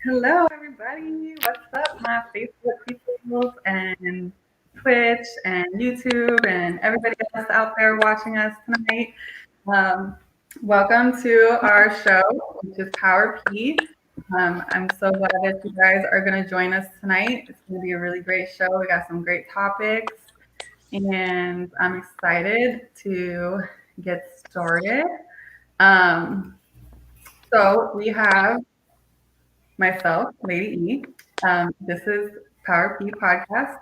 Hello, everybody. What's up, my Facebook people and Twitch and YouTube and everybody else out there watching us tonight? Um, Welcome to our show, which is Power P. I'm so glad that you guys are going to join us tonight. It's going to be a really great show. We got some great topics, and I'm excited to get started. Um, so we have myself, Lady E. This is Power P Podcast.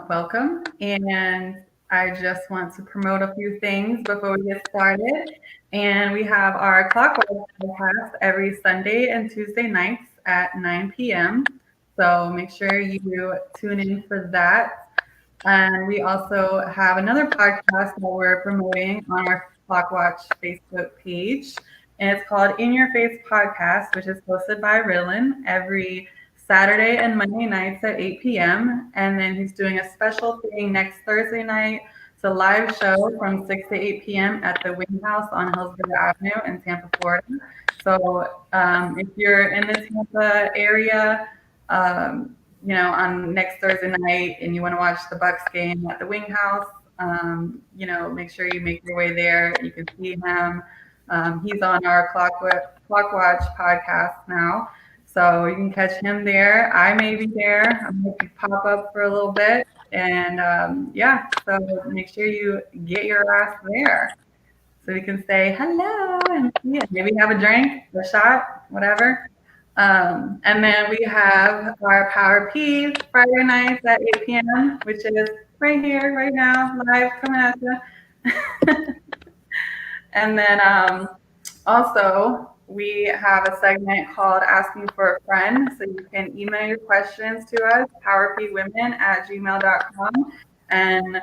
Welcome. And I just want to promote a few things before we get started. And we have our Clockwise podcast every Sunday and Tuesday nights at 9 p.m. So make sure you tune in for that. And we also have another podcast that we're promoting on our Clockwatch Facebook page. And it's called In Your Face Podcast, which is hosted by Rylan every Saturday and Monday nights at 8 p.m. And then he's doing a special thing next Thursday night. It's a live show from 6 to 8 p.m. at the Wing House on Hillsborough Avenue in Tampa, Florida. So if you're in the Tampa area, on next Thursday night and you want to watch the Bucks game at the Wing House, make sure you make your way there. You can see him. He's on our Clockwatch podcast now. So you can catch him there. I may be there. I'm going to pop up for a little bit. And so make sure you get your ass there so we can say hello and maybe have a drink, a shot, whatever. And then we have our Power P Friday nights at 8 p.m., which is right here, right now, live coming at you. And then also, we have a segment called Asking for a Friend. So you can email your questions to us, powerpwomen@gmail.com. And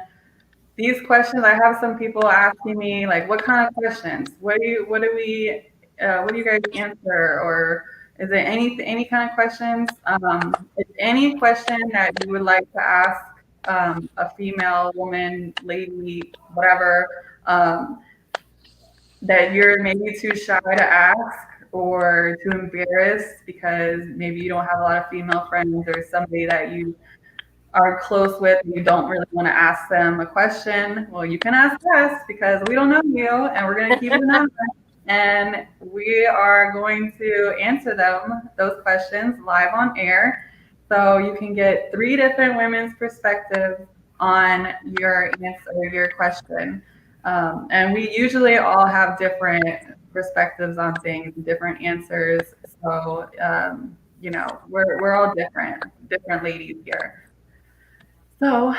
these questions, I have some people asking me, like, what kind of questions? What do you guys answer? Or is there any kind of questions? If any question that you would like to ask a female, woman, lady, whatever, that you're maybe too shy to ask or too embarrassed because maybe you don't have a lot of female friends or somebody that you are close with and you don't really want to ask them a question, well, you can ask us because we don't know you and we're going to keep it anonymous. And we are going to answer those questions live on air. So you can get 3 different women's perspectives on your answer, your question. And we usually all have different perspectives on things, different answers. So, we're all different ladies here. So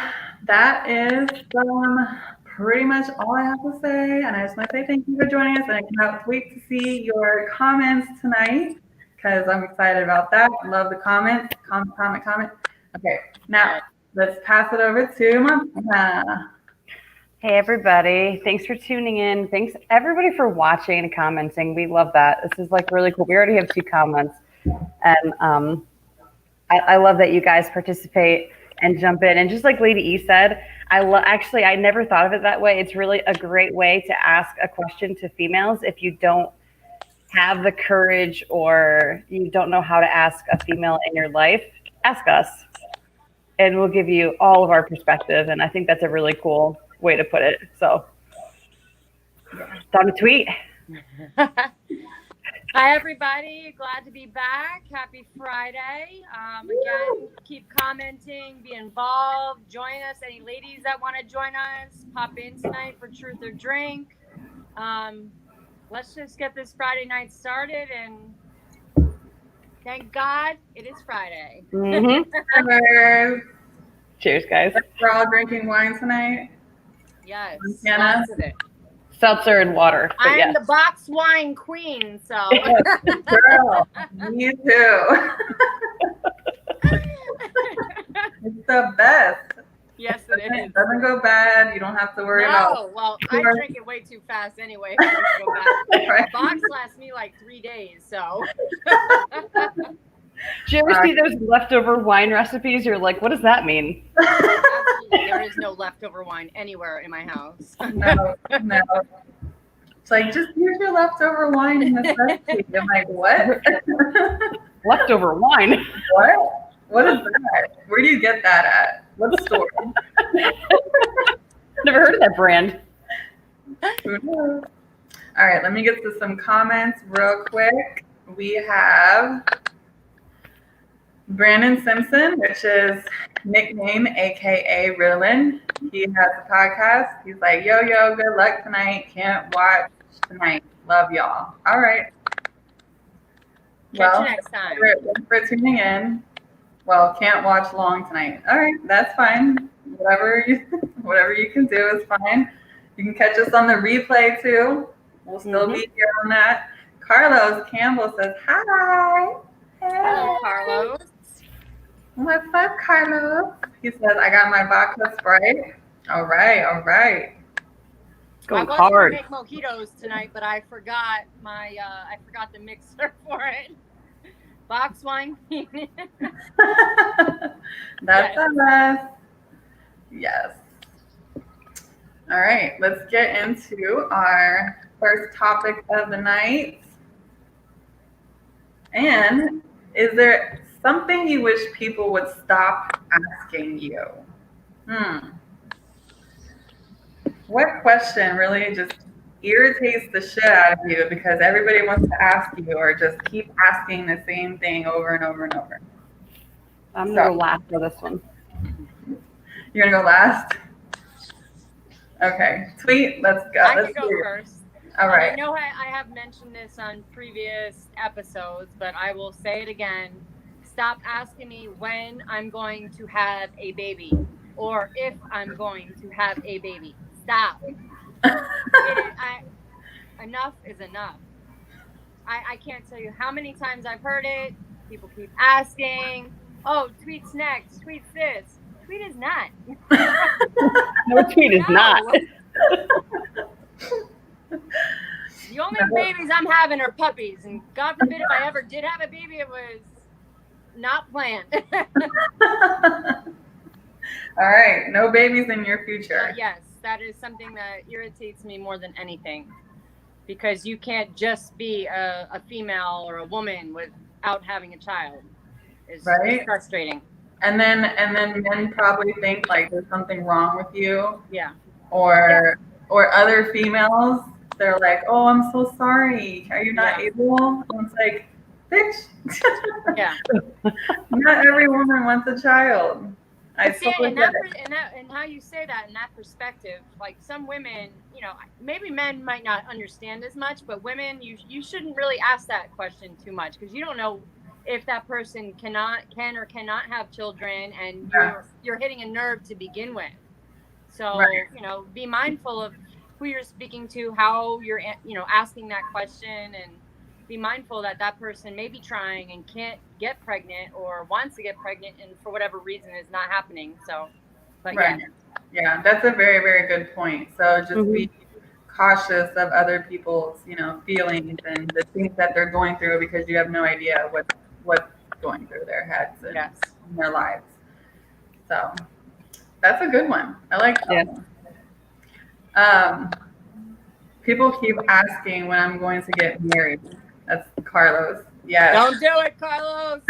that is pretty much all I have to say. And I just want to say thank you for joining us. And I cannot wait to see your comments tonight because I'm excited about that. I love the comments. Comment. Okay, now let's pass it over to Montana. Hey, everybody. Thanks for tuning in. Thanks, everybody, for watching and commenting. We love that. This is really cool. We already have 2 comments. And I love that you guys participate and jump in. And just like Lady E said, I never thought of it that way. It's really a great way to ask a question to females if you don't have the courage or you don't know how to ask a female in your life. Ask us, and we'll give you all of our perspective. And I think that's a really cool way to put it. So, time to tweet. Hi, everybody. Glad to be back. Happy Friday. Again, keep commenting, be involved, join us. Any ladies that want to join us, pop in tonight for Truth or Drink. Let's just get this Friday night started, and thank God it is Friday. Mm-hmm. Cheers, guys. We're all drinking wine tonight. Yes, Montana? lots of it. Seltzer and water. I am the box wine queen, so. Girl, me too. It's the best. Yes, it is. It doesn't go bad. You don't have to worry about. No, well, I drink it way too fast anyway. Right. A box lasts me like 3 days, so. Do you ever see those leftover wine recipes? You're like, what does that mean? Absolutely. There is no leftover wine anywhere in my house. No. It's like, just use your leftover wine in this recipe. I'm like, what? Leftover wine. What? What is that? Where do you get that at? What store? Never heard of that brand. Who knows? All right, let me get to some comments real quick. We have Brandon Simpson, which is nickname AKA Ritalin. He has a podcast. He's like, yo, good luck tonight. Can't watch tonight. Love y'all. All right. Catch you next time. Thanks for tuning in. Well, can't watch long tonight. All right, that's fine. Whatever you can do is fine. You can catch us on the replay too. We'll still be here on that. Carlos Campbell says hi. Hey. Hello, Carlos. What's up, Carlos? He says I got my vodka Sprite. All right. Going I was hard. gonna make mojitos tonight, but I forgot the mixer for it. Box wine. That's us. Yes. All right, let's get into our first topic of the night. And is there something you wish people would stop asking you? What question really just irritates the shit out of you because everybody wants to ask you or just keep asking the same thing over and over and over? I'm going to go last for this one. You're going to go last? Okay. Tweet, let's go. I Let's can go do it. first. All right. I know I have mentioned this on previous episodes, but I will say it again. Stop asking me when I'm going to have a baby or if I'm going to have a baby. Stop. Enough is enough. I can't tell you how many times I've heard it. People keep asking, oh, tweet's next, tweet's this. Tweet is not. No, tweet is not. The only babies I'm having are puppies, and God forbid if I ever did have a baby, it was not planned. All right, no babies in your future. Yes, that is something that irritates me more than anything, because you can't just be a female or a woman without having a child. It's frustrating. And then men probably think like there's something wrong with you. Yeah. Or other females, they're like, oh, I'm so sorry. Are you not able? And it's like, bitch. Yeah. Not every woman wants a child. And how you say that in that perspective, like some women, maybe men might not understand as much, but women, you shouldn't really ask that question too much because you don't know if that person can or cannot have children, and you're hitting a nerve to begin with. So, be mindful of who you're speaking to, how you're, asking that question, and be mindful that that person may be trying and can't get pregnant or wants to get pregnant and for whatever reason is not happening. So, but yeah, that's a very, very good point. So just be cautious of other people's, feelings and the things that they're going through because you have no idea what's going through their heads and in their lives. So that's a good one. I like that one. People keep asking when I'm going to get married. That's Carlos. Yes. Don't do it, Carlos.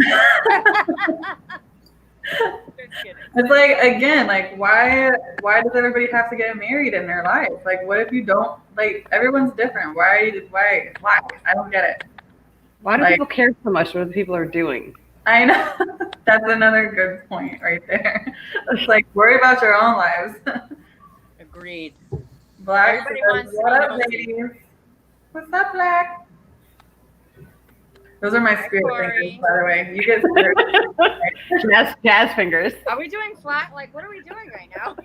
It's like, again, like why does everybody have to get married in their life? Like, what if you don't? Like, everyone's different. Why? I don't get it. Why do people care so much what people are doing? I know. That's another good point right there. It's like, worry about your own lives. Agreed. Black Everybody says, wants to what up, know. ladies? What's up, Black? Those are my spirit fingers, by the way. You get spirit. jazz fingers. Are we doing flat? Like, what are we doing right now?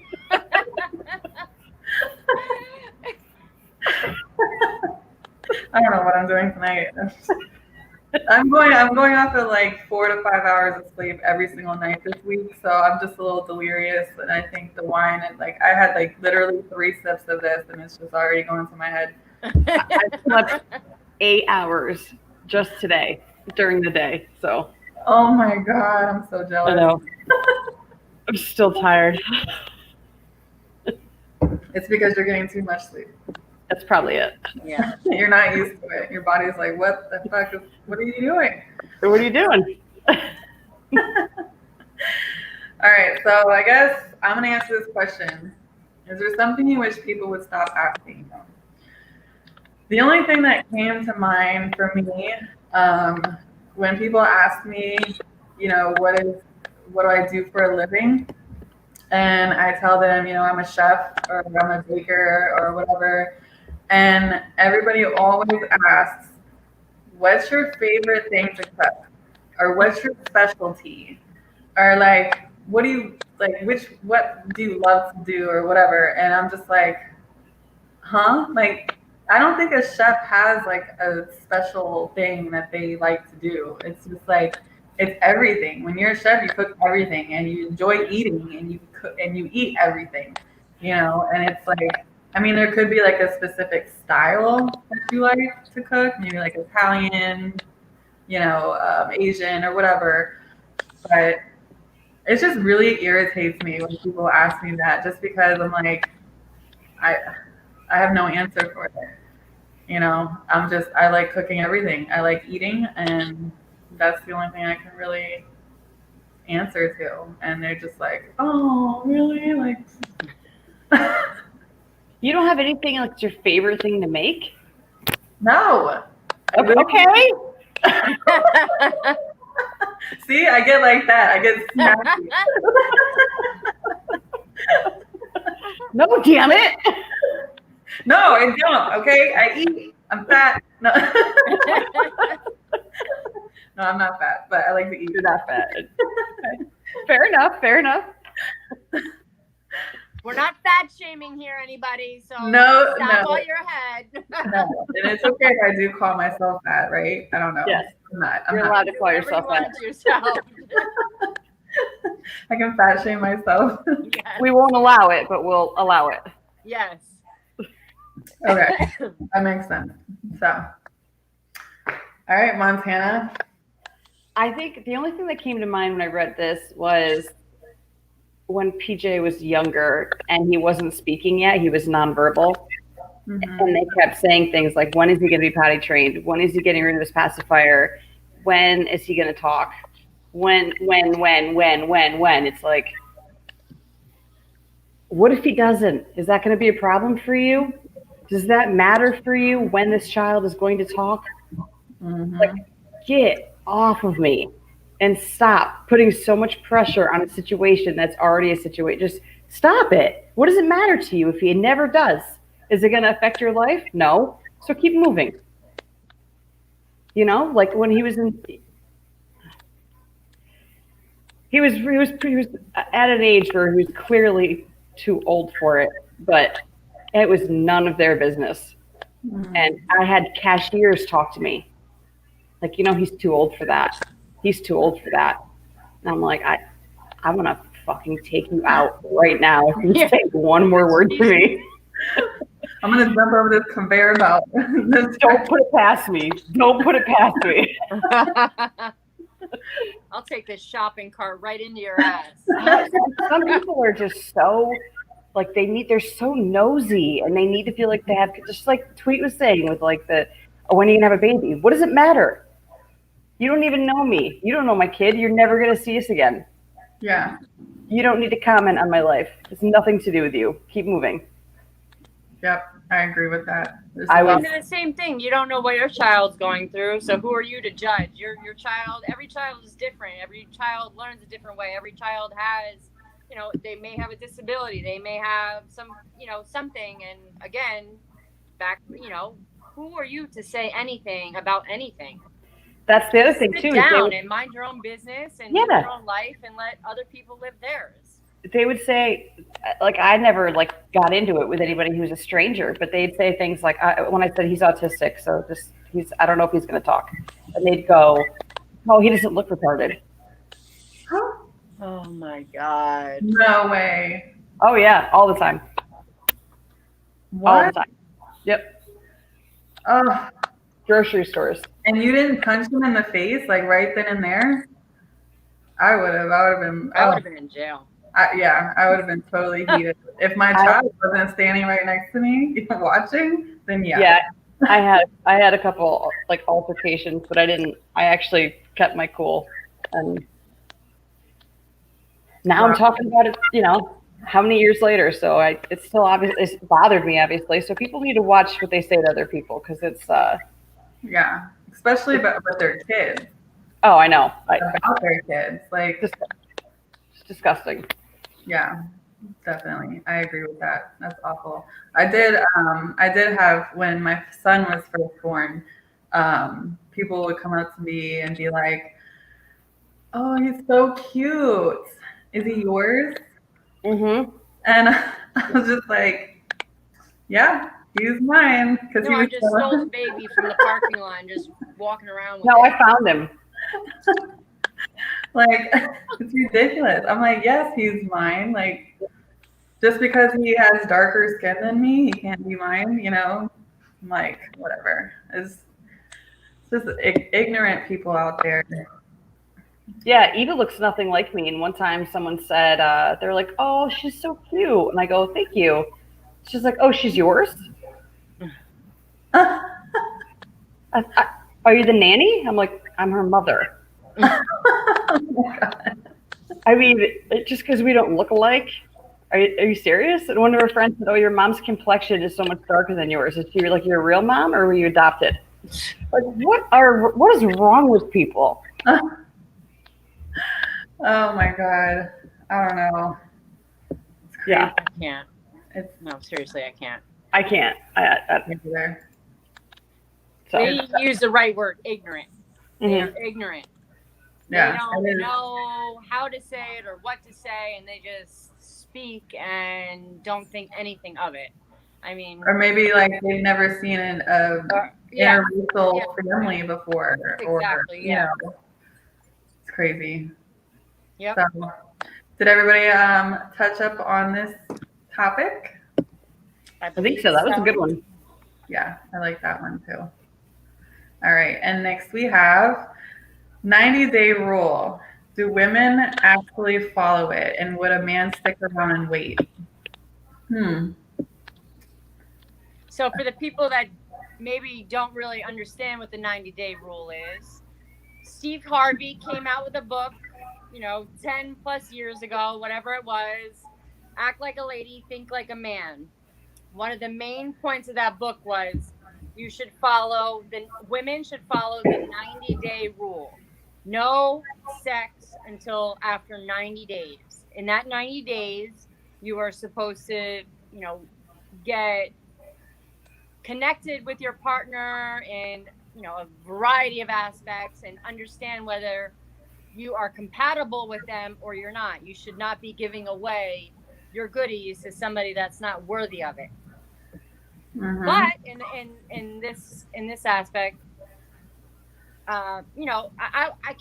I don't know what I'm doing tonight. I'm going off of like 4 to 5 hours of sleep every single night this week, so I'm just a little delirious. And I think the wine and I had like literally 3 sips of this, and it's just already going to my head. I slept 8 hours just today during the day. So. Oh my God, I'm so jealous. I know. I'm still tired. It's because you're getting too much sleep. That's probably it. Yeah. You're not used to it. Your body's like, what the fuck what are you doing? So what are you doing? All right, so I guess I'm gonna answer this question. Is there something you wish people would stop asking you? The only thing that came to mind for me, when people ask me, what do I do for a living? And I tell them, I'm a chef or I'm a baker or whatever. And everybody always asks, what's your favorite thing to cook? Or what's your specialty? Or like, what do you love to do or whatever? And I'm just like, huh? Like, I don't think a chef has like a special thing that they like to do. It's just like, it's everything. When you're a chef, you cook everything and you enjoy eating and you cook and you eat everything, and it's like, I mean, there could be like a specific style that you like to cook, maybe like Italian, Asian or whatever. But it just really irritates me when people ask me that, just because I'm like, I have no answer for it. I like cooking everything. I like eating, and that's the only thing I can really answer to. And they're just like, oh, really? Like, You don't have anything like your favorite thing to make? no. Okay. See, I get like that. I get snappy. No, damn it. No, I don't. Okay, I eat. I'm fat. No. No, I'm not fat, but I like to eat. You're not fat. Fair enough. Fair enough. We're not fat shaming here, anybody. So No, stop no. while you're ahead. No, and it's okay if I do call myself fat, right? I don't know. Yes. I'm not. You're allowed to call yourself Whatever fat. you want yourself. I can fat shame myself. Yes. We won't allow it, but we'll allow it. Yes. Okay, that makes sense. So, all right, Montana. I think the only thing that came to mind when I read this was when PJ was younger and he wasn't speaking yet, he was nonverbal. Mhm. And they kept saying things like, when is he going to be potty trained? When is he getting rid of his pacifier? When is he going to talk? When? It's like, what if he doesn't? Is that going to be a problem for you? Does that matter for you when this child is going to talk? Mhm. Like, get off of me and stop putting so much pressure on a situation that's already a situation. Just stop it. What does it matter to you if he never does? Is it going to affect your life? No. So keep moving. Like when he was at an age where he was clearly too old for it, but it was none of their business. Mhm. And I had cashiers talk to me. Like, he's too old for that. He's too old for that. And I'm like, I want to fucking take you out right now if you say one more word to me. I'm gonna jump over this conveyor belt. Don't put it past me. Don't put it past me. I'll take this shopping cart right into your ass. Some people are just so, like, they're so nosy and they need to feel like they have, just like Tweet was saying with like when are you gonna have a baby? What does it matter? You don't even know me. You don't know my kid. You're never gonna see us again. Yeah. You don't need to comment on my life. It's nothing to do with you. Keep moving. Yep. I agree with that. There's I a lot- was- It's the same thing. You don't know what your child's going through, so who are you to judge? Your child. Every child is different. Every child learns a different way. Every child has, they may have a disability. They may have some, something. And again, who are you to say anything about anything? That's the other thing Sit too. down and mind your own business and live your own life and let other people live theirs. They would say, like, I never got into it with anybody who's a stranger, but they'd say things like, when I said he's autistic, so I don't know if he's going to talk, and they'd go, oh, he doesn't look retarded. Oh my God. No way. Oh yeah, all the time. All the What? time. Yep. Oh, Grocery stores. and you didn't punch him in the face like right then and there? I would have been. I would have been in jail. I would have been totally heated. If my child wasn't standing right next to me watching, then yeah. Yeah, I had a couple like altercations, but I actually kept my cool. And now I'm Wow. talking about it, how many years later? So it's still obvious. It's bothered me, obviously. So people need to watch what they say to other people because Yeah, especially about with their kids, oh, I know, about their kids. Like, just it's disgusting. yeah, definitely. I agree with that. That's awful. I did have when my son was first born, people would come up to me and be like, "Oh, he's so cute. Is he yours?" Mm-hmm. And I was just like, "Yeah, he's mine," because No, he I was just stole the baby from the parking lot and just walking around with No, it. I found him. like, it's ridiculous. I'm like, "Yes, he's mine." Like, just because he has darker skin than me, he can't be mine, you know? I'm like, whatever. It's just ignorant people out there. Yeah, Eva looks nothing like me. And one time someone said, they're like, "Oh, she's so cute," and I go, "Thank you." She's like, "Oh, she's yours? Are you the nanny?" I'm like, "I'm her mother." Oh my God. I mean, just because we don't look alike. Are you serious? And one of her friends said, "Oh, your mom's complexion is so much darker than yours. Is she like your real mom, or were you adopted?" Like, what is wrong with people? Oh my God. I don't know. It's crazy. Yeah, I can't. It's No, seriously, I can't. I can't. me either. So They use the right word, ignorant. They mhm. are ignorant. Yeah. They it don't is. know how to say it or what to say, and they just speak and don't think anything of it. I mean, Or maybe like they've never seen a yeah, interracial yeah, family before, or exactly, you yeah. know, it's crazy. Yep. So, did everybody touch up on this topic? I think so. That was a good one. Yeah, I like that one too. All right, and next we have 90-day rule. Do women actually follow it, and would a man stick around and wait? Hmm. So for the people that maybe don't really understand what the 90-day rule is, Steve Harvey came out with a book, 10 plus years ago, whatever it was, Act Like a Lady, Think Like a Man. One of the main points of that book was women should follow the 90-day rule. No sex until after 90 days. In that 90 days, you are supposed to, get connected with your partner in, a variety of aspects and understand whether you are compatible with them or you're not. You should not be giving away your goodies to somebody that's not worthy of it. Mhm. But in this aspect, I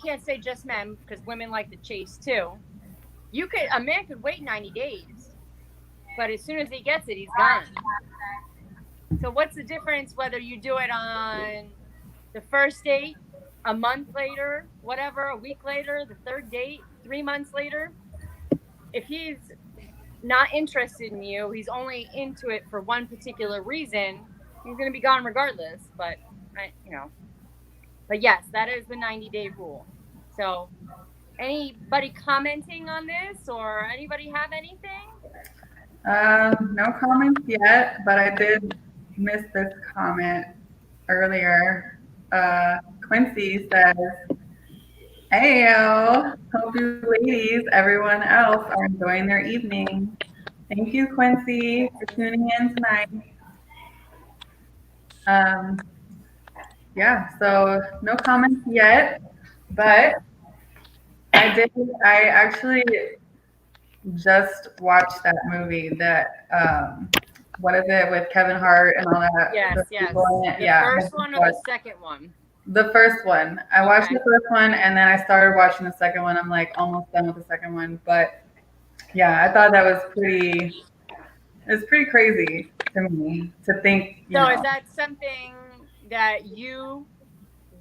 can't say just men because women like to chase too. A man could wait 90 days, but as soon as he gets it, he's gone. So what's the difference whether you do it on the first date, a month later, whatever, a week later, the third date, 3 months later? If he's not interested in you, he's only into it for one particular reason, he's going to be gone regardless. But yes, that is the 90-day rule. So anybody commenting on this, or anybody have anything? No comments yet, but I did miss this comment earlier. Quincy says, "Heyo, hope you ladies, everyone else are enjoying their evening." Thank you, Quincy, for tuning in tonight. Um, yeah, so no comments yet, but I actually just watched that movie that what is it with Kevin Hart and all that? Yes, the yes. people in it? The Yeah, first one or the second one? the first one. I watched Okay. the first one and then I started watching the second one. I'm like almost done with the second one, but yeah, I thought that was pretty. It was pretty crazy to me to think. So is that something that you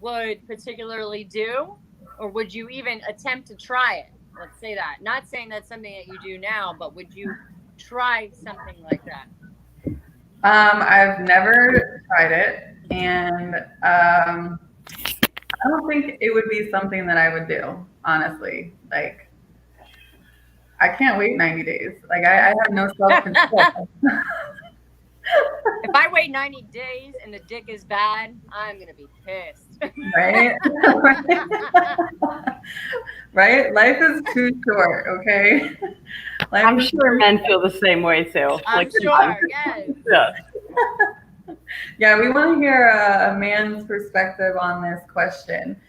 would particularly do, or would you even attempt to try it? Let's say that. Not saying that's something that you do now, but would you try something like that? I've never tried it, and I don't think it would be something that I would do, honestly. Like, I can't wait 90 days. Like, I have no self control. If I wait 90 days and the dick is bad, I'm gonna be pissed. Right? Right? Life is too short, okay? Life I'm is sure men feel the same way too. I'm sure, yes. Yeah. Yeah, we want to hear a man's perspective on this question.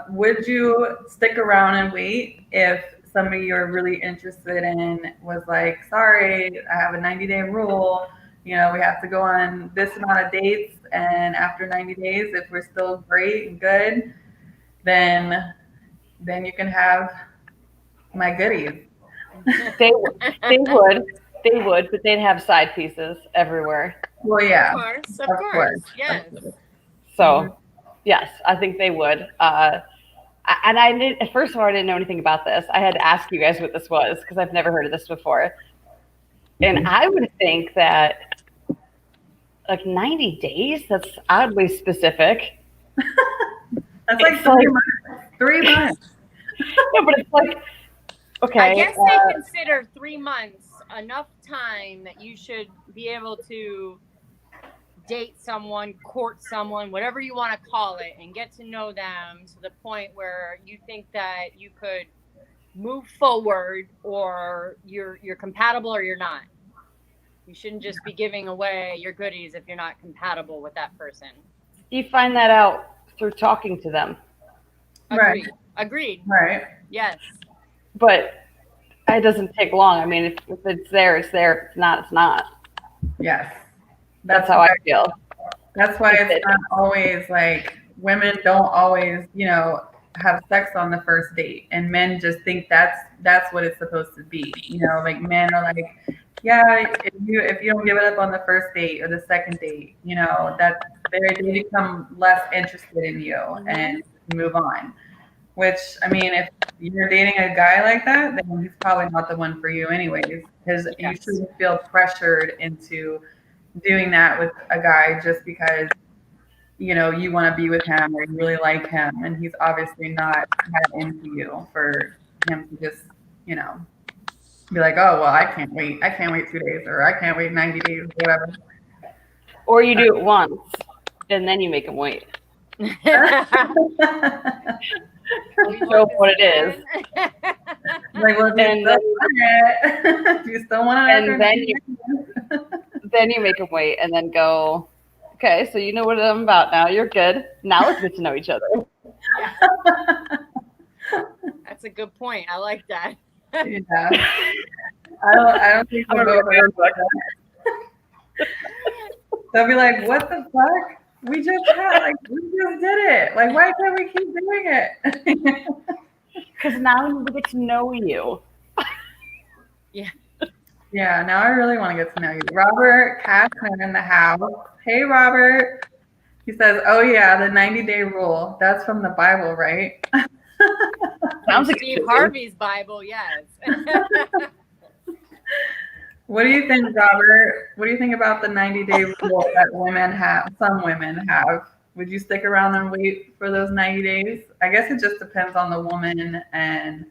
Would you stick around and wait if somebody you're really interested in was like, sorry, I have a 90-day rule. You know, we have to go on this amount of dates, and after 90 days, if we're still great and good, then you can have my goodies. They would, but they'd have side pieces everywhere. Well, yeah, Of of course, course. yes. So, yes, I think they would. And I did, first of all, I didn't know anything about this. I had to ask you guys what this was because I've never heard of this before. And I would think that like 90 days, that's oddly specific. That's like It's 3 like- months. 3 months. No, but it's like, okay. I guess they consider 3 months enough time that you should be able to date someone, court someone, whatever you want to call it, and get to know them to the point where you think that you could move forward, or you're compatible or you're not. You shouldn't just be giving away your goodies if you're not compatible with that person. You find that out through talking to them. Right. Agreed. Right. Yes. But it doesn't take long. I mean, if it's there, it's there. If it's not, it's not. Yes. That's how I feel. That's why it's not always like women don't always, have sex on the first date, and men just think that's what it's supposed to be. Like men are like, yeah, if you don't give it up on the first date or the second date, that they become less interested in you and move on. Which, I mean, if you're dating a guy like that, then he's probably not the one for you anyways, because you shouldn't feel pressured into doing that with a guy just because, you want to be with him or you really like him, and he's obviously not that into you for him to just, be like, oh, well, I can't wait 2 days, or I can't wait 90 days, whatever. Or you do it once, and then you make them wait. Show what it is. Like, well, if you still want it, And then you make them wait, and then go, okay, so you know what I'm about now. You're good. Now let's get to know each other. That's a good point. I like that. Yeah. I don't think we'll go over that. They'll be like, what the fuck? We just did it. Like, why can't we keep doing it? Because now we get to know you. Yeah, now I really want to get to know you. Robert Cashman in the house. Hey, Robert. He says, oh, yeah, the 90-day rule. That's from the Bible, right? Sounds like Steve Harvey's Bible, yes. What do you think, Robert? What do you think about the 90-day rule that some women have? Would you stick around and wait for those 90 days? I guess it just depends on the woman and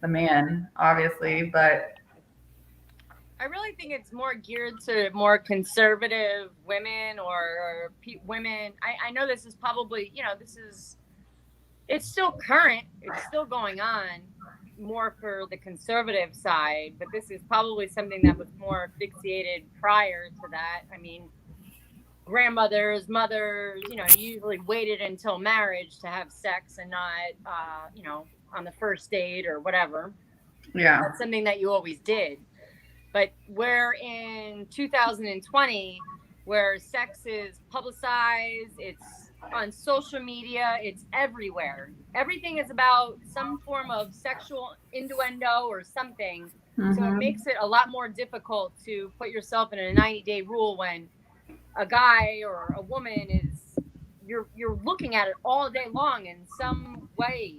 the man, obviously, but I really think it's more geared to more conservative women or women. I know this is probably, it's still current. It's still going on more for the conservative side, but this is probably something that was more fixated prior to that. I mean, grandmothers, mothers, usually waited until marriage to have sex and not, on the first date or whatever. yeah. That's something that you always did. But we're in 2020, where sex is publicized, it's on social media, it's everywhere. Everything is about some form of sexual innuendo or something. Mm-hmm. So it makes it a lot more difficult to put yourself in a 90-day rule when a guy or a woman is, you're looking at it all day long in some way,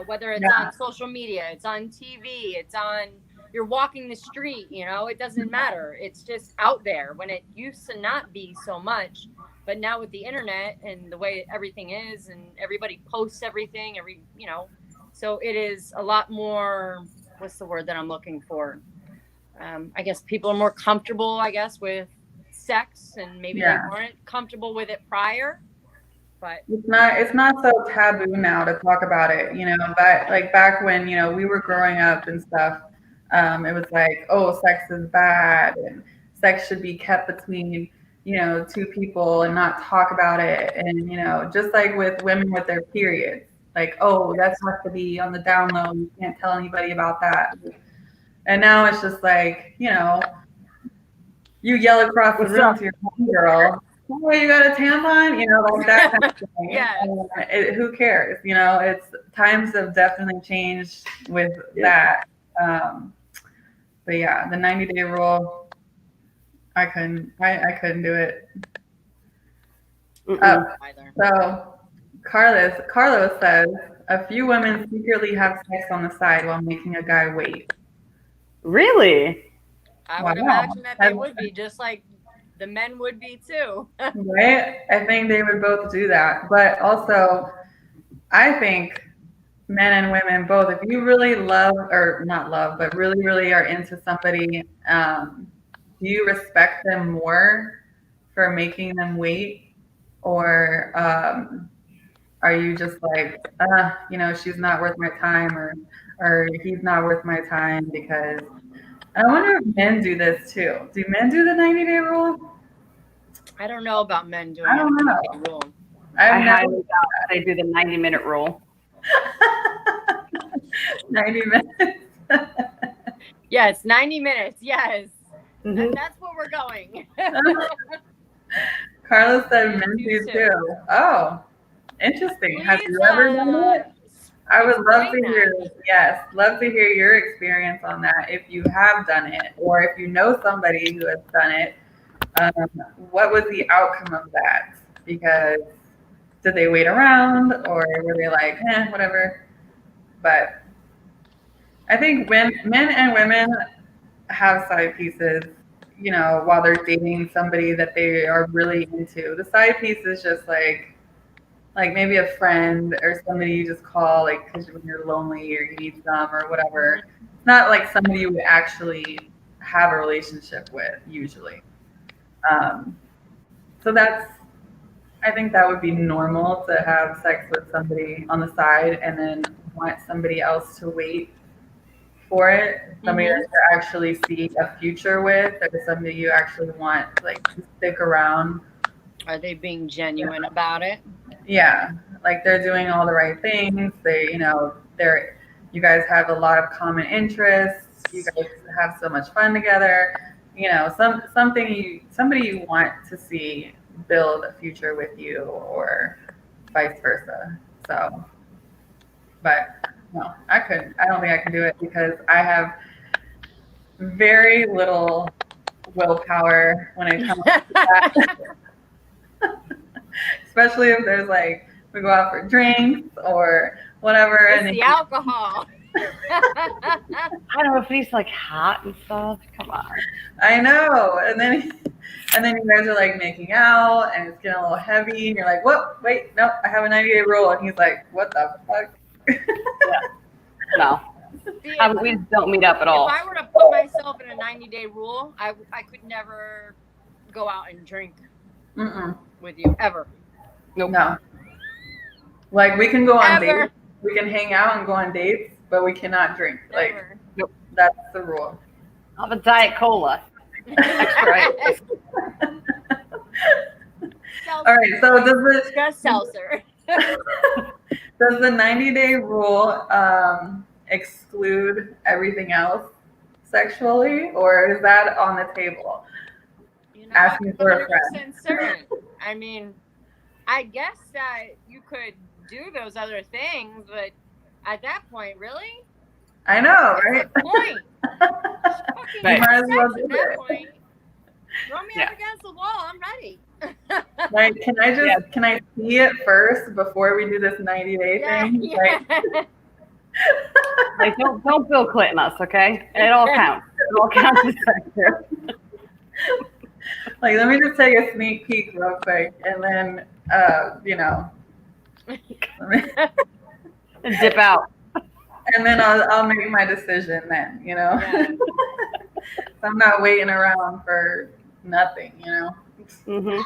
whether it's on social media, it's on TV, it's on you're walking the street, you know, it doesn't matter. It's just out there when it used to not be so much. But now with the internet and the way everything is and everybody posts everything, so it is a lot more, what's the word that I'm looking for? I guess people are more comfortable, with sex, and maybe they weren't comfortable with it prior. But it's not so taboo now to talk about it, but like back when, we were growing up and stuff, it was like, oh, sex is bad and sex should be kept between, two people and not talk about it. And, just like with women with their periods, like, oh, that has to be on the down low. You can't tell anybody about that. And now it's just like, you yell across the room to your homegirl, oh, you got a tampon? Like that kind of thing. Yeah. Who cares? It's times have definitely changed with that. But yeah, the 90-day rule, I couldn't do it. So Carlos says, a few women secretly have sex on the side while making a guy wait. Really? I would imagine that they would be, just like the men would be too. Right? I think they would both do that. But also, I think men and women both, if you really love, or not love, but really, really are into somebody, do you respect them more for making them wait? Or are you just like, she's not worth my time, or he's not worth my time? Because I wonder if men do this too. Do men do the 90-day rule? I don't know about men doing I don't know. 90-day rule. I highly doubt they do the 90-minute rule. 90 minutes. Yes, 90 minutes. Yes. Mm-hmm. That's where we're going. Carlos said men do too. Oh, interesting. Have you ever done it? I would love to hear, love to hear your experience on that. If you have done it, or if you know somebody who has done it, what was the outcome of that? Because did they wait around, or were they like, whatever? But I think when men and women have side pieces, while they're dating somebody that they are really into, the side piece is just like maybe a friend or somebody you just call, like, because when you're lonely or you need some or whatever. It's not like somebody you would actually have a relationship with usually. So I think that would be normal, to have sex with somebody on the side and then want somebody else to wait for it. Somebody that you actually see a future with, or somebody you actually want to stick around. Are they being genuine about it? Yeah, like they're doing all the right things. They, you guys have a lot of common interests. You guys have so much fun together. Somebody you want to see build a future with you, or vice versa. So, but no, I couldn't. I don't think I can do it because I have very little willpower when it comes to that. Especially if there's we go out for drinks or whatever. It's the alcohol. I don't know if he's hot and stuff. Come on. I know. And then you guys are making out and it's getting a little heavy and you're like, what? Wait, no, I have a 90-day rule. And he's like, what the fuck? No. We just don't meet up at all. If I were to put myself in a 90-day rule, I could never go out and drink with you ever. Nope. No. We can go on Ever. dates. We can hang out and go on dates, but we cannot drink. Never. Nope. That's the rule. I'll have a Diet Cola. Extra ice. All right. So Just seltzer. does the 90-day rule exclude everything else sexually, or is that on the table? Asking for a friend. Certain. I mean, I guess that you could do those other things, but at that point, really? I know, right? What's the point? You might as well do At that it. point, throw me up against the wall. I'm ready. Can I see it first before we do this 90-day thing? Yeah. Like, don't Bill Clinton us, okay? It all counts. It all counts as sex here. Like, let me just take a sneak peek real quick, and then, let me, And dip out. and then I'll make my decision then, Yeah. So I'm not waiting around for nothing, Mm-hmm.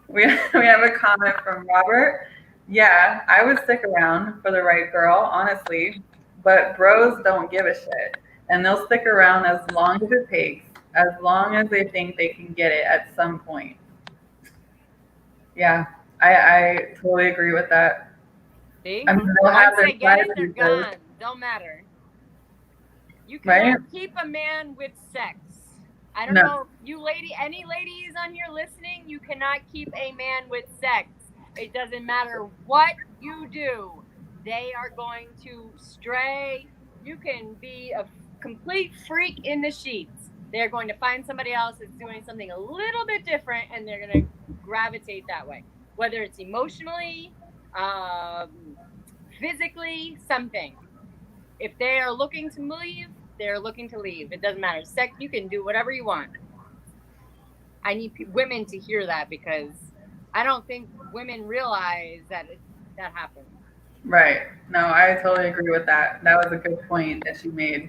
We have a comment from Robert. Yeah, I would stick around for the right girl, honestly, but bros don't give a shit, and they'll stick around as long as it takes, as long as they think they can get it at some point. Yeah, I totally agree with that. See? I mean, they'll have Once their they get it, they're priorities, gone. Don't matter. You Right? cannot keep a man with sex. I don't No. know, any ladies on here listening, you cannot keep a man with sex. It doesn't matter what you do. They are going to stray. You can be a complete freak in the sheets. They're going to find somebody else that's doing something a little bit different, and they're going to gravitate that way. Whether it's emotionally, physically, something. If they are looking to leave, they're looking to leave. It doesn't matter. Sex, you can do whatever you want. I need women to hear that, because I don't think women realize that that happens. Right. No, I totally agree with that. That was a good point that you made.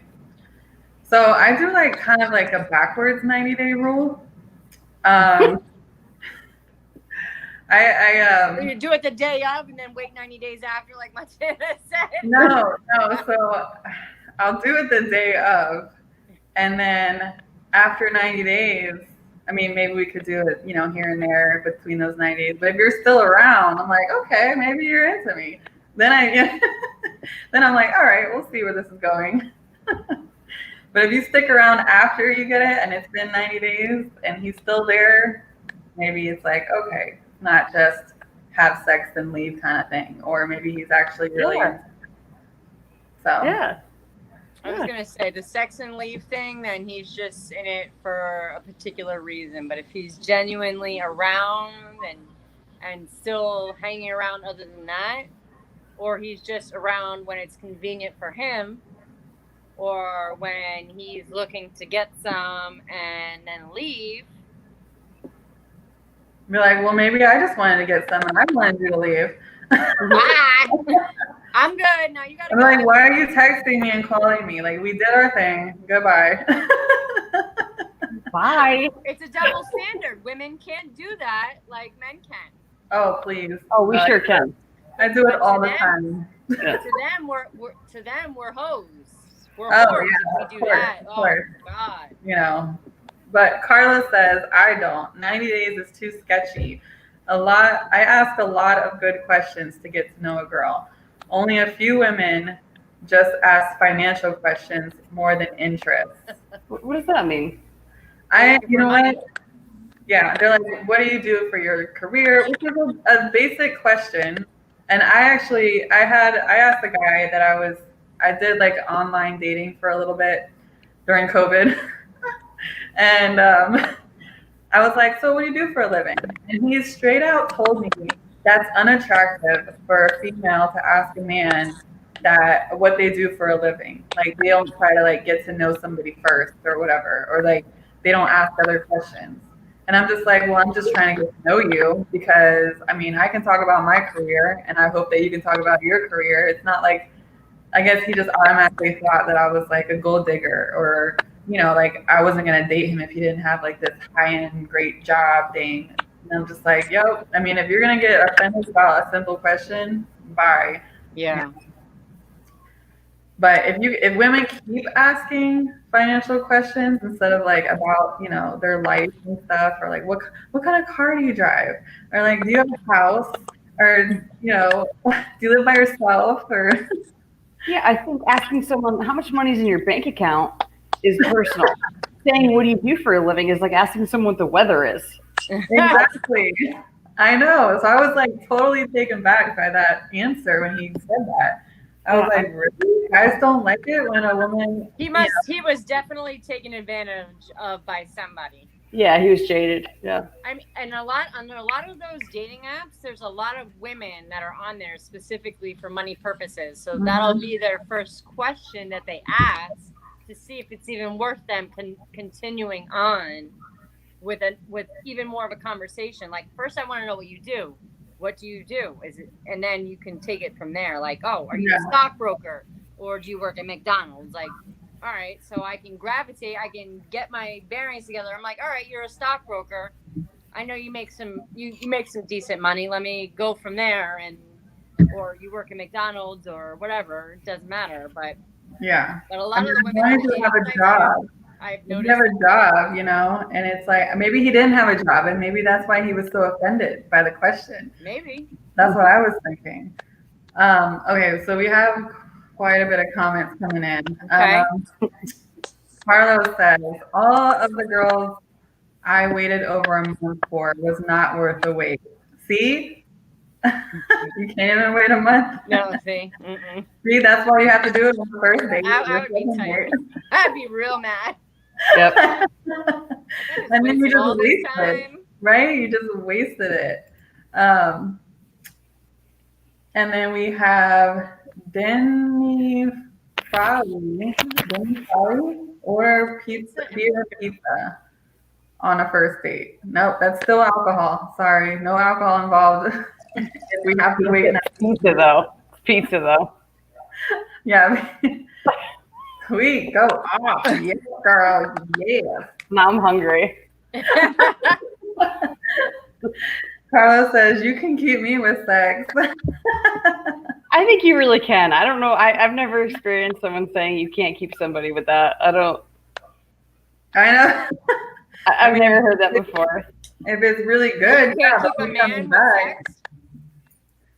So I do like kind of like a backwards 90-day rule. You do it the day of and then wait 90 days after, like Martina said. No. So I'll do it the day of, and then after 90 days, I mean, maybe we could do it, here and there between those 90 days. But if you're still around, I'm like, okay, maybe you're into me. Then then I'm like, all right, we'll see where this is going. But if you stick around after you get it and it's been 90 days and he's still there, maybe it's like, okay, not just have sex and leave kind of thing. Or maybe he's actually really into it. So Yeah. I was going to say the sex and leave thing, then he's just in it for a particular reason. But if he's genuinely around and still hanging around other than that, or he's just around when it's convenient for him, or when he's looking to get some and then leave. Be like, well, maybe I just wanted to get some and I wanted you to leave. Bye. I'm good. Now you got to I'm like, why are you texting me and calling me? Like, we did our thing. Goodbye. Bye. It's a double standard. Women can't do that like men can. Oh, please. Oh, we sure can. I do it all the time. Yeah. To them, we're hoes. We're Oh, whores yeah, if we of do course, that. of Oh course. God. But Carla says, I don't. 90 days is too sketchy. I ask a lot of good questions to get to know a girl. Only a few women just ask financial questions more than interest. What does that mean? You know what? Yeah, they're like, what do you do for your career? Which is a basic question. And I asked a guy that I did like online dating for a little bit during COVID. And I was like, so what do you do for a living? And he straight out told me that's unattractive for a female to ask a man that what they do for a living. Like, they don't try to like get to know somebody first or whatever, or like they don't ask other questions. And I'm just like, well, I'm just trying to get to know you, because I mean, I can talk about my career and I hope that you can talk about your career. It's not like, I guess he just automatically thought that I was like a gold digger, or, like I wasn't going to date him if he didn't have like this high-end great job thing. And I'm just like, yo, I mean, if you're going to get offended about a simple question, bye. Yeah. But if women keep asking financial questions instead of like about, their life and stuff, or like what kind of car do you drive? Or like, do you have a house? Or, do you live by yourself? Or Yeah, I think asking someone how much money's in your bank account is personal. Saying what do you do for a living is like asking someone what the weather is. Exactly. I know. So I was like totally taken back by that answer when he said that. I was like, really? You guys don't like it when a woman... He was definitely taken advantage of by somebody. Yeah, he was jaded. Yeah. I mean, and on a lot of those dating apps, there's a lot of women that are on there specifically for money purposes. So that'll be their first question that they ask to see if it's even worth them continuing on with even more of a conversation. Like, first, I want to know what you do. What do you do? Is it, and then you can take it from there. Like, oh, are you a stockbroker, or do you work at McDonald's? Like, all right, so I can gravitate. I can get my bearings together. I'm like, all right, you're a stockbroker. I know you make some decent money. Let me go from there, or you work at McDonald's or whatever. It doesn't matter. But a lot of the women wanted to have a job. I've He noticed. have a job, you know, and it's like maybe he didn't have a job, and maybe that's why he was so offended by the question. Maybe. That's what I was thinking. Okay, so we have quite a bit of comments coming in. Okay. Carlos says, all of the girls I waited over a month for was not worth the wait. See? You can't even wait a month. No, see. Mm-mm. See, that's why you have to do it on the first date. I would be tired. I'd be real mad. Yep. And then you all just this wasted it, time. right? You just wasted it. And then we have Denny Fowley, order pizza, beer, pizza on a first date. Nope, that's still alcohol. Sorry, no alcohol involved. If we have to wait. Pizza though. Yeah. Sweet, go off. Yeah, girl. Yeah. Now I'm hungry. Carlos says, you can keep me with sex. I think you really can. I don't know. I've never experienced someone saying you can't keep somebody with that. I know. I've never heard that before. If it's really good, you can't keep a man with sex?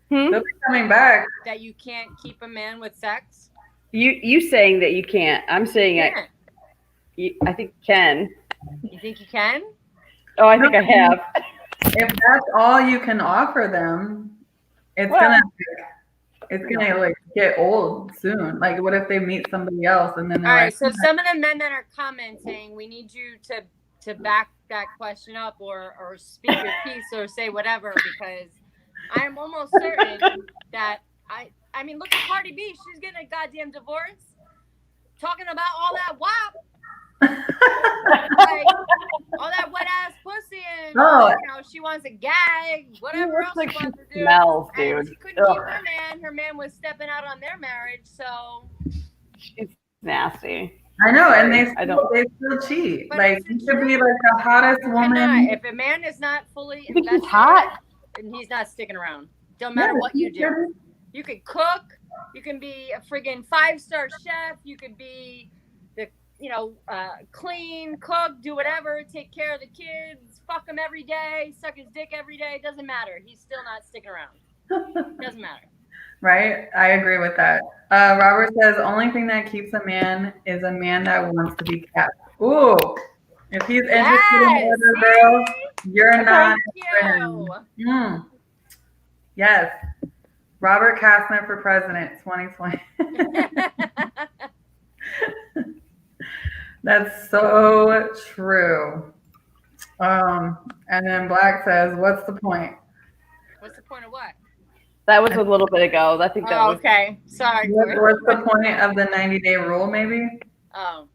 They'll be coming back. That you can't keep a man with sex? You saying that you can't. I'm saying I think you can. You think you can? Oh, I think I have. If that's all you can offer them, it's gonna like get old soon. Like, what if they meet somebody else and then they're all right? Like, So some of the men that are commenting, we need you to back that question up or speak your piece or say whatever, because I am almost certain that I mean, look at Cardi B. She's getting a goddamn divorce, talking about all that WAP. Like, all that wet ass pussy, and she wants a gag, whatever else she wants to do. Smells, dude. And she couldn't keep her man. Her man was stepping out on their marriage, so she's nasty. I know, and they still cheat. But like, you could be like the hottest woman. If a man is not fully You think he's invested, hot? and he's not sticking around. Don't matter what you do. You can cook. You can be a friggin' 5-star chef. You could be clean, cook, do whatever, take care of the kids, fuck him every day, suck his dick every day. Doesn't matter. He's still not sticking around. Doesn't matter. Right? I agree with that. Robert says, only thing that keeps a man is a man that wants to be kept. Ooh. If he's interested in other girls, you're not. Thank you. Yes. Robert Kastner for president 2020. That's so true. And then Black says, what's the point? What's the point of what? That was a little bit ago. I think that was. Okay. Sorry. What's the point of the 90-day rule, maybe? Oh.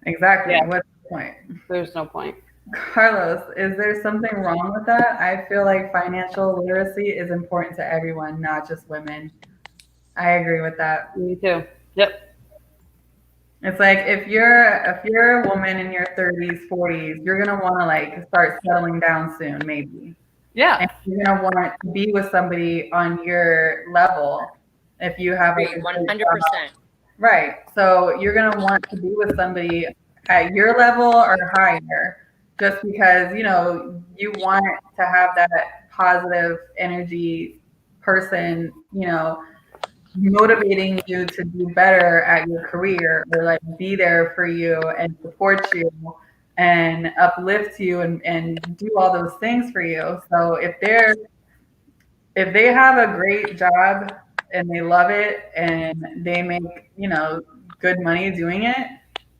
Exactly. Yeah. What's the point? There's no point. Carlos, is there something wrong with that? I feel like financial literacy is important to everyone, not just women. I agree with that. Me too. Yep. It's like if you're a woman in your 30s, 40s, you're gonna want to like start settling down soon, maybe. Yeah. And you're gonna want to be with somebody on your level if you have like 100%. Right. So you're gonna want to be with somebody at your level or higher, just because you want to have that positive energy person, motivating you to do better at your career, or like be there for you and support you and uplift you and do all those things for you. So if they have a great job and they love it and they make good money doing it,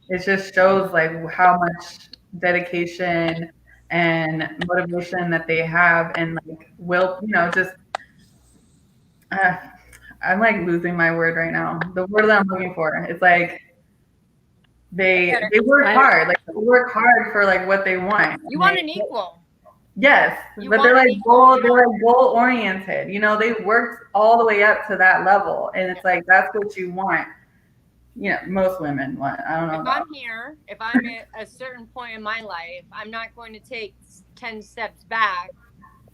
it just shows like how much dedication and motivation that they have, and like will, just uh, I'm like losing my word right now. The word that I'm looking for. It's like they work hard. Like they work hard for like what they want. You want an equal. Yes, but they're like goal oriented. They worked all the way up to that level, and it's like that's what you want. Most women want. I don't know. If I'm at a certain point in my life, I'm not going to take 10 steps back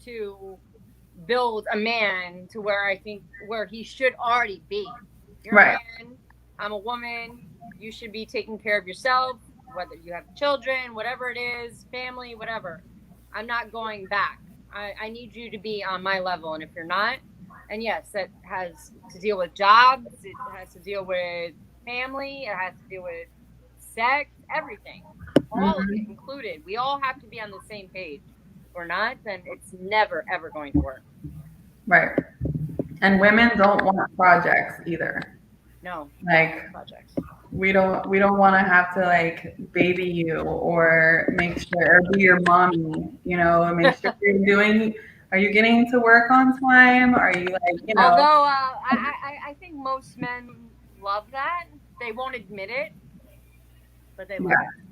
to build a man to where I think where he should already be. You're right. a man, I'm a woman. You should be taking care of yourself, whether you have children, whatever it is, family, whatever. I'm not going back. I need you to be on my level. And if you're not, and yes, that has to deal with jobs. It has to deal with family. It has to deal with sex, everything. All of it included. We all have to be on the same page. If we're not, then it's never, ever going to work. Right. And women don't want projects either. No. Like projects. We don't want to have to like baby you or make sure or be your mommy, make sure are you getting to work on time? Are you like, Although I think most men love that. They won't admit it, but they love it.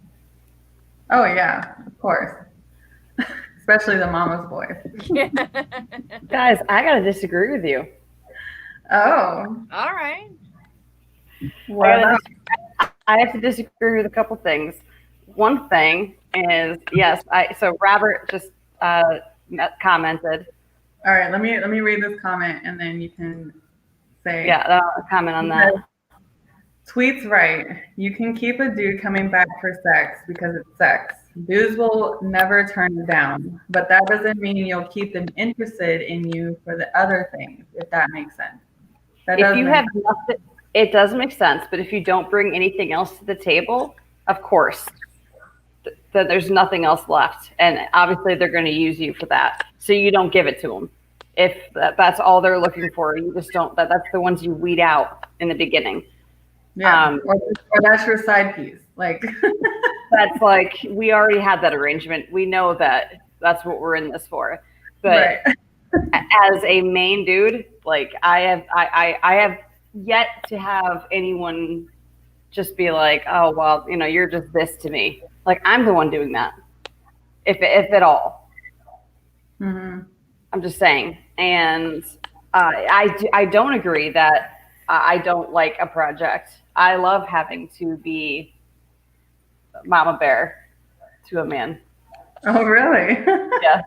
Oh yeah, of course. Especially the mama's boys. Guys, I gotta disagree with you. Oh. All right. I have to disagree with a couple things. One thing is, yes, so Robert just commented. All right, let me read this comment and then you can say. Yeah, comment on that. Tweet's right. You can keep a dude coming back for sex because it's sex. Dudes will never turn it down, but that doesn't mean you'll keep them interested in you for the other things, if that makes sense. If you have nothing, it does make sense, but if you don't bring anything else to the table, of course, then there's nothing else left. And obviously they're going to use you for that. So you don't give it to them. If that's all they're looking for, you just don't, that's the ones you weed out in the beginning. Yeah, or that's your side piece. Like that's like, we already had that arrangement. We know that that's what we're in this for. But as a main dude, like I have yet to have anyone just be like, oh, well, you're just this to me. Like I'm the one doing that, if at all. Mm-hmm. I'm just saying. And I don't agree that I don't like a project. I love having to be mama bear to a man. Oh, really? Yeah.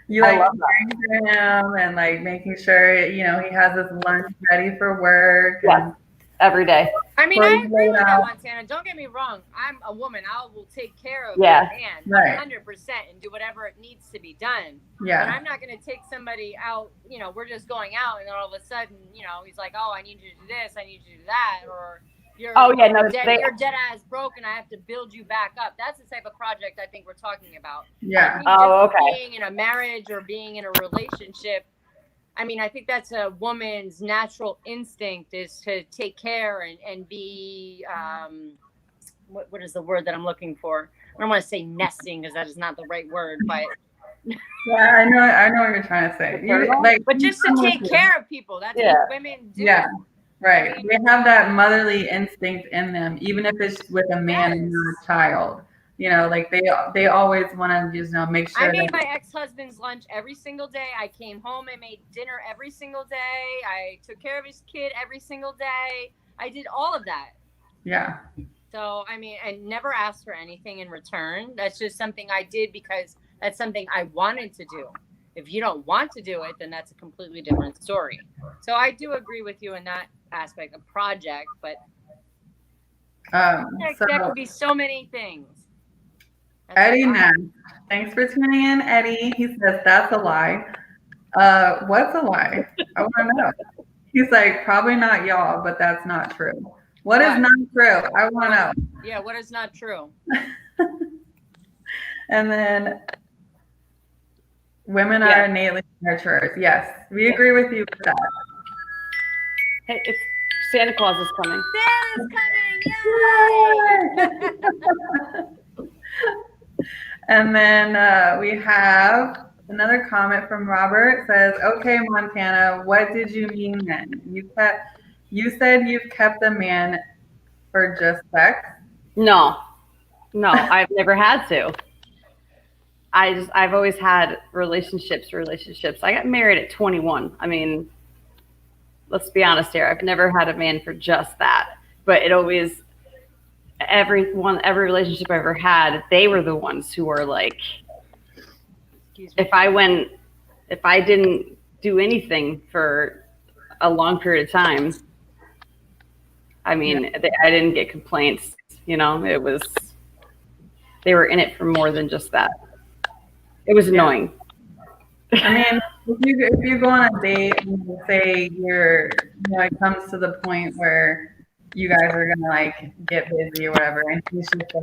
You like caring for him and like making sure, he has his lunch ready for work. Yeah, every day. I mean, I agree with that, Montana. Don't get me wrong. I'm a woman. I will take care of a man 100% and do whatever it needs to be done. Yeah. But I'm not going to take somebody out, we're just going out and then all of a sudden, he's like, oh, I need you to do this. I need you to do that. Or you're dead ass broke and I have to build you back up. That's the type of project I think we're talking about. Yeah. Being in a marriage or being in a relationship, I mean, I think that's a woman's natural instinct is to take care and be, what is the word that I'm looking for? I don't want to say nesting because that is not the right word, but. Yeah, I know what you're trying to say. But just to take care of people, that's what women do. Yeah. Right. They have that motherly instinct in them, even if it's with a man and not a child. Like they always want to just make sure. I made my ex-husband's lunch every single day. I came home and made dinner every single day. I took care of his kid every single day. I did all of that. Yeah. So, I mean, I never asked for anything in return. That's just something I did because that's something I wanted to do. If you don't want to do it, then that's a completely different story. So I do agree with you in that aspect of project, but that could be so many things. Eddie Nash, thanks for tuning in, Eddie. He says that's a lie. What's a lie? I want to know. He's like, probably not y'all, but that's not true. What is not true? I want to know. Yeah, what is not true? And then women are innately nurturers. Yes, we agree with you with that. Hey, it's Santa Claus is coming. Santa's coming! Yay! And then we have another comment from Robert. It says, "Okay, Montana, what did you mean then? You said you've kept a man for just sex." No, I've never had to. I've always had relationships. I got married at 21. I mean, let's be honest here. I've never had a man for just that. But it always, every relationship I ever had, they were the ones who were like, if I didn't do anything for a long period of time, I mean, I didn't get complaints. You know, they were in it for more than just that. It was annoying. I mean, if you go on a date and you say it comes to the point where you guys are gonna like get busy or whatever, and he's just like,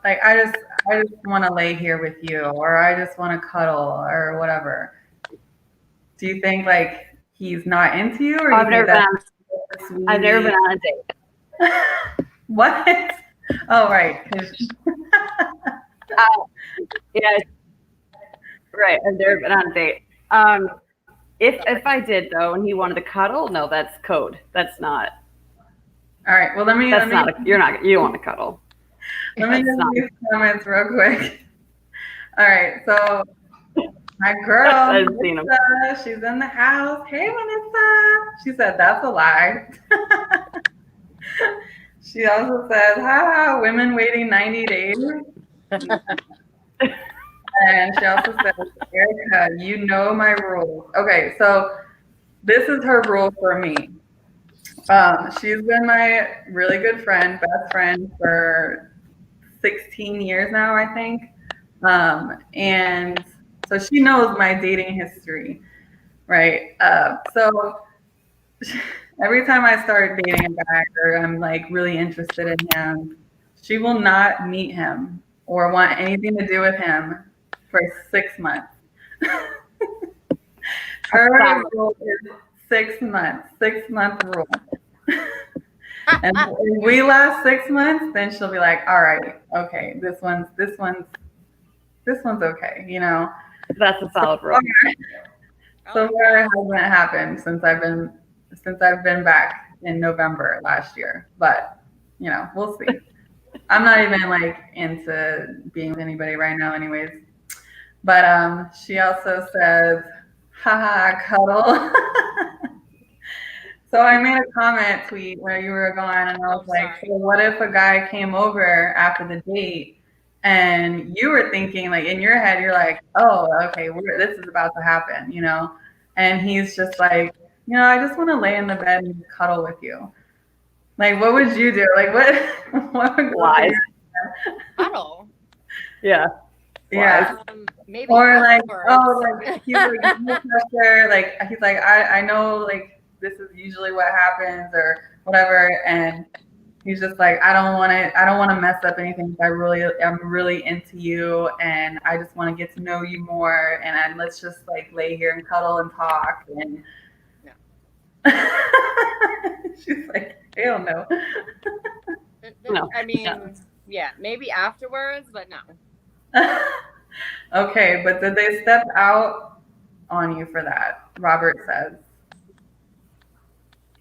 like I just want to lay here with you, or I just want to cuddle, or whatever. Do you think like he's not into you, or I've never been on a date. What? Oh, right. Yeah, right. I've never been on a date. If I did though, and he wanted to cuddle, no, that's code. That's not. All right. Well, you don't want to cuddle. Let me just these comments real quick. All right. So my girl, Melissa, she's in the house. Hey, Melissa. She said that's a lie. She also says, "Ha, women waiting 90 days." And she also says, "Erica, you know my rules." Okay, so this is her rule for me. She's been my really good friend, best friend for 16 years now, I think. And so she knows my dating history, right? So every time I start dating a guy or I'm like really interested in him, she will not meet him or want anything to do with him for 6 months. Her rule is 6 months, 6-month rule. And if we last 6 months, then she'll be like, "All right, okay, this one's okay," you know. That's a solid rule. So far, it hasn't happened since I've been back in November last year. But we'll see. I'm not even like into being with anybody right now, anyways. But she also says, "Haha, cuddle." So I made a comment tweet where you were gone, and I was like, "So what if a guy came over after the date, and you were thinking like in your head, you're like, oh, okay, this is about to happen, and he's just like, I just want to lay in the bed and cuddle with you." Like, what would you do? Like, what would Lies. Cuddle. Yeah. Yeah. Maybe or like, afterwards. like he's like no pressure. Like he's like, I know like this is usually what happens or whatever, and he's just like, I don't want to mess up anything. I'm really into you, and I just want to get to know you more, and let's just like lay here and cuddle and talk. And she's like, hell no. No. I mean, yeah, maybe afterwards, but no. Okay, but did they step out on you for that? Robert says.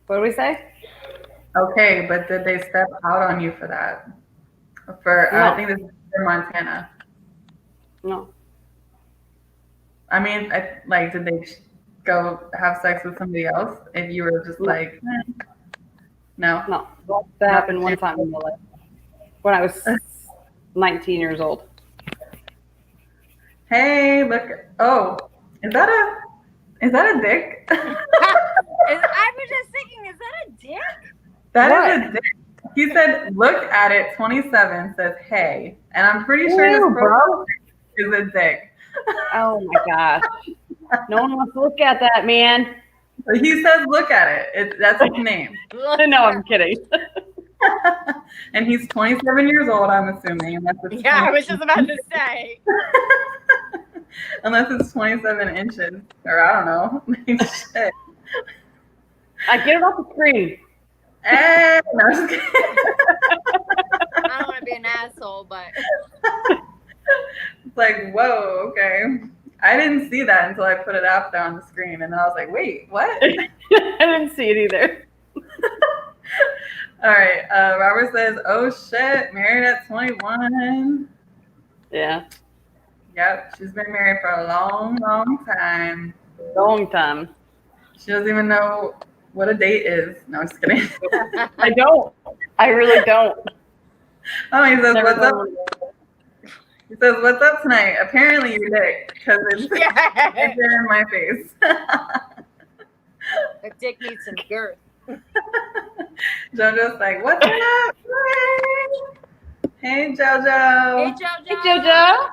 What do we say? Okay, but did they step out on you for that? No. I think this is for Montana. No. I mean, did they go have sex with somebody else? If you were just like, no. No. That happened one time in my life when I was 19 years old. Hey, look! Oh, is that a dick? I was just thinking, is that a dick? That is a dick. He said, "Look at it." 27 says, "Hey," and I'm pretty sure this profile is a dick. Oh my gosh! No one wants to look at that, man. He says, "Look at it." That's his name. No, I'm kidding. And he's 27 years old, I'm assuming. Yeah, I was just about to say. Unless it's 27 inches, or I don't know. Shit. I get it off the screen. Hey, no, I'm just kidding. I don't want to be an asshole, but It's like, whoa, okay. I didn't see that until I put it out there on the screen, and then I was like, wait, what? I didn't see it either. All right. Robert says, oh shit, married at 21. Yeah, Yep, she's been married for a long, long time. long time. She doesn't even know what a date is. No, I'm just kidding. I don't. I really don't. Oh, he says, Never what's up? known. He says, what's up tonight? Apparently you did, because it's yeah. right there in my face. That dick needs some girth. JoJo's like, what's up? Hey, JoJo. Hey, JoJo. Hey, JoJo.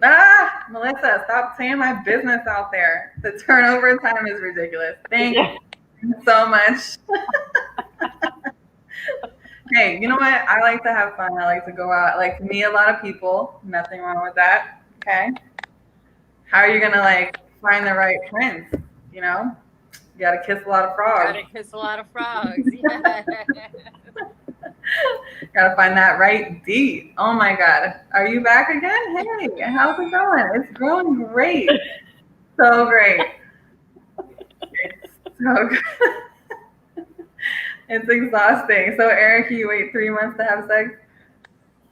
Ah, Melissa, stop saying my business out there. The turnover time is ridiculous. Thank you so much. Hey, you know what? I like to have fun. I like to go out. I like to meet a lot of people. Nothing wrong with that. Okay. How are you gonna like find the right prince? You know, you gotta kiss a lot of frogs. Gotta kiss a lot of frogs. Yeah. Gotta find that right D. Oh my God. Are you back again? Hey, how's it going? It's growing great. So great. It's so good. It's exhausting. So Eric, you wait 3 months to have sex?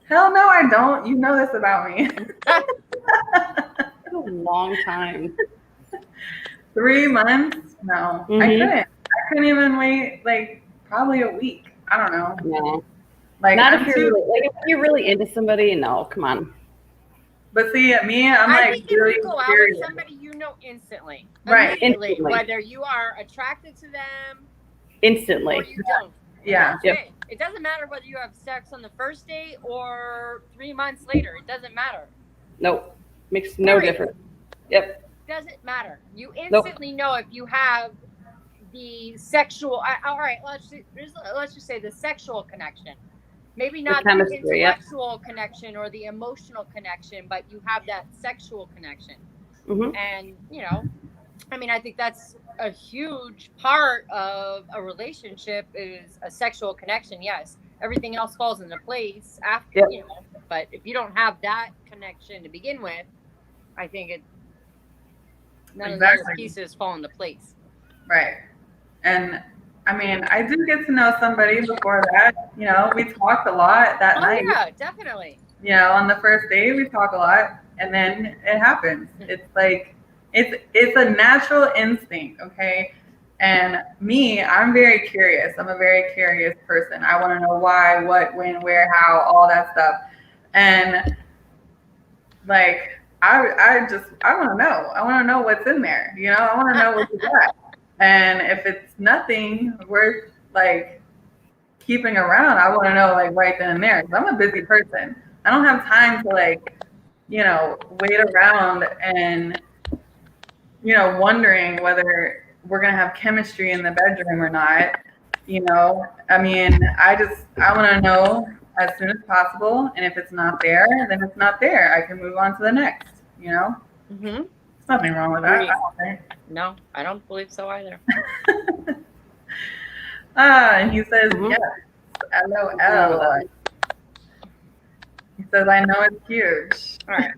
Hell no, I don't. You know this about me. It's a long time. 3 months? No, I couldn't. I couldn't even wait like probably a week. I don't know. No. Like Not I'm if you're too, really, like, if you're really into somebody. No, come on. but see me, I'm I like think if really you go out curious. with somebody, you know instantly. Right. Immediately, Instantly. whether you are attracted to them Instantly. or you don't. Yeah. That's Yep. it. It doesn't matter whether you have sex on the first date or 3 months later. It doesn't matter. Nope. Makes no Period. difference. Yep. Doesn't matter. You instantly know if you have the sexual. All right, let's just say the sexual connection. Maybe not the chemistry, yep. intellectual connection or the emotional connection, but you have that sexual connection. Mhm. And I mean, I think that's a huge part of a relationship is a sexual connection. Yes, everything else falls into place after. Yep. But if you don't have that connection to begin with, I think none of those pieces fall into place. Right. And I mean, I did get to know somebody before that. You know, we talked a lot that night. Yeah, definitely. You know, on the first date, we talk a lot, and then it happens. It's like it's a natural instinct, okay? And me, I'm very curious. I'm a very curious person. I want to know why, what, when, where, how, all that stuff. And like I want to know. I want to know what's in there. You know, I want to know what you got. And if it's nothing worth like keeping around, I want to know like right then and there. 'Cause I'm a busy person. I don't have time to like, you know, wait around and, you know, wondering whether we're gonna have chemistry in the bedroom or not. You know, I mean, I want to know as soon as possible. And if it's not there, then it's not there. I can move on to the next. You know, Mm-hmm. there's nothing wrong with that. I don't think. No, I don't believe so either. And he says, Mhm. yes, LOL. He says, I know it's huge. All right.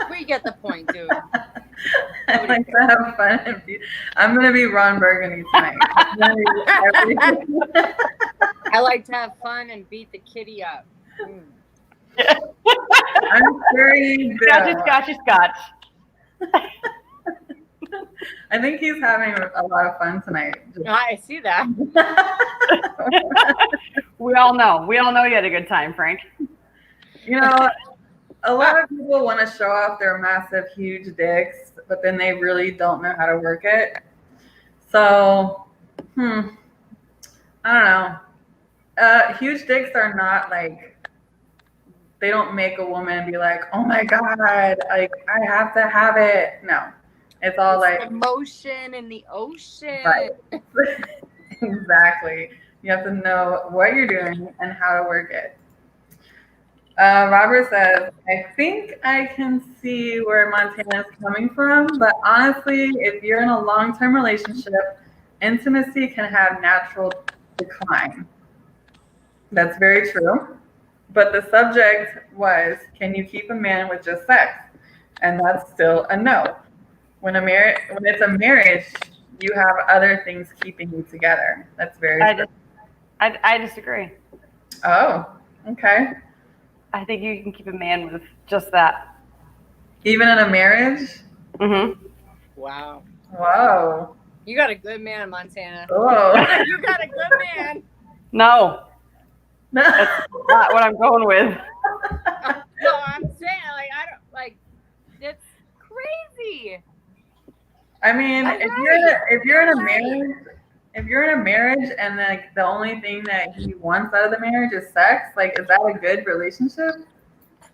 We get the point, dude. I like to have fun. I'm going to be Ron Burgundy tonight. I like to have fun and beat the kitty up. Mm. I'm sure you do. Scotch. I think he's having a lot of fun tonight. I see that. We all know you had a good time, Frank. You know, a lot of people want to show off their massive, huge dicks, but then they really don't know how to work it. So, I don't know. Huge dicks are not like, they don't make a woman be like, oh my God, like I have to have it. No, it's all like the motion in the ocean. Right. Exactly. You have to know what you're doing and how to work it. Robert says, I think I can see where Montana is coming from, but honestly, if you're in a long-term relationship, intimacy can have natural decline. That's very true. But the subject was, can you keep a man with just sex? And that's still a no. When it's a marriage, you have other things keeping you together. That's very true. I disagree. Oh, okay. I think you can keep a man with just that. Even in a marriage? Mm-hmm. Wow. Whoa. You got a good man, Montana. Whoa. You got a good man. No, that's not what I'm going with. No, I'm saying I don't like. It's crazy. I mean, That's if right. you're in a That's right. marriage, if you're in a marriage and like the only thing that he wants out of the marriage is sex, like is that a good relationship?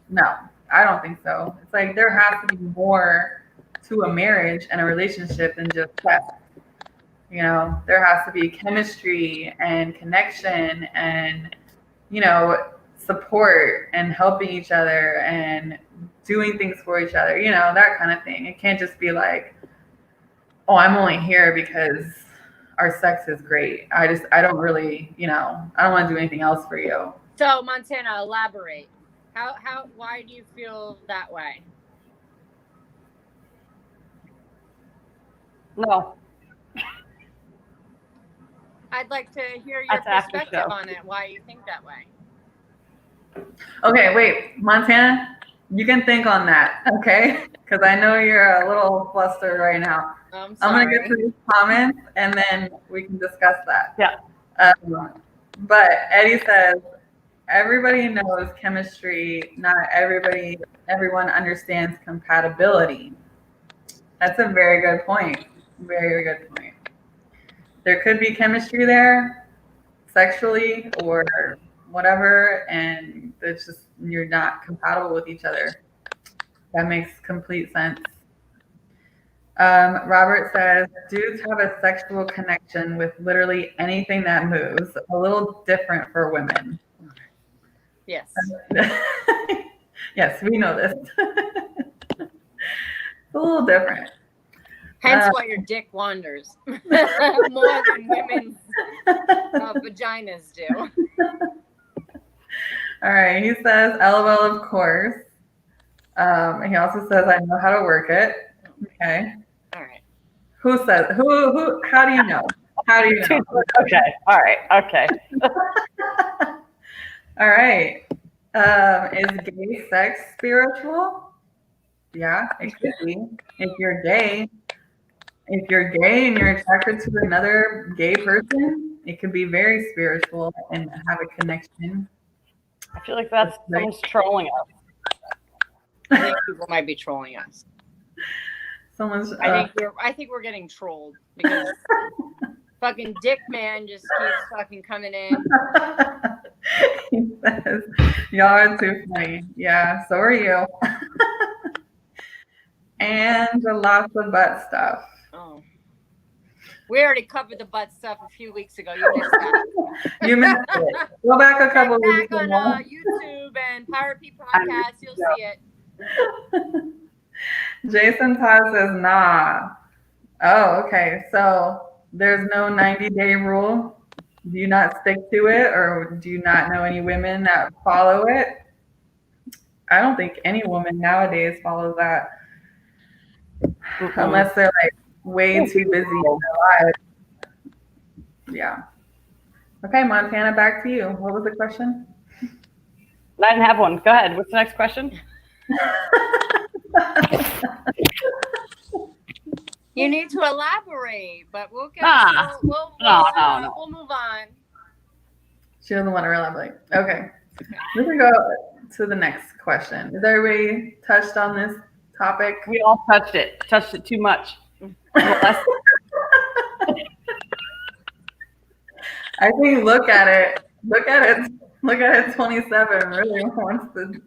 No, I don't think so. It's like there has to be more to a marriage and a relationship than just sex. You know, there has to be chemistry and connection and, support and helping each other and doing things for each other, that kind of thing. It can't just be like, oh, I'm only here because our sex is great. I don't really, I don't want to do anything else for you. So Montana, elaborate. Why do you feel that way? No. I'd like to hear your That's after perspective show. on it, why you think that way. Okay, wait, Montana, you can think on that, okay? Because I know you're a little flustered right now. I'm I'm sorry. going to get to these comments and then we can discuss that. Yeah. But Eddie says, everybody knows chemistry. Not everyone understands compatibility. That's a very good point. Very good point. There could be chemistry there, sexually or whatever, and it's just you're not compatible with each other. That makes complete sense. Robert says, dudes have a sexual connection with literally anything that moves. A little different for women. Yes. Yes, we know this. It's a little different. Hence why your dick wanders more than women's vaginas do. All right. He says, LOL, of course. He also says, I know how to work it. Okay. All right. Who says, who, how do you know? How do you know? Okay. All right. Okay. All right. Is gay sex spiritual? Yeah, it could be. If you're gay and you're attracted to another gay person, it could be very spiritual and have a connection. I feel like that's someone's trolling us. I think people might be trolling us. I think we're getting trolled because fucking Dick Man just keeps fucking coming in. He says, y'all are too funny. Yeah, so are you. And lots of butt stuff. Oh. We already covered the butt stuff a few weeks ago. You missed that. You missed it. Go back a couple Check weeks. back on YouTube and Pirate P Podcast. You'll see it. Jason Todd says, nah. Oh, okay. So there's no 90-day rule. Do you not stick to it, or do you not know any women that follow it? I don't think any woman nowadays follows that. Unless they're like way too busy in their lives. Yeah. Okay, Montana, back to you. What was the question? I didn't have one. Go ahead. What's the next question? You need to elaborate, but we'll get. We'll move on. She doesn't want to elaborate. Okay. We can go to the next question. Is everybody touched on this topic? We all touched it. Touched it too much. I think look at it. 27 really wants to.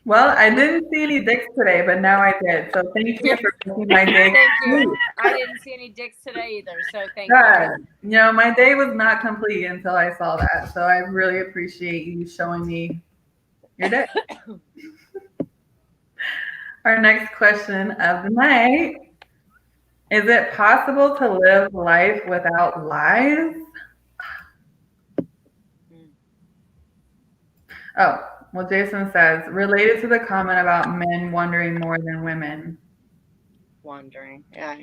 Well, I didn't see any dicks today, but now I did. So thank you for making my day. Thank you. I didn't see any dicks today either, so thank you. My day was not complete until I saw that. So I really appreciate you showing me your dick. Our next question of the night Is it possible to live life without lies? Oh, well, Jason says, related to the comment about men wondering more than women. Wondering. Yeah.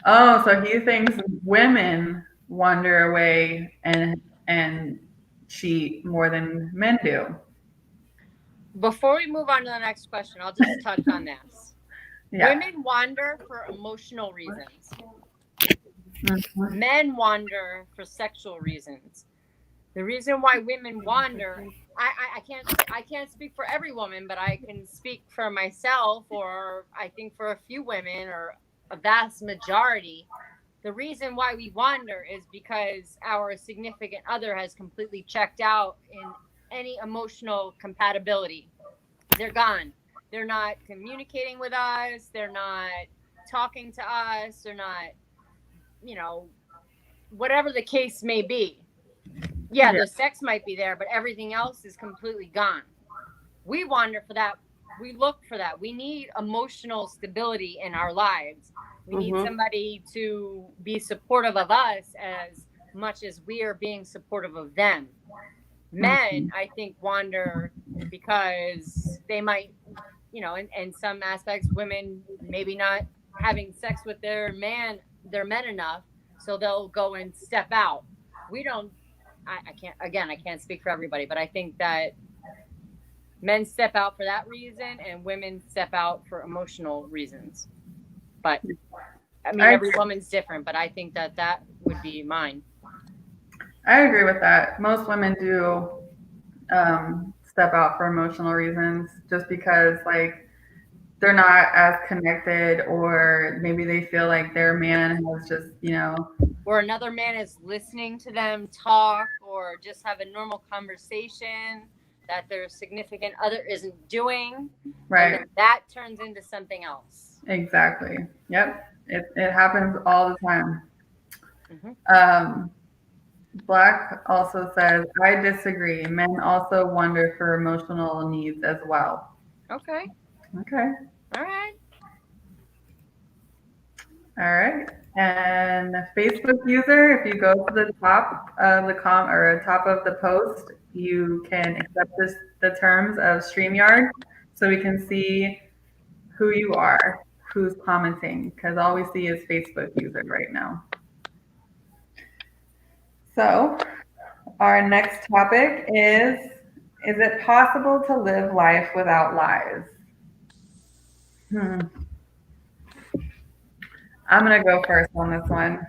Oh, so he thinks women wander away and cheat more than men do. Before we move on to the next question, I'll just touch on this. Yeah. Women wander for emotional reasons. Mhm. Men wander for sexual reasons. The reason why women wander, I can't speak for every woman, but I can speak for myself, or I think for a few women, or a vast majority. The reason why we wander is because our significant other has completely checked out in any emotional compatibility. They're gone. They're not communicating with us. They're not talking to us. They're not, whatever the case may be. Yeah, the sex might be there, but everything else is completely gone. We wander for that. We look for that. We need emotional stability in our lives. We need somebody to be supportive of us as much as we are being supportive of them. Men, I think, wander because they might, in some aspects, women maybe not having sex with their men enough, so they'll go and step out. We don't. I can't speak for everybody, but I think that men step out for that reason and women step out for emotional reasons. But I mean, every woman's different, but I think that would be mine. I agree with that. Most women do step out for emotional reasons just because, like, they're not as connected, or maybe they feel like their man has just, or another man is listening to them talk or just have a normal conversation that their significant other isn't doing. Right. And that turns into something else. Exactly. Yep. It happens all the time. Black also says, I disagree. Men also wonder for emotional needs as well. Okay. Okay. All right. All right. And Facebook user, if you go to the top of the top of the post, you can accept the terms of StreamYard, so we can see who you are, who's commenting, because all we see is Facebook user right now. So our next topic is it possible to live life without lies? I'm going to go first on this one.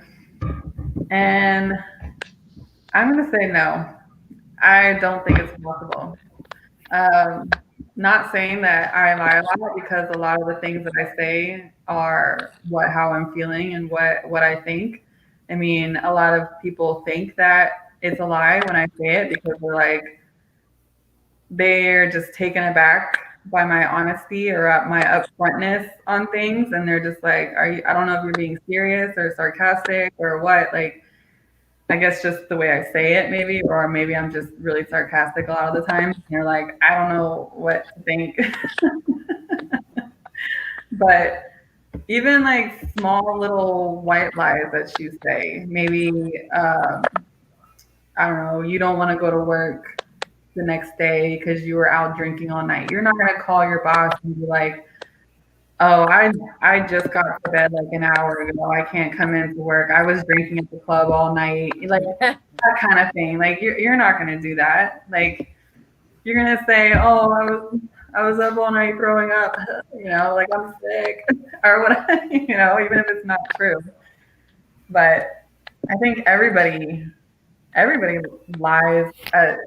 And I'm going to say no. I don't think it's possible. Not saying that I lie a lot, because a lot of the things that I say are how I'm feeling and what I think. I mean, a lot of people think that it's a lie when I say it, because they're just taken aback by my honesty or my upfrontness on things, and they're just like, I don't know if you're being serious or sarcastic or what. Like, I guess just the way I say it, maybe, or maybe I'm just really sarcastic a lot of the time. And you're like, I don't know what to think. But even like small little white lies that you say, maybe, I don't know, you don't want to go to work the next day because you were out drinking all night. You're not going to call your boss and be like, oh, I just got to bed like an hour ago. I can't come into work. I was drinking at the club all night. Like, that kind of thing. Like, you're not going to do that. Like, you're going to say, oh, I was up all night throwing up, like I'm sick or whatever, even if it's not true. But I think everybody lies at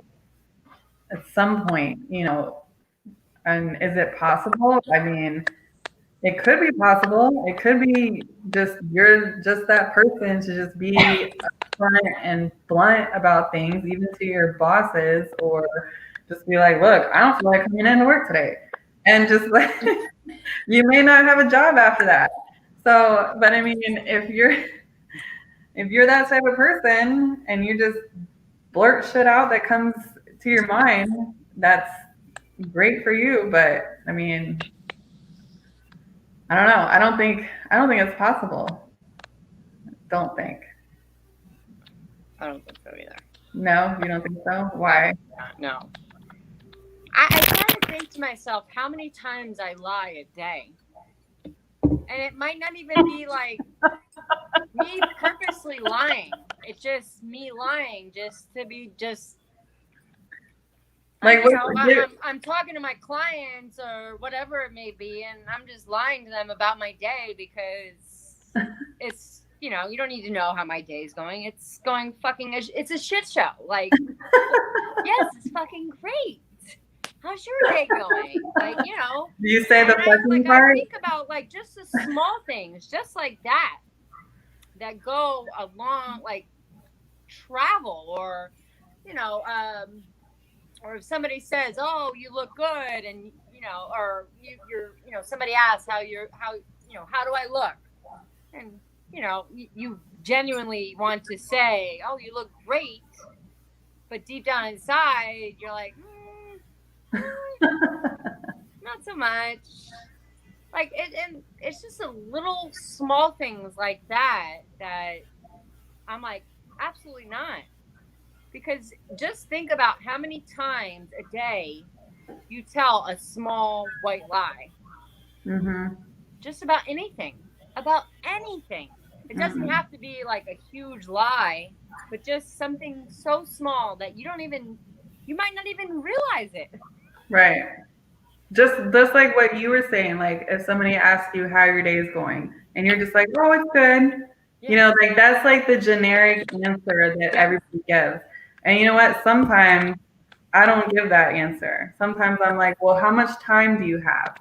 some point, and is it possible? I mean, it could be possible. It could be just you're just that person to just be upfront and blunt about things, even to your bosses, or just be like, look, I don't feel like coming into work today. And just like, you may not have a job after that. So, but I mean, if you're that type of person and you just blurt shit out that comes to your mind, that's great for you. But I mean, I don't know. I don't think it's possible. don't think? I don't think so either. No, you don't think so? Why? No. I kind of think to myself how many times I lie a day. And it might not even be like me purposely lying. It's just me lying just to be just. Like, You know, I'm talking to my clients or whatever it may be, and I'm just lying to them about my day because it's, you know, you don't need to know how my day is going. It's going fucking, it's a shit show. Like, yes, it's fucking great. How's your day going? Like, you know. Do you say the fucking part? I think about like just the small things, just like that go along, like travel or, you know, or if somebody says, "Oh, you look good," and you know, or you're, you know, somebody asks how you know, how do I look, and you know, you genuinely want to say, "Oh, you look great," but deep down inside, you're like, not so much. Like and it's just a little small things like that I'm like, absolutely not. Because just think about how many times a day you tell a small white lie. Mm-hmm. Just about anything. About anything. It doesn't have to be like a huge lie, but just something so small that you might not even realize it. Right. Just like what you were saying, like if somebody asks you how your day is going and you're just like, oh, it's good. Yeah. You know, like that's like the generic answer that everybody gives. And you know what? Sometimes I don't give that answer. Sometimes I'm like, well, how much time do you have?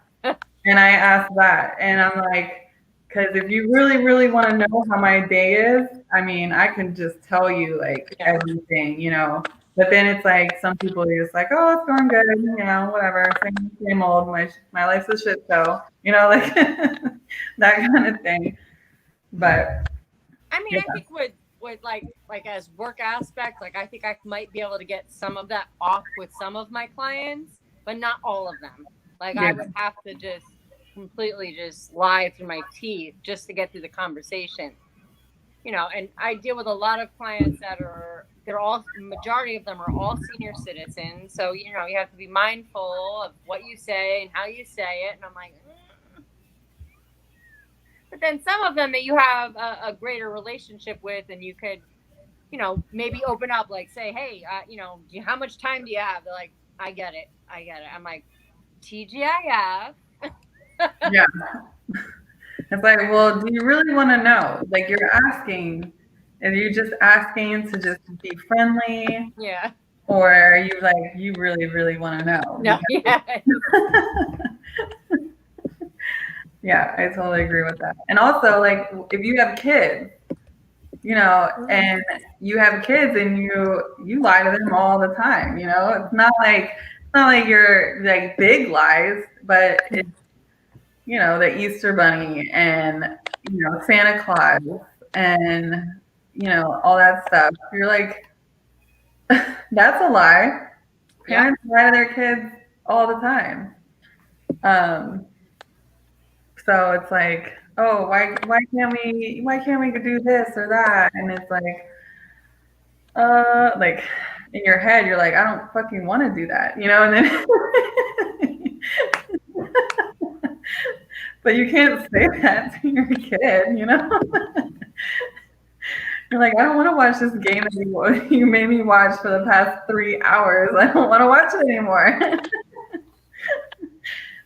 And I ask that. And I'm like, because if you really, really want to know how my day is, I mean, I can just tell you like everything, you know. But then it's like some people are just like, oh, it's going good, you know, whatever, same old. My life's a shit show, you know, like that kind of thing. But I mean, I think with like as work aspects, like I think I might be able to get some of that off with some of my clients, but not all of them. Like I would have to just completely just lie through my teeth just to get through the conversation. You know, and I deal with a lot of clients majority of them are all senior citizens. So, you know, you have to be mindful of what you say and how you say it. And I'm like, But then some of them that you have a greater relationship with and you could, you know, maybe open up, like say, hey, you know, how much time do you have? They're like, I get it. I'm like, TGIF. yeah. It's like, well, do you really want to know? Like you're asking, are you just asking to just be friendly? Yeah. Or are you like, you really, really want to know? No, yeah. Yeah, I totally agree with that. And also, like, if you have kids, you know, and you have kids and you lie to them all the time, you know, it's not like you're like big lies, but it's, you know, the Easter Bunny and, you know, Santa Claus and, you know, all that stuff. You're like, that's a lie. Parents lie to their kids all the time. So it's like, oh, why can't we do this or that? And it's like in your head, you're like, I don't fucking want to do that, you know? And then, but you can't say that to your kid, you know? You're like, I don't want to watch this game that you made me watch for the past 3 hours. I don't want to watch it anymore.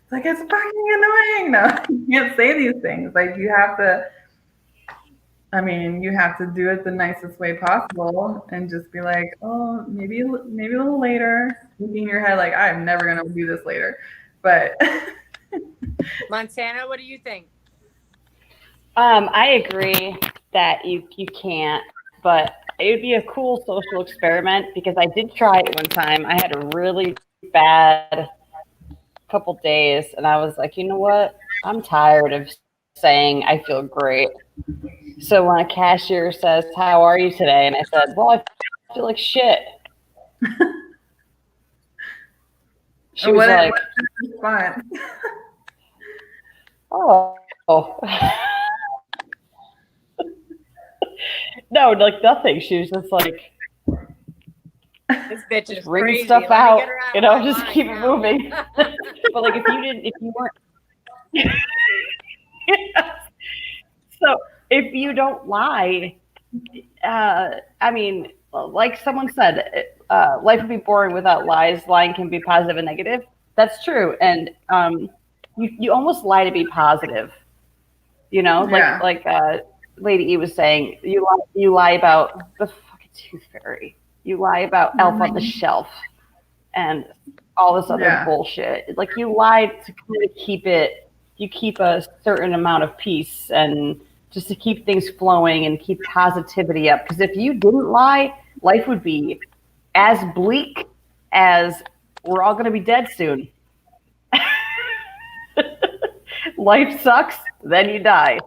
It's like, it's fucking annoying. No, you can't say these things. Like, you have to do it the nicest way possible and just be like, oh, maybe a little later. Thinking in your head, like, I'm never going to do this later. But Montana, what do you think? I agree that you can't, but it would be a cool social experiment because I did try it one time. I had a really bad couple days and I was like, you know what? I'm tired of saying I feel great. So when a cashier says, how are you today? And I said, well, I feel like shit. She was like, oh. No, like nothing. She was just like This bitch is wringing crazy. stuff Let me out, get her out you of know, my just line keep it now. moving. But like if you weren't so if you don't lie, I mean, like someone said, life would be boring without lies. Lying can be positive and negative. That's true, and you almost lie to be positive. You know, Yeah. like Lady E was saying, you lie about the fucking tooth fairy. You lie about Elf on the Shelf and all this other Yeah. bullshit. Like you lie to kind of you keep a certain amount of peace and just to keep things flowing and keep positivity up. Because if you didn't lie, life would be as bleak as we're all going to be dead soon. Life sucks, then you die.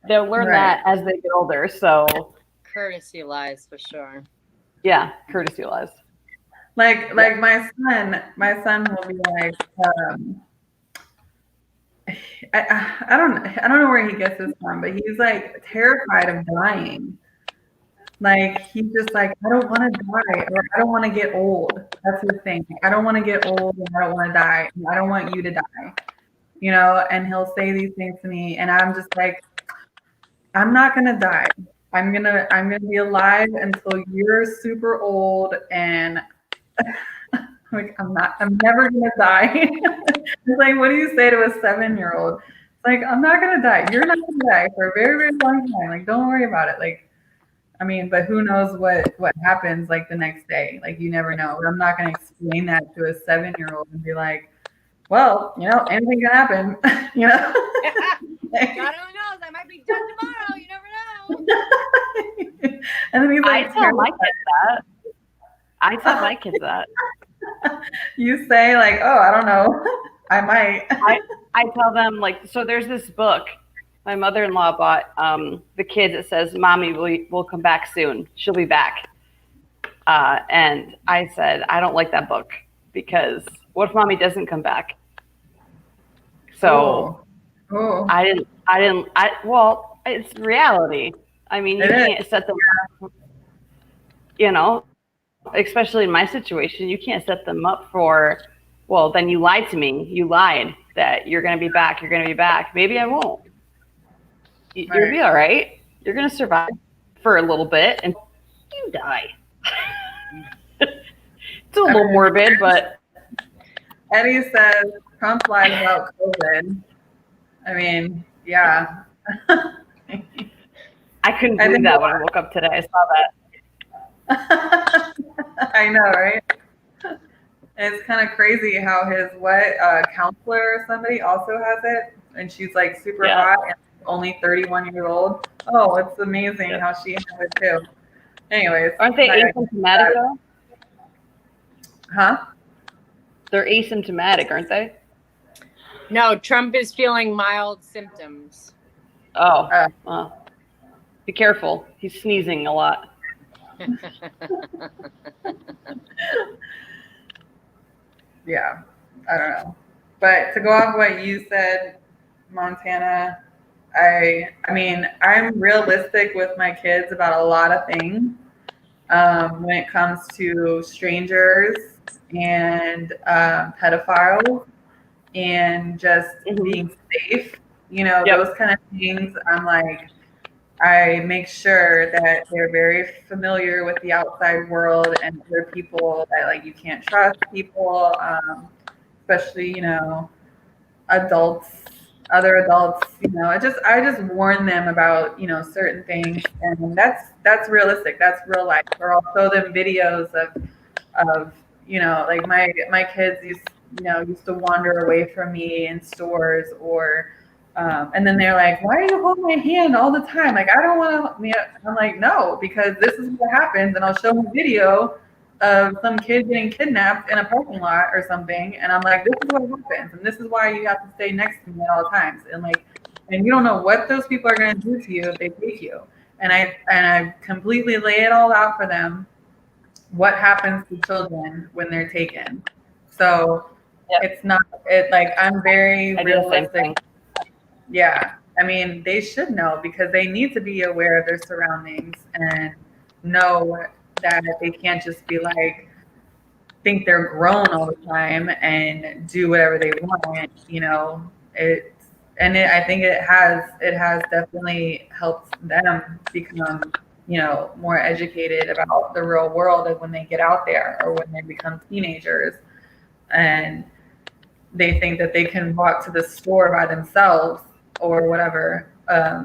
They'll learn Right. that as they get older. So Courtesy lies for sure. yeah, courtesy lies. Like my son will be like, I don't know where he gets this from, but he's like terrified of dying. Like he's just like, I don't want to die, or I don't want to get old. That's his thing. Like, I don't want to get old, and I don't want to die. And I don't want you to die. You know, and he'll say these things to me, and I'm just like, I'm not gonna die. I'm gonna be alive until you're super old, and like I'm never gonna die. It's like, what do you say to a 7-year-old? It's like, I'm not gonna die. You're not gonna die for a very, very long time. Like, don't worry about it. Like, I mean, but who knows what happens like the next day? Like, you never know. But I'm not gonna explain that to a 7-year-old and be like, well, you know, anything can happen. You know? Like, God only knows. I might be dead tomorrow. You never know. and then he's I like, tell my kids that. I tell my kids that. you say like, oh, I don't know. I might. I tell them like, so there's this book my mother-in-law bought the kids. It says, "Mommy will come back soon. She'll be back." And I said, I don't like that book because what if Mommy doesn't come back? So Oh. Well, it's reality. I mean, you can't set them up, you know, especially in my situation, you can't set them up for, well, then you lied to me. You lied that you're going to be back. You're going to be back. Maybe I won't. You'll be all right. You're going to survive for a little bit and you die. It's a little morbid, but. Eddie says Trump lied about COVID. I mean, yeah. I couldn't believe that when I woke up today. I saw that. I know, right? It's kind of crazy how his counselor or somebody also has it, and she's like super hot and only 31 years old. Oh, it's amazing how she has it too. Anyways, aren't they asymptomatic though? Huh? They're asymptomatic, aren't they? No, Trump is feeling mild symptoms. Oh, be careful. He's sneezing a lot. Yeah, I don't know. But to go off what you said, Montana, I mean, I'm realistic with my kids about a lot of things when it comes to strangers and pedophiles and just being safe. You know, those kind of things. I'm like, I make sure that they're very familiar with the outside world and other people that like you can't trust people, especially, you know, other adults, you know, I just warn them about, you know, certain things, and that's realistic. That's real life. Or I'll show them videos of you know, like my kids used to wander away from me in stores or and then they're like, why are you holding my hand all the time? Like, I don't want to. I'm like, no, because this is what happens, and I'll show them a video of some kid getting kidnapped in a parking lot or something, and I'm like, this is what happens, and this is why you have to stay next to me at all times, and like, and you don't know what those people are going to do to you if they take you, and I completely lay it all out for them, what happens to children when they're taken. So it's not like I'm very realistic. Yeah. I mean, they should know because they need to be aware of their surroundings and know that they can't just be like, think they're grown all the time and do whatever they want. I think it has definitely helped them become, more educated about the real world of when they get out there or when they become teenagers and they think that they can walk to the store by themselves or whatever. Yeah,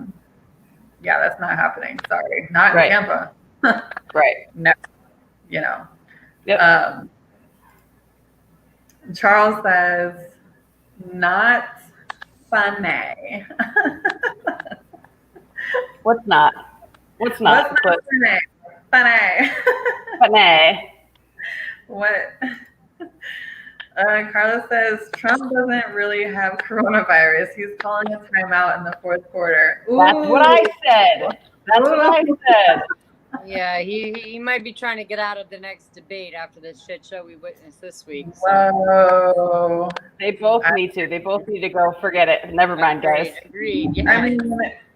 that's not happening. Sorry, not in Right. Tampa. Right. No, you know. Yep. Charles says, not funny. What's not? What's not? What's not funny? Funny. Funny. What? Carlos says, Trump doesn't really have coronavirus. He's calling a timeout in the fourth quarter. Ooh. That's what I said. That's what I said. Yeah, he might be trying to get out of the next debate after the shit show we witnessed this week. So. Whoa. They both need to. They both need to go. Forget it. Never mind, guys. Agreed. Yeah. I mean,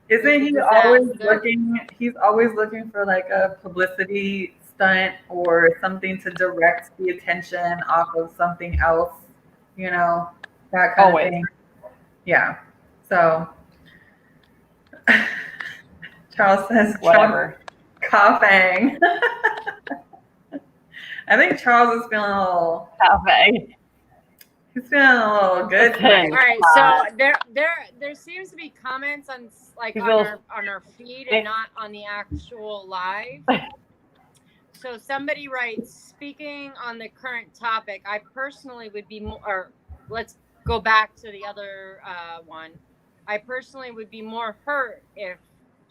isn't he always looking? He's always looking for like a publicity stunt or something to direct the attention off of something else. That kind of thing. Yeah. So Charles says, Whatever. Coughing. I think Charles is feeling a little. Coughing. He's feeling a little good tonight. All right, so there seems to be comments on our feed and not on the actual live. So somebody writes, speaking on the current topic, I personally would be more. Or let's go back to the other one. I personally would be more hurt if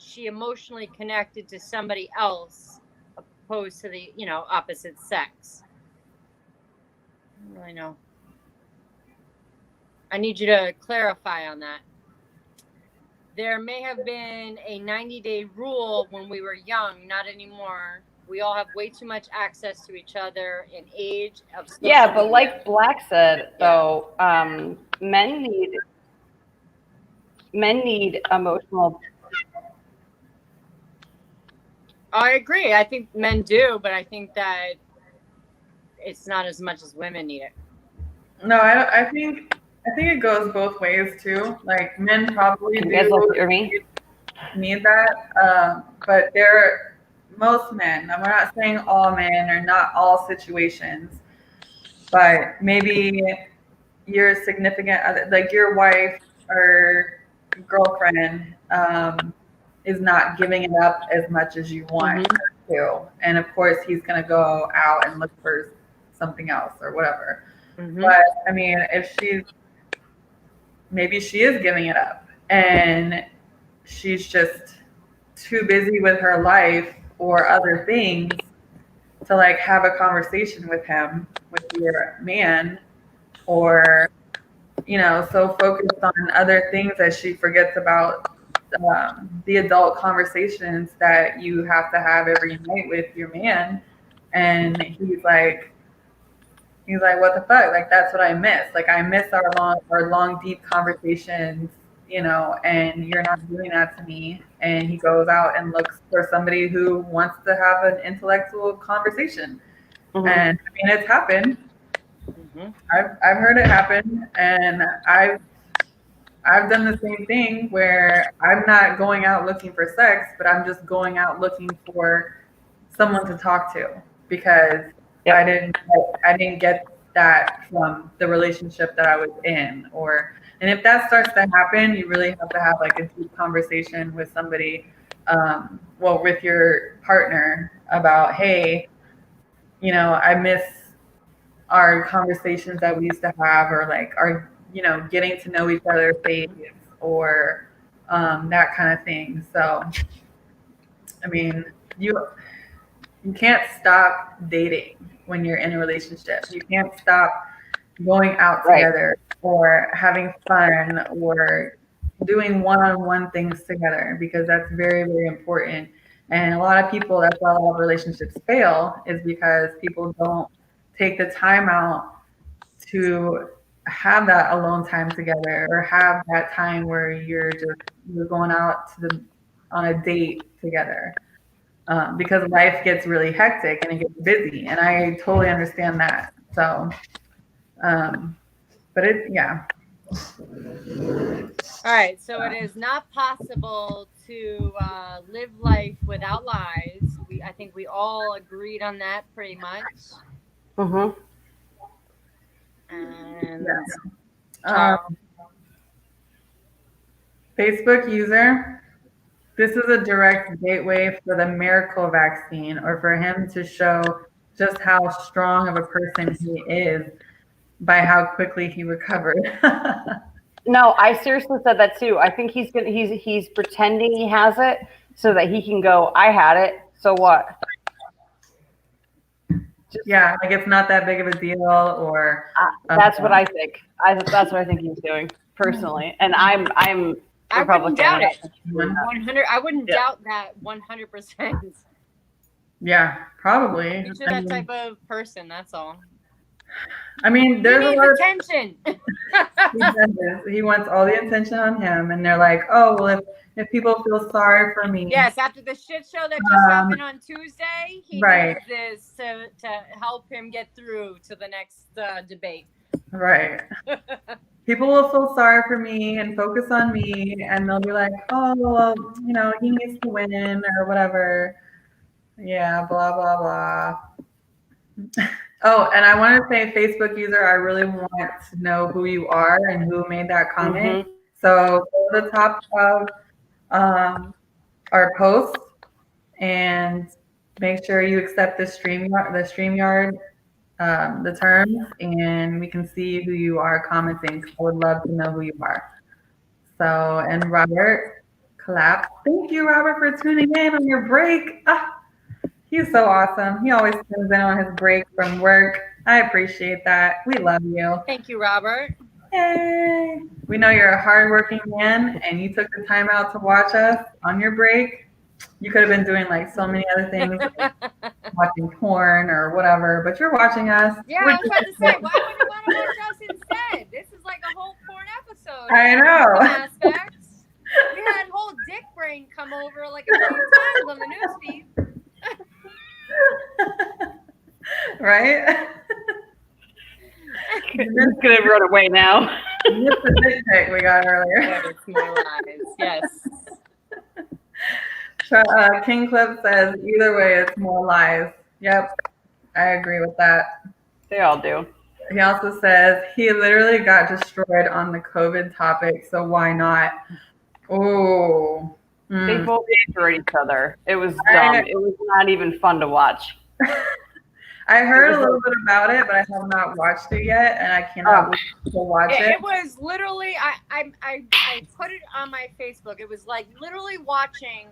she emotionally connected to somebody else opposed to the opposite sex. I don't really know. I need you to clarify on that. There may have been a 90-day rule when we were young, not anymore. We all have way too much access to each other in age of. Yeah, but like Black said, though, men need emotional. I agree. I think men do, but I think that it's not as much as women need it. No, I think it goes both ways too. Like men probably You guys look at me. need that, but most men. And we're not saying all men or not all situations, but maybe your significant other, like your wife or girlfriend, is not giving it up as much as you want her to, and of course he's gonna go out and look for something else or whatever. But I mean, if maybe she is giving it up and she's just too busy with her life or other things to like have a conversation with your man, or so focused on other things that she forgets about the adult conversations that you have to have every night with your man. And he's like, what the fuck? Like, that's what I miss. Like, I miss our long, deep conversations, and you're not doing that to me. And he goes out and looks for somebody who wants to have an intellectual conversation. And I mean, it's happened. I've heard it happen, and I've done the same thing where I'm not going out looking for sex, but I'm just going out looking for someone to talk to because I didn't get that from the relationship that I was in. And if that starts to happen, you really have to have like a deep conversation with somebody, with your partner about, hey, I miss our conversations that we used to have, or like our, getting to know each other phase, or that kind of thing. So, I mean, you can't stop dating when you're in a relationship. You can't stop going out together or having fun or doing one-on-one things together, because that's very, very important. And a lot of people, that's why a lot of relationships fail, is because people don't take the time out to have that alone time together, or have that time where you're going out on a date together, because life gets really hectic and it gets busy, and I totally understand that. So, but yeah. All right, so it is not possible to live life without lies. I think we all agreed on that pretty much. Mm-hmm. And Facebook user, this is a direct gateway for the miracle vaccine, or for him to show just how strong of a person he is by how quickly he recovered. No, I seriously said that too. I think he's pretending he has it so that he can go, I had it, so what? Yeah, like it's not that big of a deal, or that's what I think. That's what I think he's doing personally, and I'm I wouldn't doubt it. 100. I wouldn't doubt that 100%. Yeah, probably. He's that type of person. That's all. I mean, there's he a lot needs attention. He wants all the attention on him, and they're like, oh, well, if people feel sorry for me. Yes, after the shit show that just happened on Tuesday, he right. needs this to help him get through to the next debate. Right. People will feel sorry for me and focus on me, and they'll be like, oh, well, you know, he needs to win or whatever. Yeah, blah, blah, blah. Oh, and I want to say, Facebook user, I really want to know who you are and who made that comment. Mm-hmm. So go to the top of our post and make sure you accept the StreamYard, the terms, and we can see who you are commenting. I would love to know who you are. So, and Robert, clap. Thank you, Robert, for tuning in on your break. He's so awesome. He always comes in on his break from work. I appreciate that. We love you. Thank you, Robert. Yay. We know you're a hardworking man, and you took the time out to watch us on your break. You could have been doing like so many other things, like watching porn or whatever, but you're watching us. Yeah, I was about to say, why would you want to watch us instead? This is like a whole porn episode. I know. Aspects. We had whole dick brain come over like a million times on the newsfeed. Right? It's gonna run away now. This is the dick pic we got earlier. Yeah, it's more lies. Yes. King Clip says, either way, it's more lies. Yep, I agree with that. They all do. He also says he literally got destroyed on the COVID topic, so why not? Oh. They both destroyed each other. It was dumb. It was not even fun to watch. I heard a little bit about it, but I have not watched it yet, and I cannot wait to watch it. It was literally, I put it on my Facebook. It was like literally watching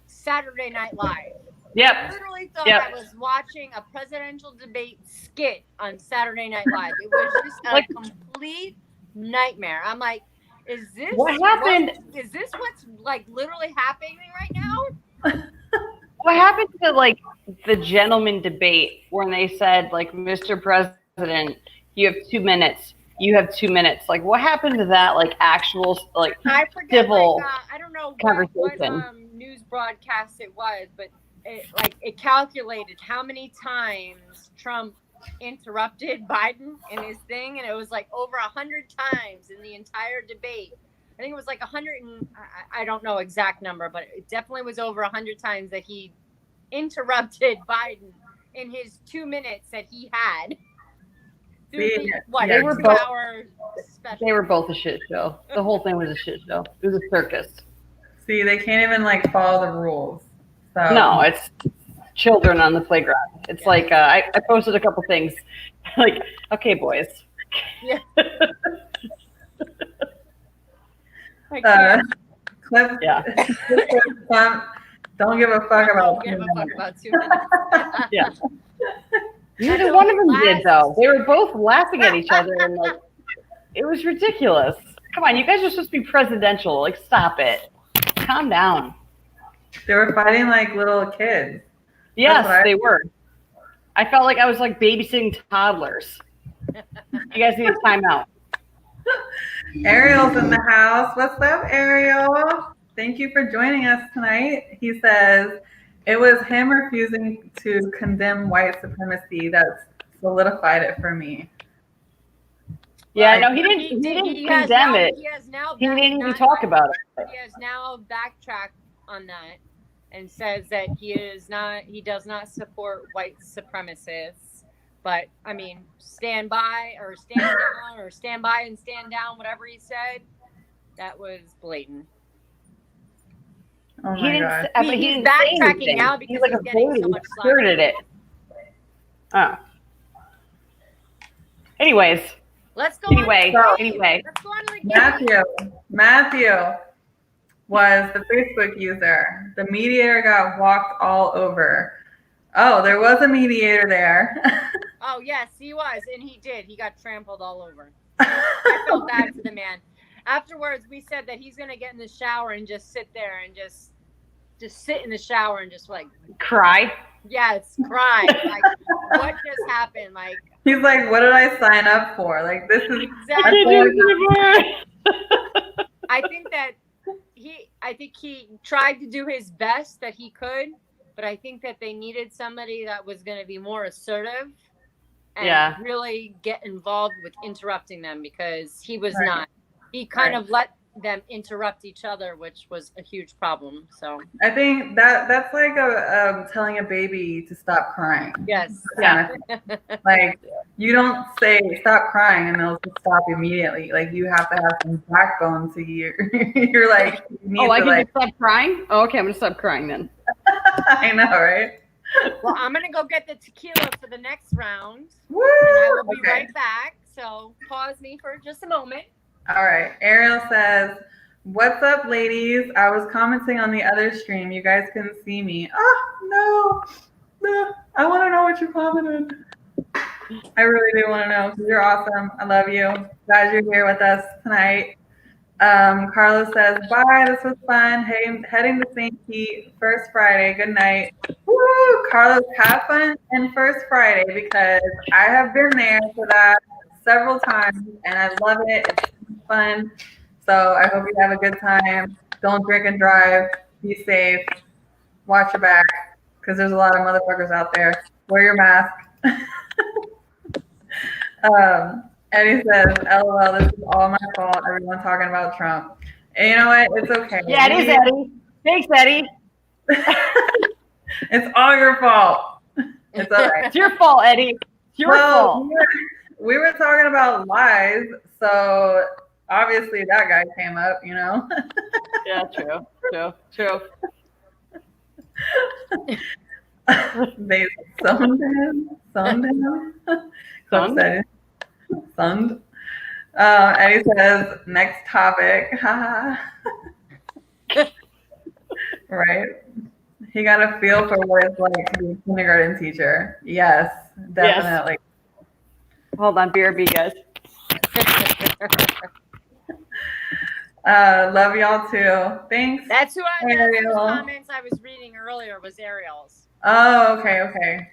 Saturday Night Live. Yep. I literally thought I was watching a presidential debate skit on Saturday Night Live. It was just a complete nightmare. I'm like, is this what happened? Is this what's like literally happening right now? What happened to like the gentleman debate when they said like, Mr. President, you have 2 minutes. You have 2 minutes. Like, what happened to that? Like actual like civil I don't know conversation. what news broadcast it was, but it calculated how many times Trump interrupted Biden in his thing, and it was like over 100 times in the entire debate. I think it was like 100 and I don't know exact number, but it definitely was over 100 times that he interrupted Biden in his 2 minutes that he had. They were both 2-hour special. They were both a shit show. The whole thing was a shit show. It was a circus. See, they can't even like follow the rules. So. No, it's children on the playground. It's like I posted a couple things, like, okay, boys. Yeah. Clip. Yeah. Don't give a fuck about. Don't give a fuck about 2 minutes. Yeah. Neither one of them did though. They were both laughing at each other, and like, it was ridiculous. Come on, you guys are supposed to be presidential. Like, stop it. Calm down. They were fighting like little kids. Yes, they were. I felt like I was like babysitting toddlers. You guys need a timeout. Ariel's in the house. What's up, Ariel? Thank you for joining us tonight. He says it was him refusing to condemn white supremacy that's solidified it for me. Yeah, no, he didn't condemn it. He has now He didn't even talk about it. He has now backtracked on that and says that he does not support white supremacists. But I mean, stand by or stand down or stand by and stand down, whatever he said, that was blatant. Oh He my God. didn't. He's say backtracking anything. now because he's like he's getting so much slack. Skirted it. Oh. Anyways. Let's go. Anyway. Let's go on to the game. Matthew was the Facebook user. The mediator got walked all over. Oh, there was a mediator there. Oh, yes, he was. And he did. He got trampled all over. I felt bad for the man. Afterwards, we said that he's going to get in the shower and just sit there and just sit in the shower and just like cry. Yes, cry. Like, what just happened? Like, he's like, what did I sign up for? Like, this is exactly. I think he tried to do his best that he could, but I think that they needed somebody that was going to be more assertive and really get involved with interrupting them, because he was not. He kind of let them interrupt each other, which was a huge problem. So I think that's like telling a baby to stop crying. Yes. Yeah. Like, you don't say stop crying and they'll just stop immediately. Like, you have to have some backbone to you. You're like, you I can just stop crying? Oh, okay, I'm gonna stop crying then. I know, right? Well, I'm gonna go get the tequila for the next round. Woo! And I will be right back. So pause me for just a moment. All right. Ariel says, what's up, ladies? I was commenting on the other stream. You guys couldn't see me. Oh, no. I want to know what you commented. I really do want to know. You're awesome. I love you. Glad you're here with us tonight. Carlos says, bye. This was fun. Heading to St. Pete, First Friday. Good night. Woo! Carlos, have fun in First Friday, because I have been there for that several times and I love it. It's fun. So I hope you have a good time. Don't drink and drive. Be safe. Watch your back, because there's a lot of motherfuckers out there. Wear your mask. Eddie says, LOL, this is all my fault. Everyone talking about Trump. And you know what? It's okay. Yeah, it is, Eddie. Thanks, Eddie. It's all your fault. It's all right. It's your fault, Eddie. It's your fault. We were talking about lies, so obviously that guy came up, you know? Yeah, true. They summoned him. Sunned. And he says, next topic. Right? He got a feel for what it's like to be a kindergarten teacher. Yes, definitely. Yes. Hold on, BRB, guys. Love y'all too. Thanks. That's who the comments I was reading earlier was Ariel's. Oh, okay.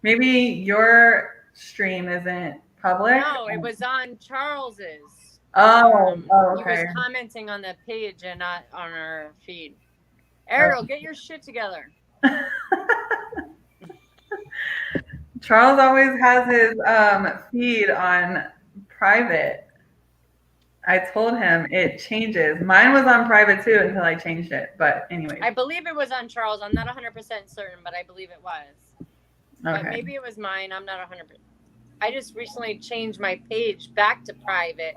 Maybe your stream isn't public? No, it was on Charles's. Okay. He was commenting on the page and not on our feed. Ariel, get your shit together. Charles always has his feed on private. I told him it changes. Mine was on private too until I changed it. But anyway. I believe it was on Charles. I'm not 100% certain, but I believe it was. Okay. But maybe it was mine. I'm not 100%. I just recently changed my page back to private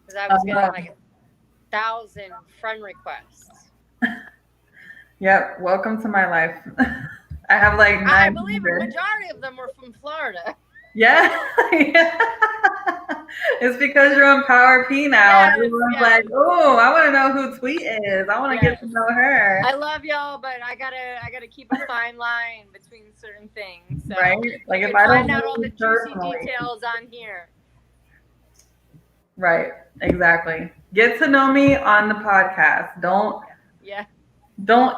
because I was getting like 1,000 friend requests. Yep. Welcome to my life. I have like 900. I believe a majority of them were from Florida. Yeah. It's because you're on Power P now. Yes, Everyone's like, oh, I want to know who Tweet is. I want to get to know her. I love y'all, but I gotta keep a fine line between certain things. So right? Like if I don't find out all the juicy details on here. Right. Exactly. Get to know me on the podcast. Don't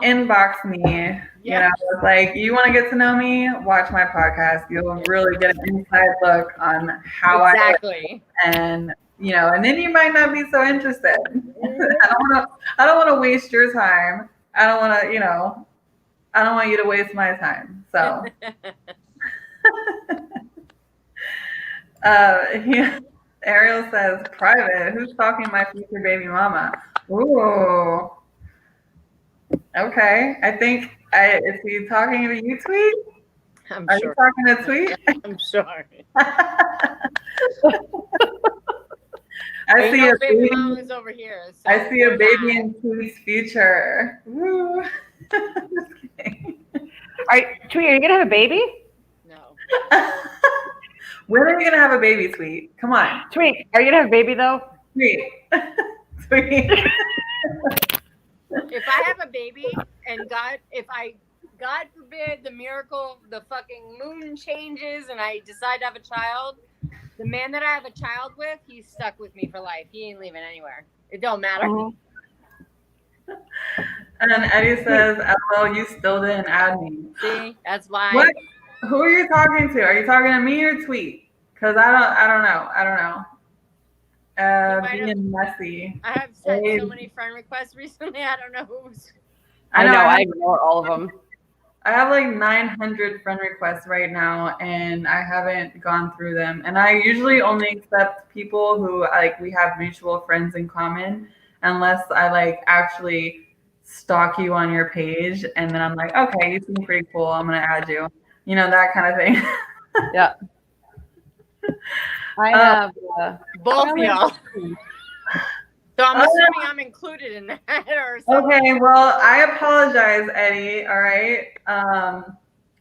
inbox me. You know, it's like, you want to get to know me, watch my podcast. You'll really get an inside look on how I live and and then you might not be so interested. I don't want to waste your time. I don't want to, I don't want you to waste my time. So, Ariel says, private. Who's talking to my future baby mama? Ooh. Okay. I think, is he talking to you, Tweet? Are you talking to Tweet? I'm sure. I see a baby. Mama's over here. So I see a baby in Tweet's future. Woo. Just kidding. Tweet, are you gonna have a baby? No. When are you gonna have a baby, Tweet? Come on. Tweet, are you gonna have a baby though? Tweet. Tweet. If I have a baby and God forbid the miracle, the fucking moon changes and I decide to have a child, the man that I have a child with, he's stuck with me for life. He ain't leaving anywhere. It don't matter. And then Eddie says, "LOL, you still didn't add me." See, that's why. What? Who are you talking to? Are you talking to me or Tweet? Because I don't know. Being messy. I have sent so many friend requests recently. I don't know who's. I know. I ignore all of them. I have like 900 friend requests right now, and I haven't gone through them. And I usually only accept people who we have mutual friends in common, unless I actually stalk you on your page, and then I'm like, okay, you seem pretty cool. I'm gonna add you. That kind of thing. Yeah. I have both of y'all. So I'm assuming I'm included in that or something. Okay, well, I apologize, Eddie. All right.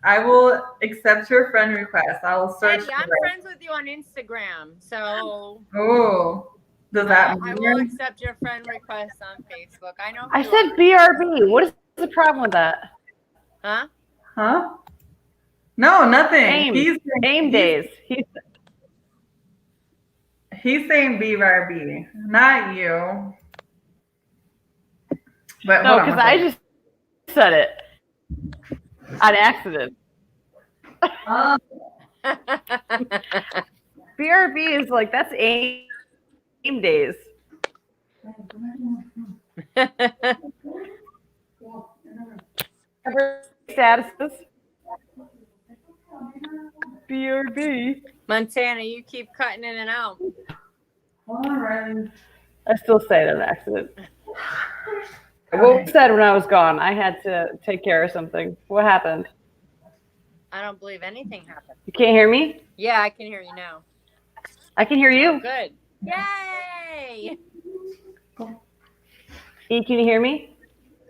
I will accept your friend request. I will search. Eddie, I'm friends with you on Instagram, so. Oh, does that I will accept your friend request on Facebook. I know. I said BRB. What is the problem with that? Huh? Huh? No, nothing. Aim days. He's saying BRB, not you. But no, because I just said it on accident. BRB is that's aim days. Statuses. BRB. Montana, you keep cutting in and out. All right. I still say it on accident. What said when I was gone? I had to take care of something. What happened? I don't believe anything happened. You can't hear me? Yeah, I can hear you now. I can hear you. Oh, good. Yay! E, can you hear me?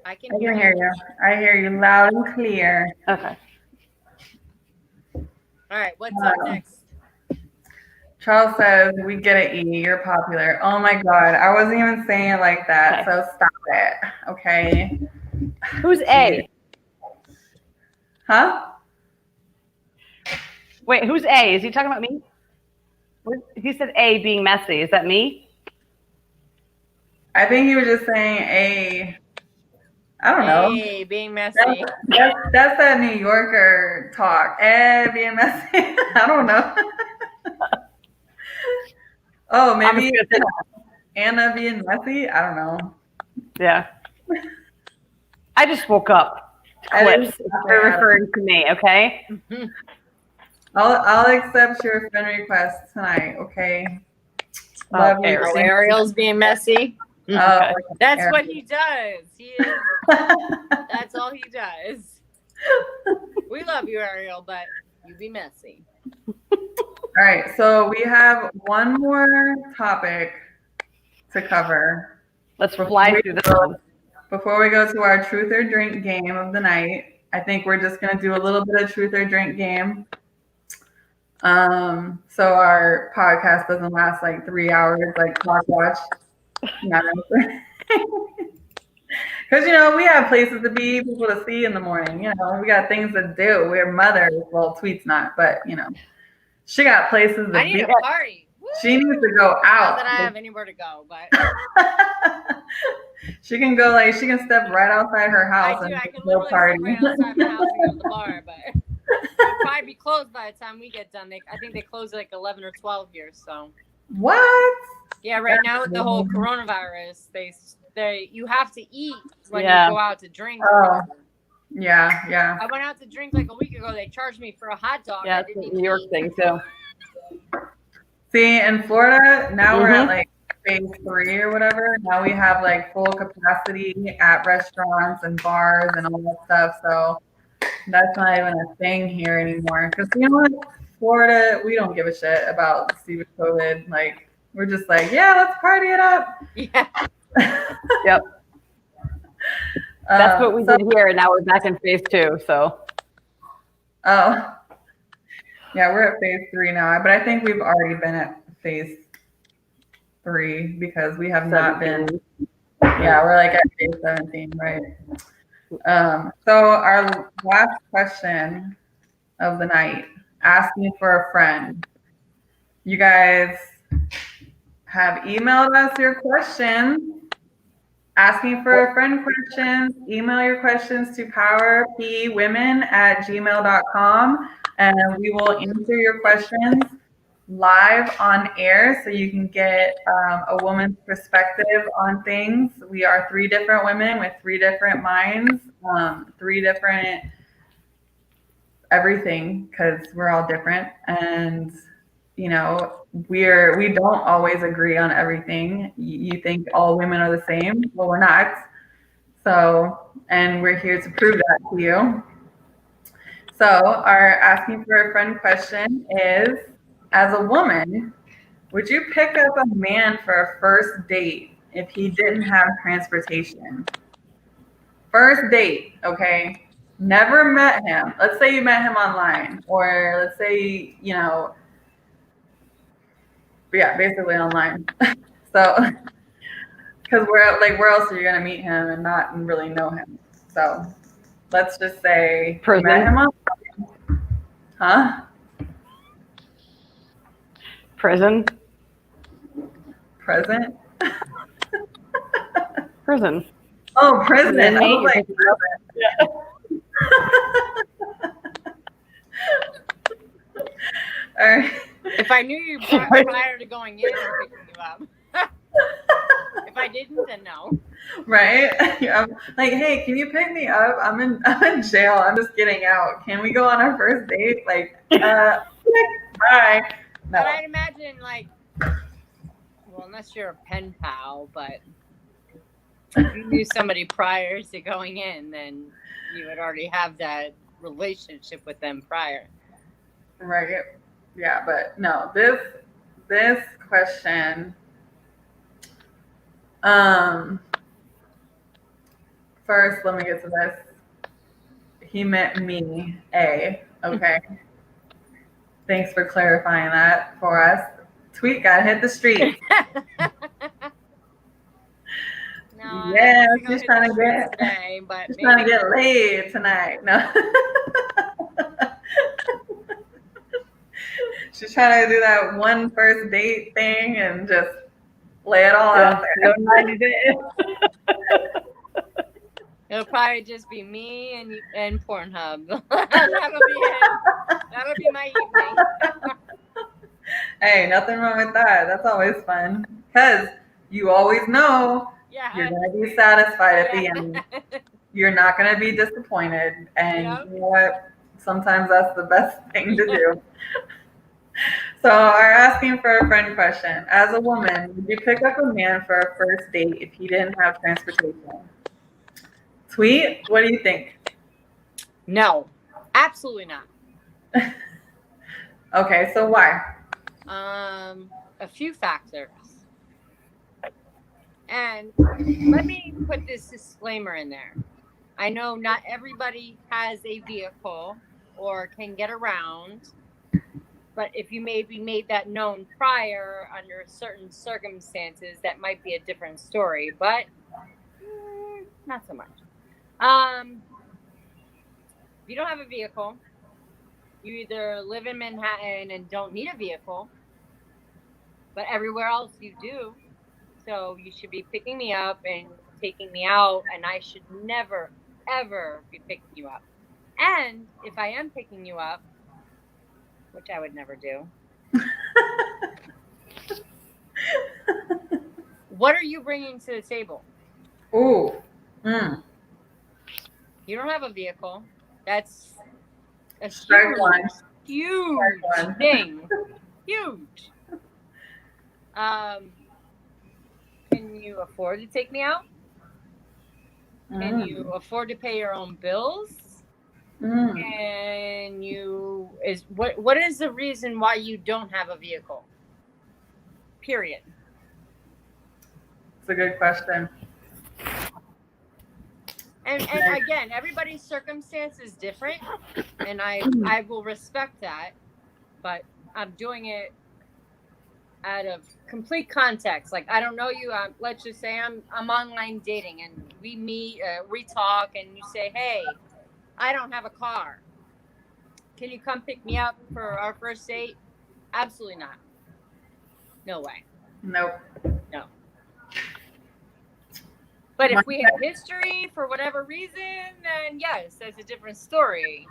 I can hear you. I hear you loud and clear. Okay. All right, what's up next? Charles says, we get it, E. You're popular. Oh my God. I wasn't even saying it like that. Okay. So stop it. Okay. Who's A? Huh? Wait, who's A? Is he talking about me? He said A being messy. Is that me? I think he was just saying A. I don't know. A being messy. That's that New Yorker talk. Being messy. I don't know. Oh, maybe Anna being messy? I don't know. Yeah. I just woke up. Clips. They're referring to me, okay? I'll accept your friend request tonight, okay? Love you. Ariel's being messy. Okay. That's what he does. That's all he does. We love you, Ariel, but you be messy. All right, so we have one more topic to cover. Let's fly through this one. Before we go to our truth or drink game of the night, I think we're just going to do a little bit of truth or drink game. So our podcast doesn't last 3 hours like Clock Watch. Because, we have places to be, people to see in the morning. We got things to do. We're mothers. Well, Tweet's not, but, she got places to be. I need a party. Woo! She needs to go out. Not that I have anywhere to go, but. She can go, she can step right outside her house I can literally party. Step right outside my house and go to the bar, but it'll probably be closed by the time we get done. I think they close at 11 or 12 here, so. What? Yeah, right now with the whole coronavirus, they you have to eat when Yeah. you go out to drink. Oh, yeah. I went out to drink like a week ago. They charged me for a hot dog. Yeah, I it's didn't a even New York eat. thing too. See, in Florida, now we're at Mhm. like phase 3 or whatever. Now we have like full capacity at restaurants and bars and all that stuff. So that's not even a thing here anymore. Because you know what? Florida, we don't give a shit about stupid COVID. Like, we're just like, yeah, let's party it up. Yeah. Yep. That's what we So, did here, and now we're back in phase 2. So oh, yeah, we're at phase 3 now. But I think we've already been at phase 3 because we have not been. 17. Yeah, we're like at phase 17, right? So our last question of the night, asking for a friend. You guys have emailed us your questions. Asking for a friend questions, email your questions to powerpwomen@gmail.com and we will answer your questions live on air so you can get a woman's perspective on things. We are 3 different women with 3 different minds, 3 different everything because we're all different. And you know, we don't always agree on everything. You think all women are the same. Well, we're not. So, and we're here to prove that to you. So, our asking for a friend question is, as a woman, would you pick up a man for a first date if he didn't have transportation? First date, okay? Never met him. Let's say you met him online, or let's say, you know, yeah, basically online. So, because where else are you gonna meet him and not really know him? So, let's just say you met him Prison. on, huh? Prison. Present? Prison. Oh, prison. An I inmate, was like, you're all right. If I knew you prior to going in, I'm picking you up. If I didn't, then no. Right? I'm like, hey, can you pick me up? I'm in jail. I'm just getting out. Can we go on our first date? Like, bye. No. But I'd imagine, like, well, unless you're a pen pal, but if you knew somebody prior to going in, then you would already have that relationship with them prior. Right. Yeah, but no, this question, first let me get to this. He meant me, A. Okay. Thanks for clarifying that for us. Tweet got hit the street. No, Yeah, I she's trying to get today, but she's trying to get laid tonight. No. She's trying to do that one first date thing and just lay it all out there. No 90 days. it'll probably just be me and Pornhub. That'll be it. That'll be my evening. Hey, nothing wrong with that. That's always fun. Because you always know you're going to be satisfied at the end. You're not going to be disappointed. And you know what? Sometimes that's the best thing to do. So, our asking for a friend question. As a woman, would you pick up a man for a first date if he didn't have transportation? Tweet, what do you think? No, absolutely not. Okay, so why? A few factors. And let me put this disclaimer in there. I know not everybody has a vehicle or can get around, but if you maybe made that known prior under certain circumstances, that might be a different story, but not so much. If you don't have a vehicle, you either live in Manhattan and don't need a vehicle, but everywhere else you do. So you should be picking me up and taking me out, and I should never, ever be picking you up. And if I am picking you up, which I would never do, what are you bringing to the table? Ooh. You don't have a vehicle. That's a Strike one. huge Strike one. thing. Huge. Can you afford to take me out? Can you afford to pay your own bills? And what is the reason why you don't have a vehicle? Period. It's a good question. And again, everybody's circumstance is different, and I will respect that, but I'm doing it out of complete context. Like, I don't know you. Let's just say I'm online dating, and we meet, we talk, and you say, "Hey, I don't have a car. Can you come pick me up for our first date?" Absolutely not. No way. Nope. No. But if we have history for whatever reason, then yes, that's a different story.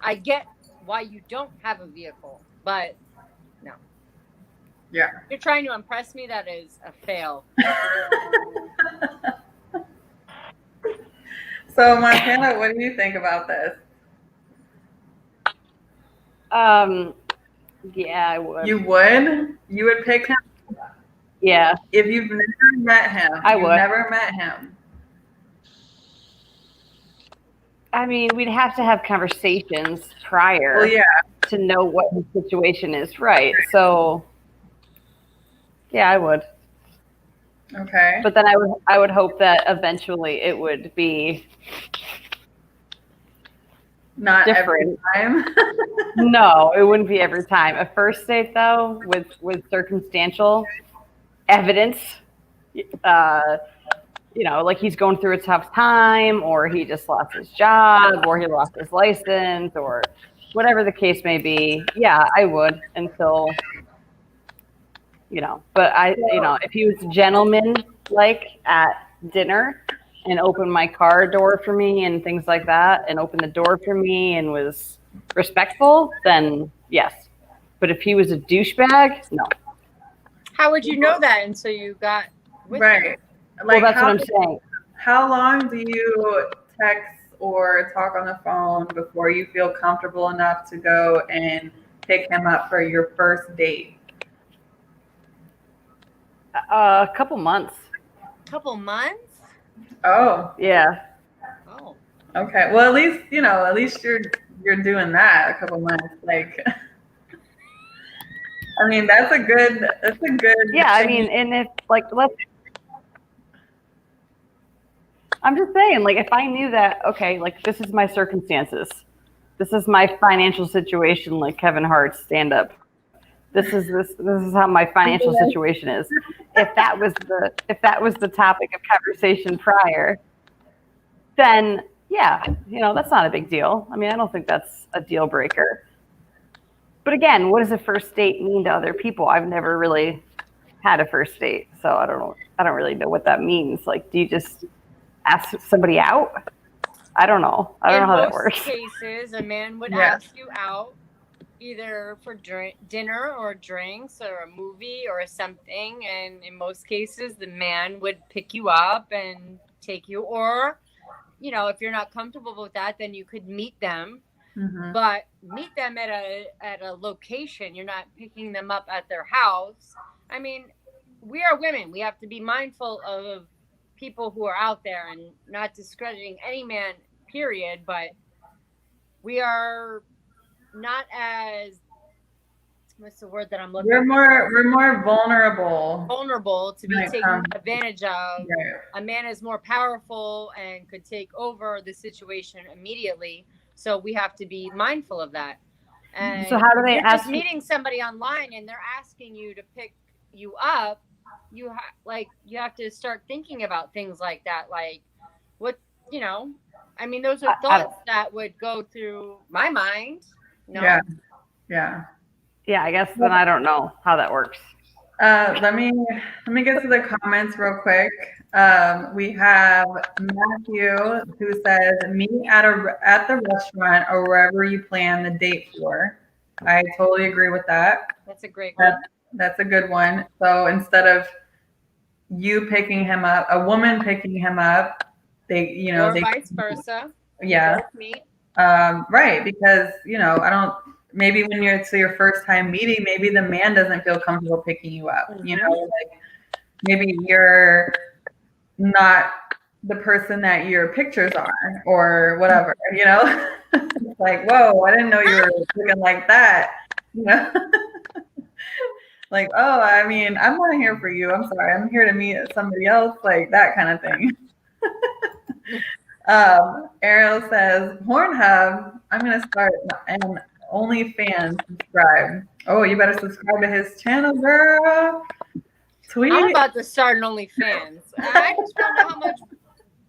I get why you don't have a vehicle, but no. Yeah. If you're trying to impress me, that is a fail. So, Montana, what do you think about this? Yeah, I would. You would? You would pick him? Yeah. If you've never met him, I would. Never met him. I mean, we'd have to have conversations prior to know what the situation is, right? So, yeah, I would. Okay. But then I would hope that eventually it would be not different. Every time. No, it wouldn't be every time. A first date, though, with circumstantial evidence, like he's going through a tough time, or he just lost his job, or he lost his license, or whatever the case may be. Yeah, I would until, but if he was gentleman, like at dinner and opened my car door for me and things like that, and opened the door for me and was respectful, then yes. But if he was a douchebag, no. How would you know that until you got with him? Like, well, that's what I'm saying. How long do you text or talk on the phone before you feel comfortable enough to go and pick him up for your first date? A couple months. Couple months? Oh. Yeah. Oh. Okay. Well, at least you're doing that a couple months. Like, I mean, that's a good. Yeah, I mean, and if I'm just saying, like, if I knew that, okay, like, this is my circumstances, this is my financial situation, like Kevin Hart's stand-up. This is how my financial situation is. If that was the topic of conversation prior, then yeah, that's not a big deal. I mean, I don't think that's a deal breaker. But again, what does a first date mean to other people? I've never really had a first date, so I don't really know what that means. Like, do you just ask somebody out? I don't know. I don't know how that works. In most cases, a man would ask you out either for dinner or drinks or a movie or something. And in most cases, the man would pick you up and take you. Or, if you're not comfortable with that, then you could meet them. Mm-hmm. But meet them at a location. You're not picking them up at their house. I mean, we are women. We have to be mindful of people who are out there, and not discrediting any man, period, but we are not as, what's the word that I'm looking for? We're more vulnerable to be taken advantage of. Right. A man is more powerful and could take over the situation immediately, so we have to be mindful of that. And so how do they ask? Just meeting somebody online and they're asking you to pick you up. You have to start thinking about things like that. Like, what, I mean, those are thoughts that would go through my mind. Yeah. I guess then I don't know how that works. Let me get to the comments real quick. We have Matthew who says, meet at the restaurant or wherever you plan the date for. I totally agree with that. That's a great one. That's a good one. So instead of, you picking him up, a woman picking him up, or vice versa. Yeah. Both meet. Right, because maybe when it's your first time meeting, maybe the man doesn't feel comfortable picking you up. Like maybe you're not the person that your pictures are or whatever, It's like, whoa, I didn't know you were looking like that, Like, oh, I mean, I'm not here for you. I'm sorry. I'm here to meet somebody else, like that kind of thing. Ariel says, Pornhub, I'm going to start an OnlyFans subscribe. Oh, you better subscribe to his channel, girl. Tweet. I'm about to start an OnlyFans. I just don't know how much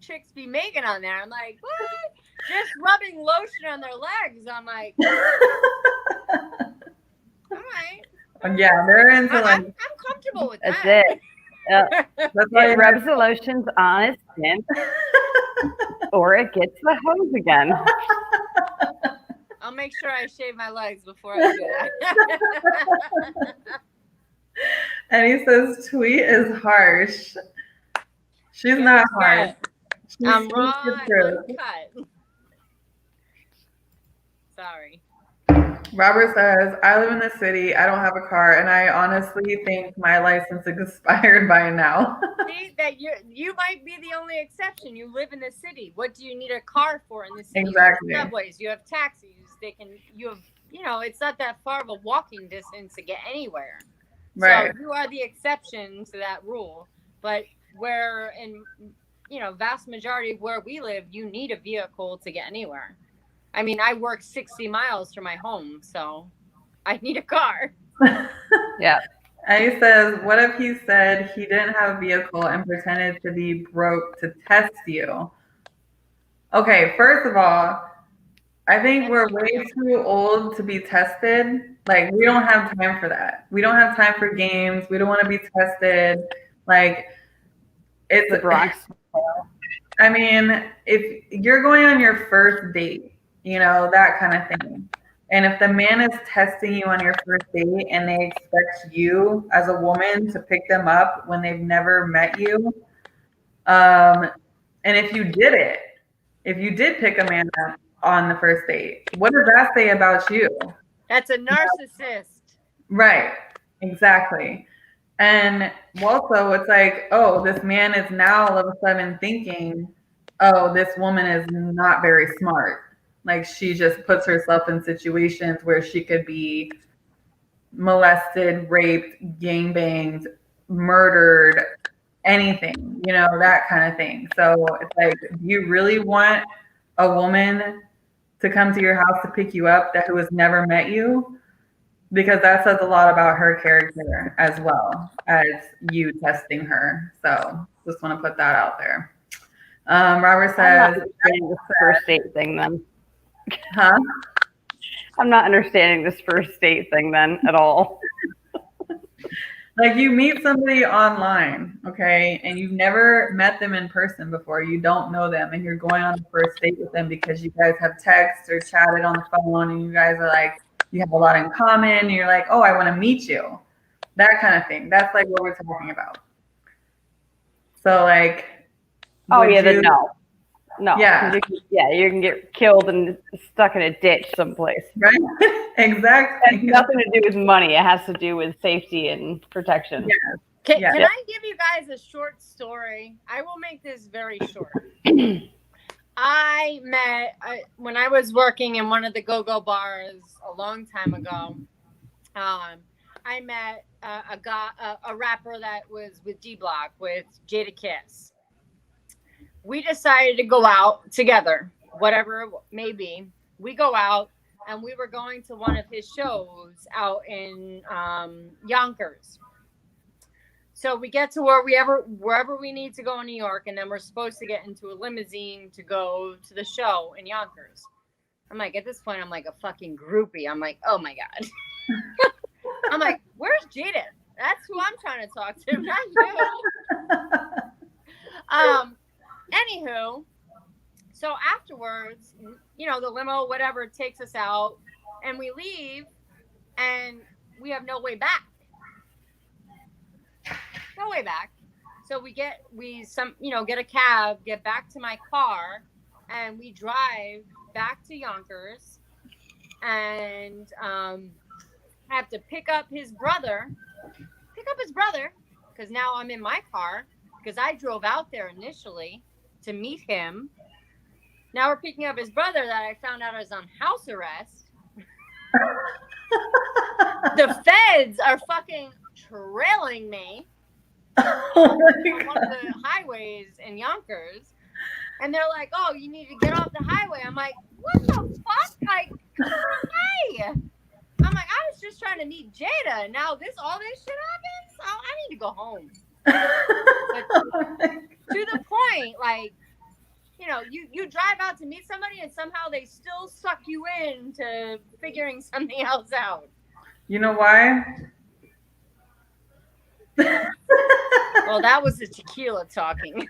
chicks be making on there. I'm like, what? Just rubbing lotion on their legs. I'm like, all right. Yeah, they're into I'm comfortable with that. That's it. That's why It rubs the lotions on its skin, or it gets the hose again. I'll make sure I shave my legs before I do that. And he says, tweet is harsh. She's not harsh. I'm raw and uncut. Sorry. Robert says, I live in the city. I don't have a car, and I honestly think my license expired by now. See that you might be the only exception. You live in the city. What do you need a car for in the city? Exactly. You have subways. You have taxis. It's not that far of a walking distance to get anywhere. Right. So you are the exception to that rule. But where in vast majority of where we live, you need a vehicle to get anywhere. I mean, I work 60 miles from my home, so I need a car. Yeah. And he says, what if he said he didn't have a vehicle and pretended to be broke to test you? Okay, first of all, I think we're way too old to be tested. Like, we don't have time for that. We don't have time for games. We don't want to be tested. Like, it's The Bronx. I mean, if you're going on your first date, that kind of thing. And if the man is testing you on your first date and they expect you as a woman to pick them up when they've never met you, and if you did pick a man up on the first date, what does that say about you? That's a narcissist. Right, exactly. And also it's like, oh, this man is now all of a sudden thinking, oh, this woman is not very smart. Like, she just puts herself in situations where she could be molested, raped, gangbanged, murdered, anything, that kind of thing. So it's like, do you really want a woman to come to your house to pick you up who has never met you? Because that says a lot about her character as well as you testing her. So just want to put that out there. Robert says, this first date thing then. Huh? I'm not understanding this first date thing then at all. Like, you meet somebody online, okay, and you've never met them in person before. You don't know them, and you're going on a first date with them because you guys have texted or chatted on the phone, and you guys are like, you have a lot in common, and you're like, oh, I want to meet you. That kind of thing. That's like what we're talking about. So, like, no. Yeah. You can get killed and stuck in a ditch someplace. Right? Exactly. It has nothing to do with money. It has to do with safety and protection. Can I give you guys a short story? I will make this very short. When I was working in one of the go-go bars a long time ago, I met a rapper that was with D-Block, with Jada Kiss. We decided to go out together, whatever it may be. We go out, and we were going to one of his shows out in Yonkers. So we get to wherever we need to go in New York, and then we're supposed to get into a limousine to go to the show in Yonkers. I'm like, at this point, I'm like a fucking groupie. I'm like, oh my God. I'm like, where's Jada? That's who I'm trying to talk to, not you. Anywho, so afterwards, the limo, whatever, takes us out, and we leave, and we have no way back. No way back. So we get a cab, get back to my car, and we drive back to Yonkers, and have to pick up his brother because now I'm in my car because I drove out there initially to meet him. Now we're picking up his brother that I found out is on house arrest. The feds are fucking trailing me on one of the highways in Yonkers. And they're like, oh, you need to get off the highway. I'm like, what the fuck? Like, hey. I'm like, I was just trying to meet Jada. Now all this shit happens? Oh, I need to go home. But to the point, like, you drive out to meet somebody and somehow they still suck you into figuring something else out. You know why? Well, that was the tequila talking.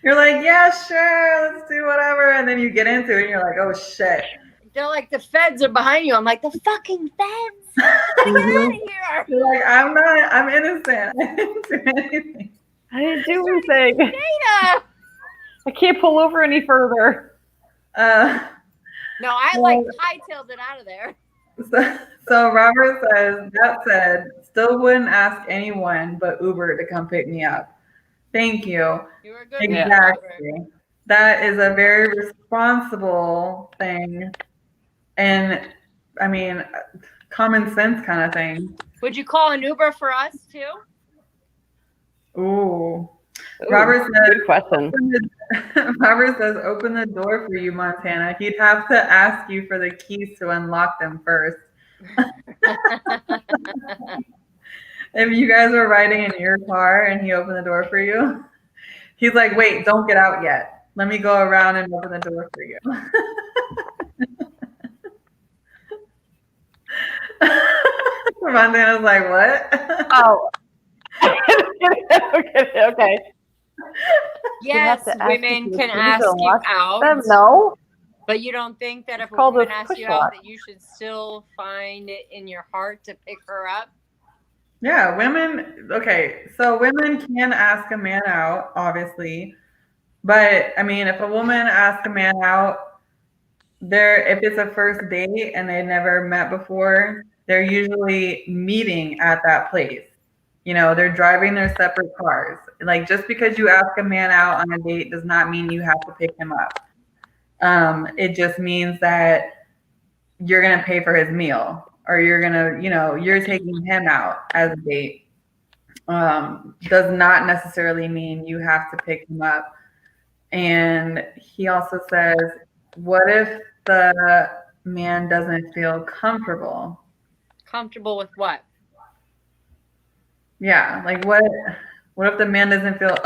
You're like, yeah, sure, let's do whatever. And then you get into it and you're like, oh, shit. They're like, the feds are behind you. I'm like, the fucking feds. Get out of here. You're like, I'm innocent. I didn't do anything. I didn't do anything. Data. I can't pull over any further. No, I hightailed it out of there. So Robert says, that said, still wouldn't ask anyone but Uber to come pick me up. Thank you. You were good. Exactly. That is a very responsible thing. And I mean, common sense kind of thing. Would you call an Uber for us too? Ooh. Robert says, good question. Robert says, open the door for you, Montana. He'd have to ask you for the keys to unlock them first. If you guys were riding in your car and he opened the door for you, he's like, wait, don't get out yet. Let me go around and open the door for you. Montana's like, what? Oh. Okay. Yes, women can ask you out. No. But you don't think that if a Called woman a asks you push-up. out that you should still find it in your heart to pick her up? Yeah, women. Okay, so women can ask a man out, obviously. But I mean, if a woman asks a man out, if it's a first date and they never met before, they're usually meeting at that place. They're driving their separate cars. Like, just because you ask a man out on a date does not mean you have to pick him up. It just means that you're going to pay for his meal, or you're going to, you're taking him out as a date. Does not necessarily mean you have to pick him up. And he also says, what if the man doesn't feel comfortable? Comfortable with what? Yeah, like what if the man doesn't feel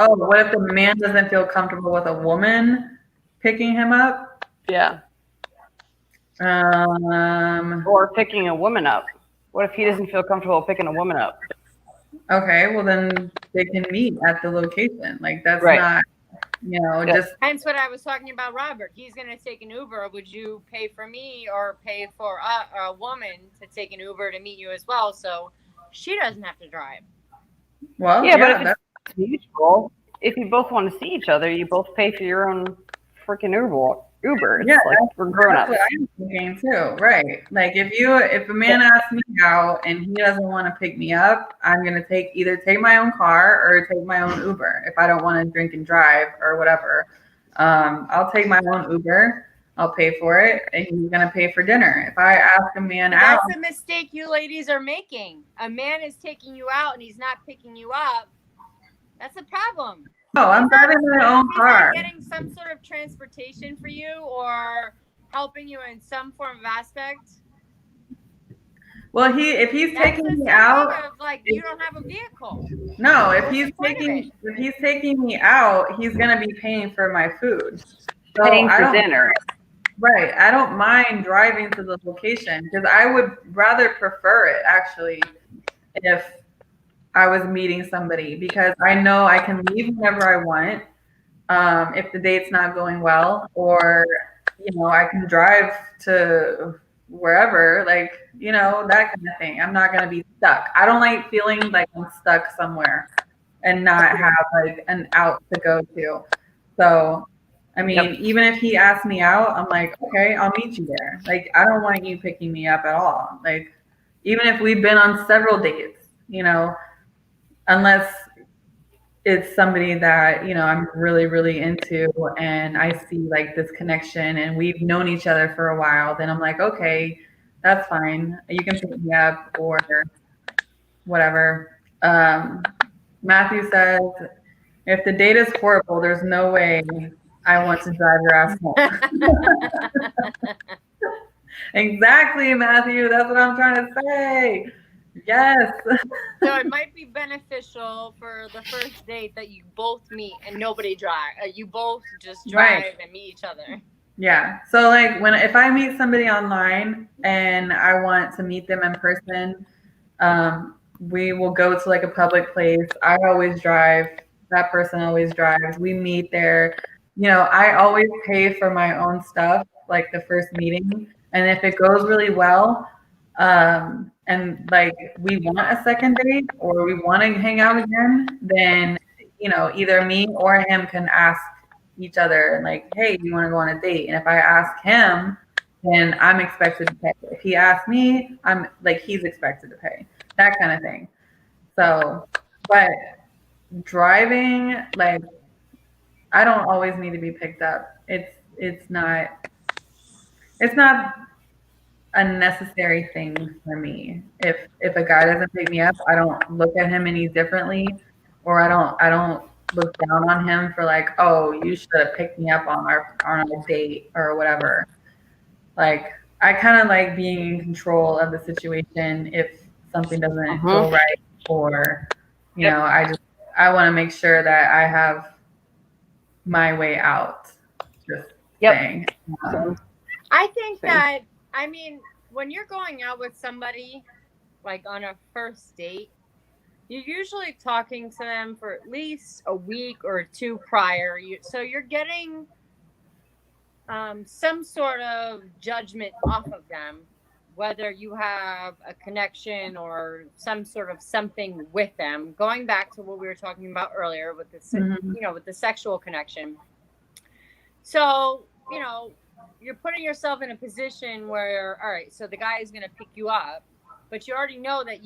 comfortable with a woman picking him up? Yeah. Or picking a woman up. What if he doesn't feel comfortable picking a woman up? Okay, well then they can meet at the location. Like, that's right. Not, just. Hence what I was talking about, Robert. He's going to take an Uber. Would you pay for me or pay for a woman to take an Uber to meet you as well, so she doesn't have to drive? Well, yeah, but if it's mutual, if you both want to see each other, you both pay for your own freaking Uber. It's like we're grown up. That's what I'm thinking too, right? Like, if a man asks me out and he doesn't want to pick me up, I'm gonna either take my own car or take my own Uber. If I don't want to drink and drive or whatever, I'll take my own Uber. I'll pay for it, and he's gonna pay for dinner. If I ask a man out, that's a mistake you ladies are making. A man is taking you out and he's not picking you up. That's a problem. Oh, I'm driving my own car. He's not getting some sort of transportation for you or helping you in some form of aspect. Well, if he's taking me out, like, you don't have a vehicle. No, if he's taking me out, he's gonna be paying for my food. So paying for dinner. Right. I don't mind driving to the location because I would rather prefer it actually if I was meeting somebody, because I know I can leave whenever I want if the date's not going well, or I can drive to wherever, like, that kind of thing. I'm not going to be stuck. I don't like feeling like I'm stuck somewhere and not have like an out to go to. So, I mean, even if he asks me out, I'm like, okay, I'll meet you there. Like, I don't want you picking me up at all. Like, even if we've been on several dates, unless it's somebody that, I'm really, really into and I see like this connection and we've known each other for a while, then I'm like, okay, that's fine. You can pick me up or whatever. Matthew says, if the date is horrible, there's no way I want to drive your ass home. Exactly, Matthew. That's what I'm trying to say. Yes. So it might be beneficial for the first date that you both meet and nobody drive. You both just drive and meet each other. Yeah. So like if I meet somebody online and I want to meet them in person, we will go to like a public place. I always drive. That person always drives. We meet there. I always pay for my own stuff, like the first meeting. And if it goes really well, and like we want a second date or we want to hang out again, then, either me or him can ask each other and like, hey, do you want to go on a date? And if I ask him, then I'm expected to pay. If he asks me, I'm like, he's expected to pay. That kind of thing. So, but driving, like, I don't always need to be picked up. It's not a necessary thing for me. If a guy doesn't pick me up, I don't look at him any differently, or I don't look down on him for like, oh, you should have picked me up on our date or whatever. Like, I kind of like being in control of the situation if something doesn't go right, or I want to make sure that I have my way out. Just saying. I think that, I mean, when you're going out with somebody, like on a first date, you're usually talking to them for at least a week or two prior. So you're getting some sort of judgment off of them, whether you have a connection or some sort of something with them. Going back to what we were talking about earlier with the, with the sexual connection. So, you're putting yourself in a position where, all right, so the guy is going to pick you up, but you already know that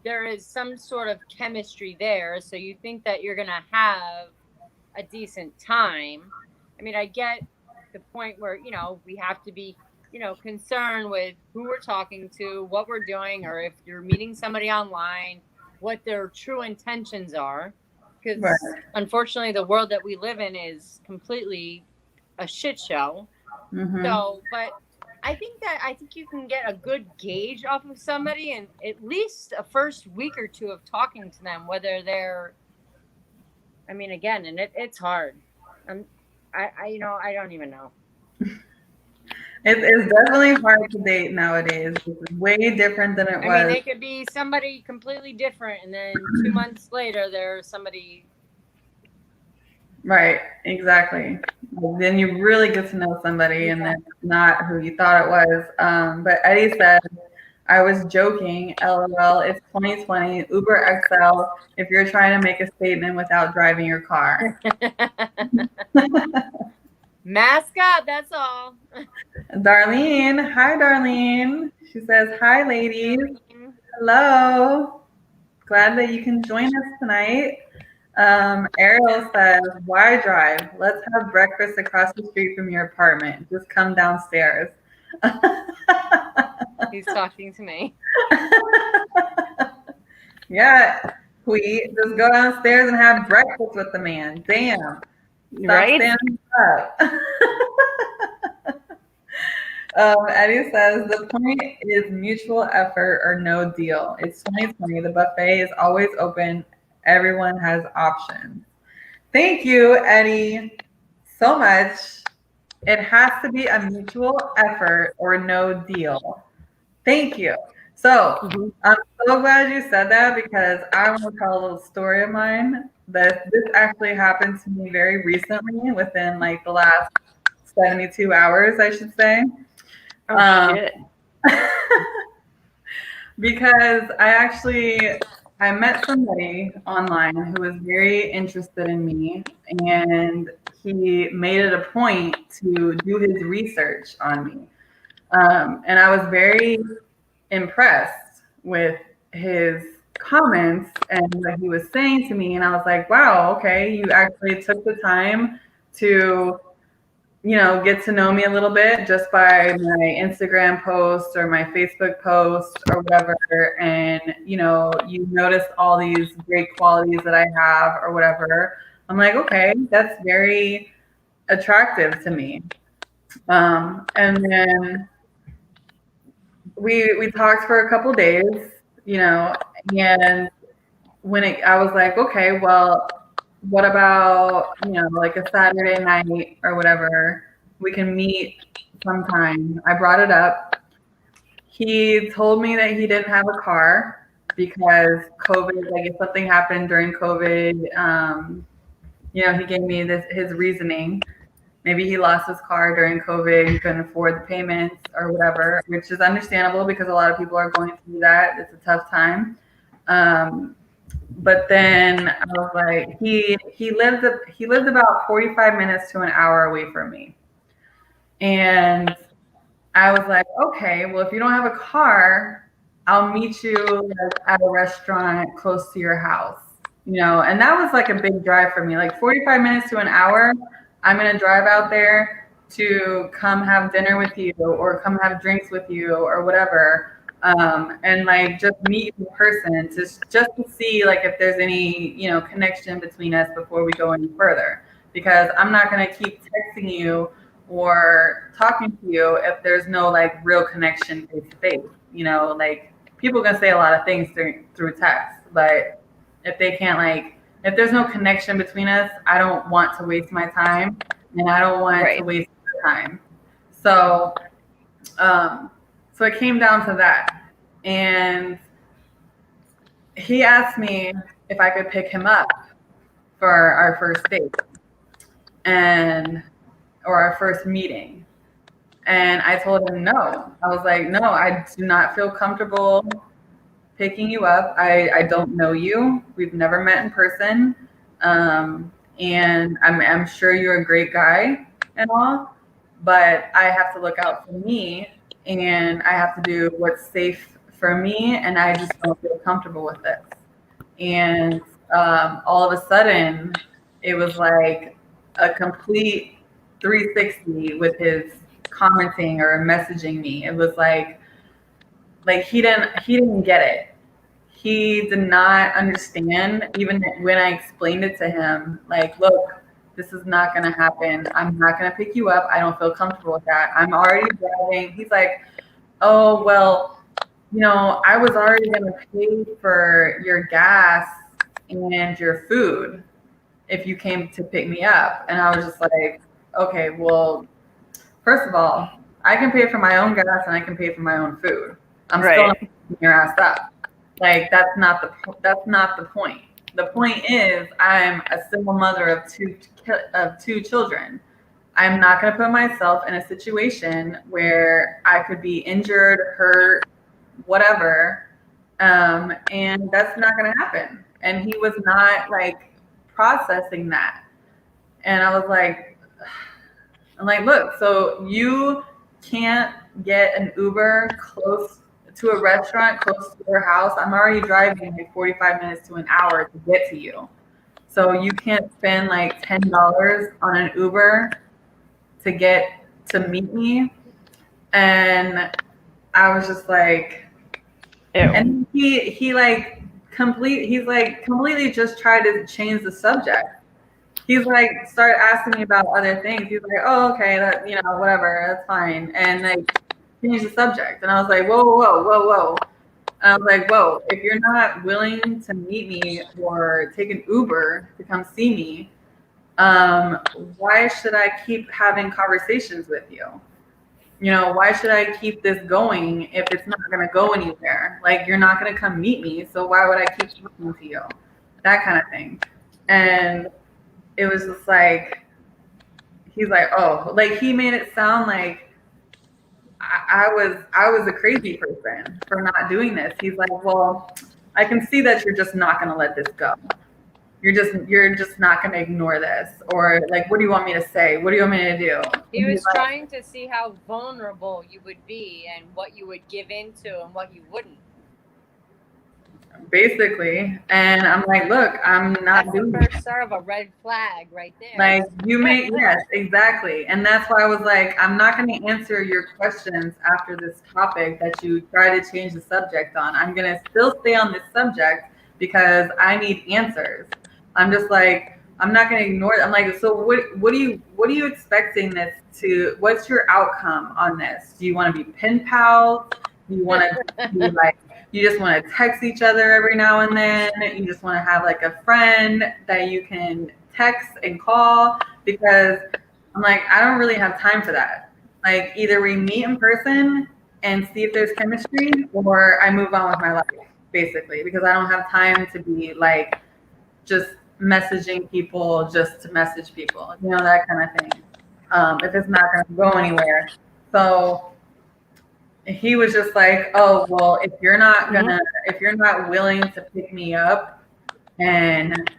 there is some sort of chemistry there. So you think that you're going to have a decent time. I mean, I get the point where, we have to be, concerned with who we're talking to, what we're doing, or if you're meeting somebody online, what their true intentions are. Because unfortunately, the world that we live in is completely a shit show. So, but I think you can get a good gauge off of somebody in at least a first week or two of talking to them, whether they're, I mean, again, and it's hard. I don't even know. It's definitely hard to date nowadays. It's way different than it was. I mean, they could be somebody completely different, and then 2 months later, they're somebody. Right, exactly. Then you really get to know somebody, and that's not who you thought it was. But Eddie said, I was joking, LOL, it's 2020, Uber XL, if you're trying to make a statement without driving your car. Mask up, that's all. Darlene, hi, Darlene. She says, hi, ladies. Hello. Glad that you can join us tonight. Ariel says, why drive? Let's have breakfast across the street from your apartment. Just come downstairs. He's talking to me. Yeah, Tweet. Just go downstairs and have breakfast with the man. Damn. Stop standing up. Eddie says, the point is mutual effort or no deal. It's 2020. The buffet is always open. Everyone has options. Thank you, Eddie, so much. It has to be a mutual effort or no deal. Thank you. So I'm so glad you said that, because I want to tell a little story of mine. This actually happened to me very recently, within like the last 72 hours, I should say. Shit. Because I met somebody online who was very interested in me, and he made it a point to do his research on me. And I was very impressed with his comments and what he was saying to me. And I was like, wow, okay, you actually took the time to, get to know me a little bit just by my Instagram post or my Facebook post or whatever. And, you noticed all these great qualities that I have or whatever. I'm like, okay, that's very attractive to me. And then we talked for a couple days, and I was like, okay, well, what about, like a Saturday night or whatever? We can meet sometime. I brought it up. He told me that he didn't have a car because COVID, like if something happened during COVID, he gave me his reasoning. Maybe he lost his car during COVID, he couldn't afford the payments or whatever, which is understandable because a lot of people are going through that. It's a tough time. But then I was like, he lived about 45 minutes to an hour away from me. And I was like, okay, well, if you don't have a car, I'll meet you at a restaurant close to your house, and that was like a big drive for me, like 45 minutes to an hour. I'm going to drive out there to come have dinner with you or come have drinks with you or whatever. And like just meet in person just to see like if there's any, connection between us before we go any further, because I'm not going to keep texting you or talking to you if there's no like real connection face to face. Like people can say a lot of things through text, but if they can't if there's no connection between us, I don't want to waste my time, and I don't want to waste your time. So so it came down to that, and he asked me if I could pick him up for our first date or our first meeting. And I told him no. I was like, no, I do not feel comfortable picking you up. I don't know you. We've never met in person. And I'm sure you're a great guy and all, but I have to look out for me, and I have to do what's safe for me, and I just don't feel comfortable with this. And all of a sudden, it was like a complete 360 with his commenting or messaging me. It was like he didn't get it. He did not understand, even when I explained it to him, like, look, this is not going to happen. I'm not going to pick you up. I don't feel comfortable with that. I'm already driving. He's like, oh, well, I was already going to pay for your gas and your food if you came to pick me up. And I was just like, okay, well, first of all, I can pay for my own gas and I can pay for my own food. I'm still not picking your ass up. Like that's not the point. The point is I'm a single mother of two children. I'm not going to put myself in a situation where I could be injured, hurt, whatever, and that's not going to happen. And he was not like processing that. And I was like, I'm like, look, so you can't get an Uber close to a restaurant close to your house. I'm already driving like 45 minutes to an hour to get to you. So you can't spend like $10 on an Uber to meet me. And I was just like, ew. And he's like completely just tried to change the subject. He's like started asking me about other things. He's like, oh, okay, that whatever, that's fine. And like change the subject. And I was like, whoa. And I was like, whoa, if you're not willing to meet me or take an Uber to come see me, why should I keep having conversations with you? Why should I keep this going if it's not going to go anywhere? Like, you're not going to come meet me, so why would I keep talking to you? That kind of thing. And it was just like, he's like, oh, like he made it sound like I was a crazy person for not doing this. He's like, well, I can see that you're just not going to let this go. You're just not going to ignore this, or like, what do you want me to say? What do you want me to do? He And was he's like, trying to see how vulnerable you would be and what you would give into and what you wouldn't. basically, and I'm like, look, I'm not That's doing the it. first start of a red flag right there. Like you may, yes, exactly. And that's why I was like, I'm not going to answer your questions after this topic that you try to change the subject on. I'm going to still stay on this subject because I need answers. I'm just like, I'm not going to ignore it. I'm like, so what are you expecting this to, what's your outcome on this? Do you want to be pen pals? Do you want to be like, you just want to text each other every now and then? You just want to have like a friend that you can text and call? Because I'm like, I don't really have time for that. Like either we meet in person and see if there's chemistry, or I move on with my life, basically, because I don't have time to be like just messaging people just to message people, you know, that kind of thing. If it's not going to go anywhere. So he was just like, oh, well, if you're not willing to pick me up and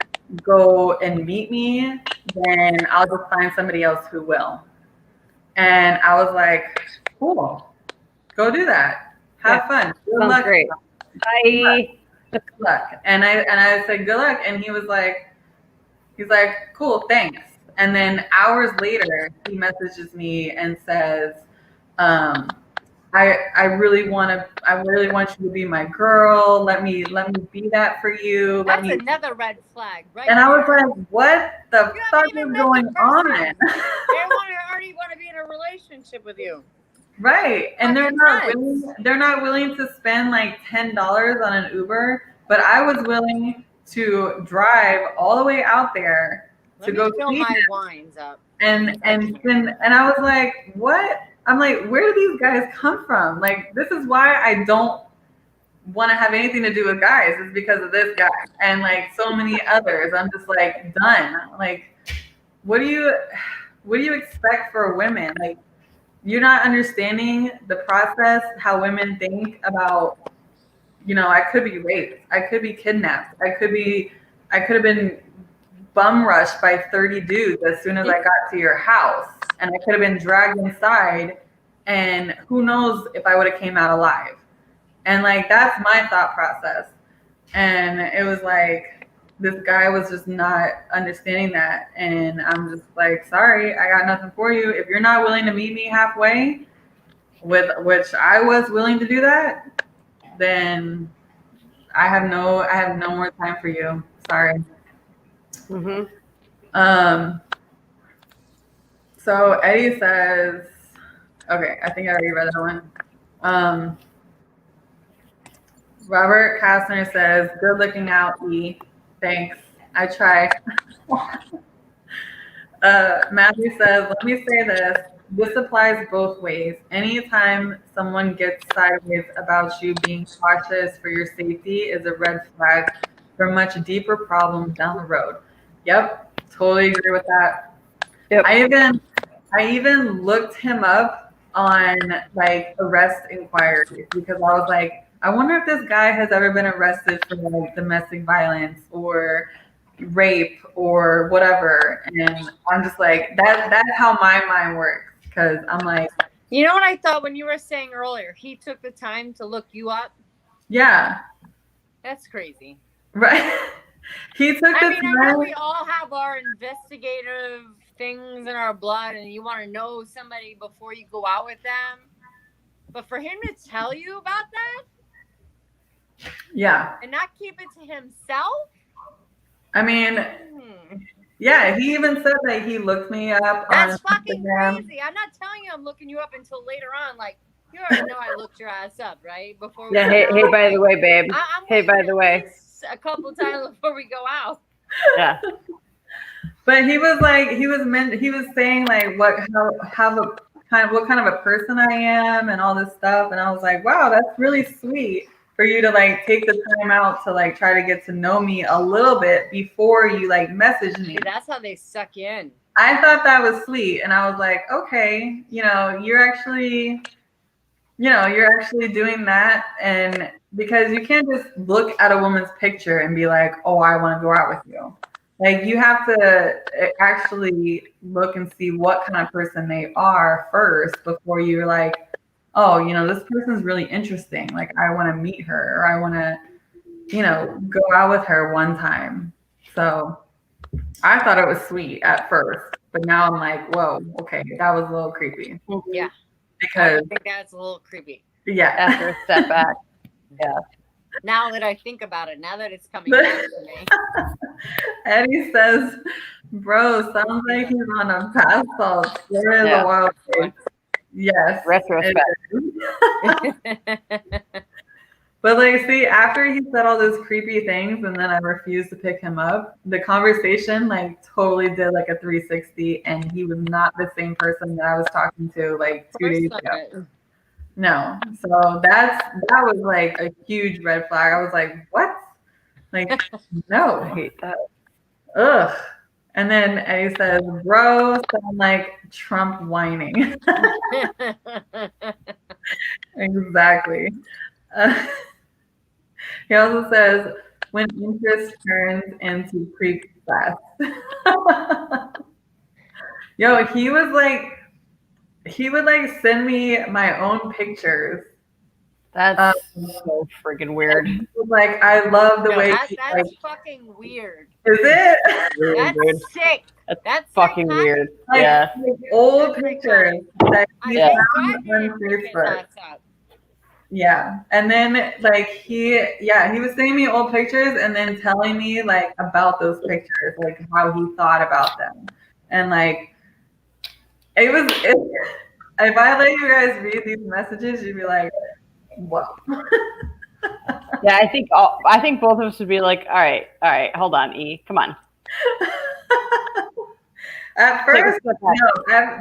go and meet me, then I'll just find somebody else who will. And I was like, cool, go do that. Have fun. Good Sounds luck. great. Bye. Good luck. And I said, good luck. And he's like, cool, thanks. And then hours later, he messages me and says, I really want you to be my girl. Let me be that for you. That's another red flag, right? And I was like, what the fuck is going on? They already want to be in a relationship with you. Right. And they're not willing to spend like $10 on an Uber, but I was willing to drive all the way out there to go fill see my him. wines up. And I was like, what? I'm like, where do these guys come from? Like, this is why I don't want to have anything to do with guys, is because of this guy and like so many others. I'm just like done. Like, what do you expect for women? Like, you're not understanding the process, how women think about, you know, I could be raped, I could be kidnapped, I could have been bum rushed by 30 dudes as soon as I got to your house, and I could have been dragged inside, and who knows if I would have came out alive. And like, that's my thought process. And it was like, this guy was just not understanding that. And I'm just like, sorry, I got nothing for you. If you're not willing to meet me halfway, with which I was willing to do that, then I have no more time for you. Sorry. Mm-hmm. So Eddie says, okay, I think I already read that one. Robert Kastner says, good looking out, E. Thanks. I try. Matthew says, let me say this. This applies both ways. Anytime someone gets sideways about you, being cautious for your safety is a red flag for much deeper problems down the road. Yep, totally agree with that. Yep. I even looked him up on like arrest inquiries, because I was like, I wonder if this guy has ever been arrested for like domestic violence or rape or whatever. And I'm just like, that's how my mind works. Because I'm like, you know what I thought when you were saying earlier, he took the time to look you up? Yeah. That's crazy. Right. He took the time. I know we all have our investigative things in our blood and you want to know somebody before you go out with them. But for him to tell you about that? Yeah. And not keep it to himself? I mean, yeah, he even said that he looked me up. That's fucking crazy. I'm not telling you I'm looking you up until later on. Like, you already know I looked your ass up, right? Before we hey, by the way, babe. Hey, by the way. A couple times before we go out. Yeah. But he was like, he was saying like what kind of a person I am and all this stuff. And I was like, wow, that's really sweet for you to like take the time out to like try to get to know me a little bit before you like message me. Dude, that's how they suck you in. I thought that was sweet. And I was like, okay, you know, you're actually you're actually doing that. And because you can't just look at a woman's picture and be like, oh, I want to go out with you. Like, you have to actually look and see what kind of person they are first before you're like, oh, this person's really interesting. Like, I want to meet her, or I want to, go out with her one time. So I thought it was sweet at first, but now I'm like, whoa, okay, that was a little creepy. Yeah. I Because, think that's a little creepy. yeah. After a step back. Yeah. Now that I think about it, now that it's coming back to me. Eddie says, bro, sounds like he's on a bath salt. There is Yeah. a wild place. Yes. Retrospect. But like, see, after he said all those creepy things and then I refused to pick him up, the conversation like totally did like a 360, and he was not the same person that I was talking to like 2 days ago. No. So that was like a huge red flag. I was like, what? Like, I no. hate that. Ugh. And then Eddie says, bro, sound like Trump whining. Exactly. He also says, when interest turns into creep fest. Yo, he would like send me my own pictures. That's so freaking weird. He was like, I love the way that's like, fucking weird. is it? That's sick. That's Fucking psychotic. weird. Like, Yeah. like old pictures that he Yeah. found on Facebook. Up. Yeah. And then like he was sending me old pictures and then telling me like about those pictures, like how he thought about them. And like if I let you guys read these messages, you'd be like, whoa. Yeah, I think both of us would be like, all right, hold on, E, come on. At first,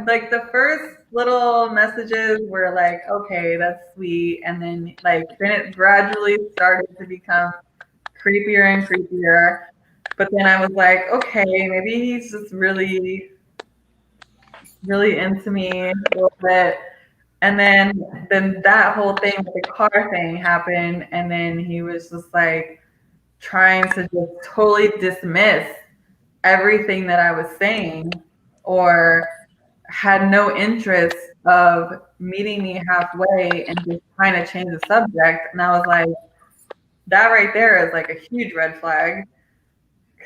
like the first little messages were like, okay, that's sweet. And then it gradually started to become creepier and creepier. But then I was like, okay, maybe he's just really, really into me a little bit. And then that whole thing with the car thing happened. And then he was just like trying to just totally dismiss everything that I was saying, or had no interest of meeting me halfway and just trying to change the subject. And I was like, that right there is like a huge red flag.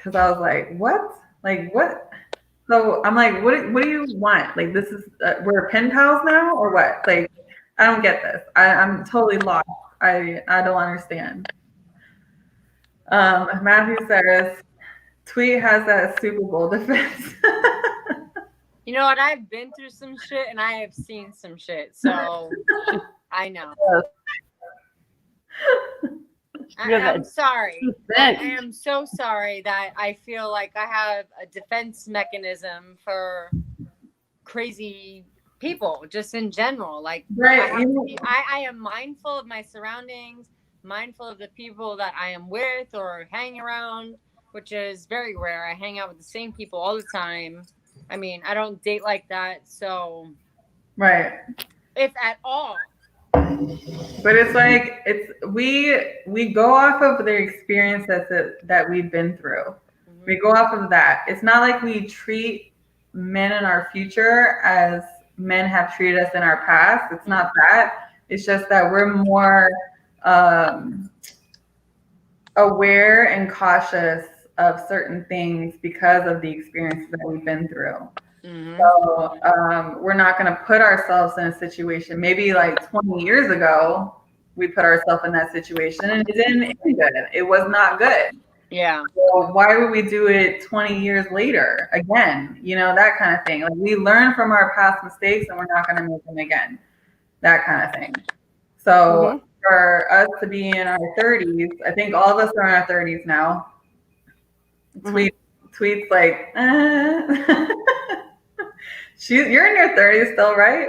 Cause I was like, what? Like, what? So I'm like, what do you want? Like, this is, we're pen pals now or what? Like, I don't get this. I'm totally lost. I don't understand. Matthew says, Tweet has that Super Bowl defense. You know what? I've been through some shit and I have seen some shit. So I know. I'm sorry. I am so sorry that I feel like I have a defense mechanism for crazy people just in general. Like, right. I am mindful of my surroundings, mindful of the people that I am with or hang around, which is very rare. I hang out with the same people all the time. I mean, I don't date like that. So, right. If at all. But it's like, we go off of the experience that we've been through. Mm-hmm. We go off of that. It's not like we treat men in our future as men have treated us in our past. It's not that. It's just that we're more aware and cautious of certain things because of the experiences that we've been through. Mm-hmm. So we're not going to put ourselves in a situation. Maybe like 20 years ago, we put ourselves in that situation and it didn't end good. It was not good. Yeah. So why would we do it 20 years later again? You know, that kind of thing. Like, we learn from our past mistakes and we're not going to make them again. That kind of thing. So for us to be in our 30s, I think all of us are in our 30s now. Tweet's like, you're in your 30s still, right?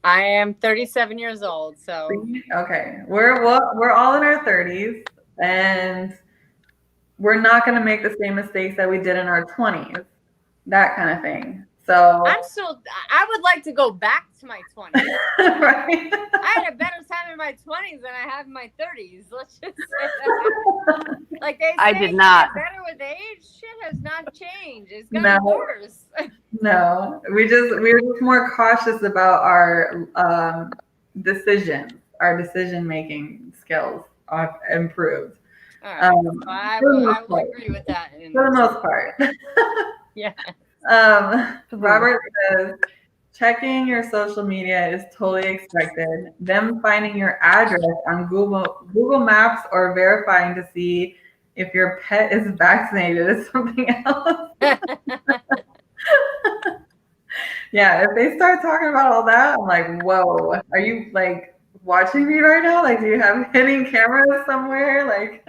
I am 37 years old, so okay. We're all in our 30s, and we're not going to make the same mistakes that we did in our 20s. That kind of thing. So, I would like to go back to my 20s. right? I had a better time in my 20s than I have in my 30s. Let's just say that. Like they say, I did not. you get better with age. Shit has not changed. It's gotten worse. No, we're just more cautious about our decision making skills are improved. All right. I will agree with that. For the most part. Yeah. Robert says, checking your social media is totally expected. Them finding your address on Google Maps or verifying to see if your pet is vaccinated is something else. Yeah, if they start talking about all that, I'm like, whoa, are you like watching me right now? Like, do you have hidden cameras somewhere? Like,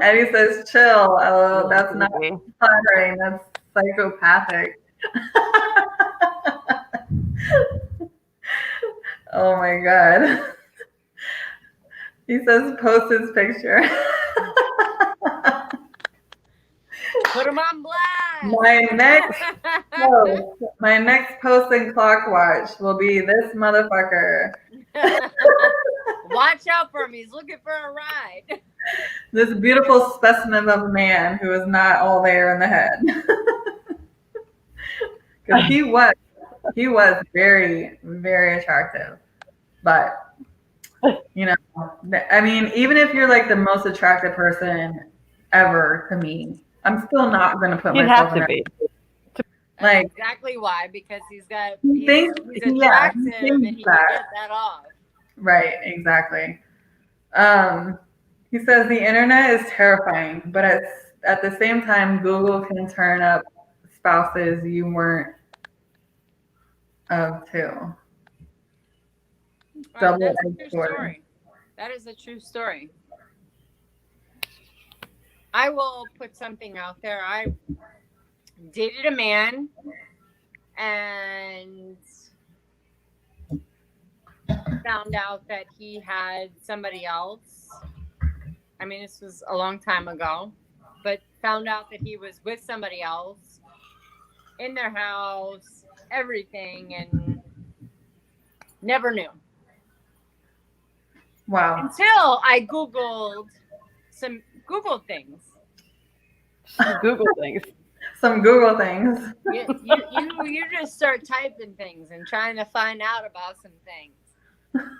Eddie says, chill. Oh, that's not flattering. That's psychopathic. Oh my God. He says, post his picture. Put him on blast. My next post in Clockwatch will be this motherfucker. Watch out for him. He's looking for a ride. This beautiful specimen of a man who is not all there in the head. Because he was very, very attractive. But, you know, I mean, even if you're like the most attractive person ever to me, I'm still not going to put myself in that. Like, exactly why, because he's attractive and he can get that off. Right, exactly. He says the internet is terrifying, but at the same time, Google can turn up spouses you weren't of too. Right, that's a true story. That is a true story. I will put something out there. I dated a man and found out that he had somebody else. I mean, this was a long time ago, but found out that he was with somebody else in their house, everything, and never knew. Wow. Until I Googled some Google things. Some Google things. You just start typing things and trying to find out about some things.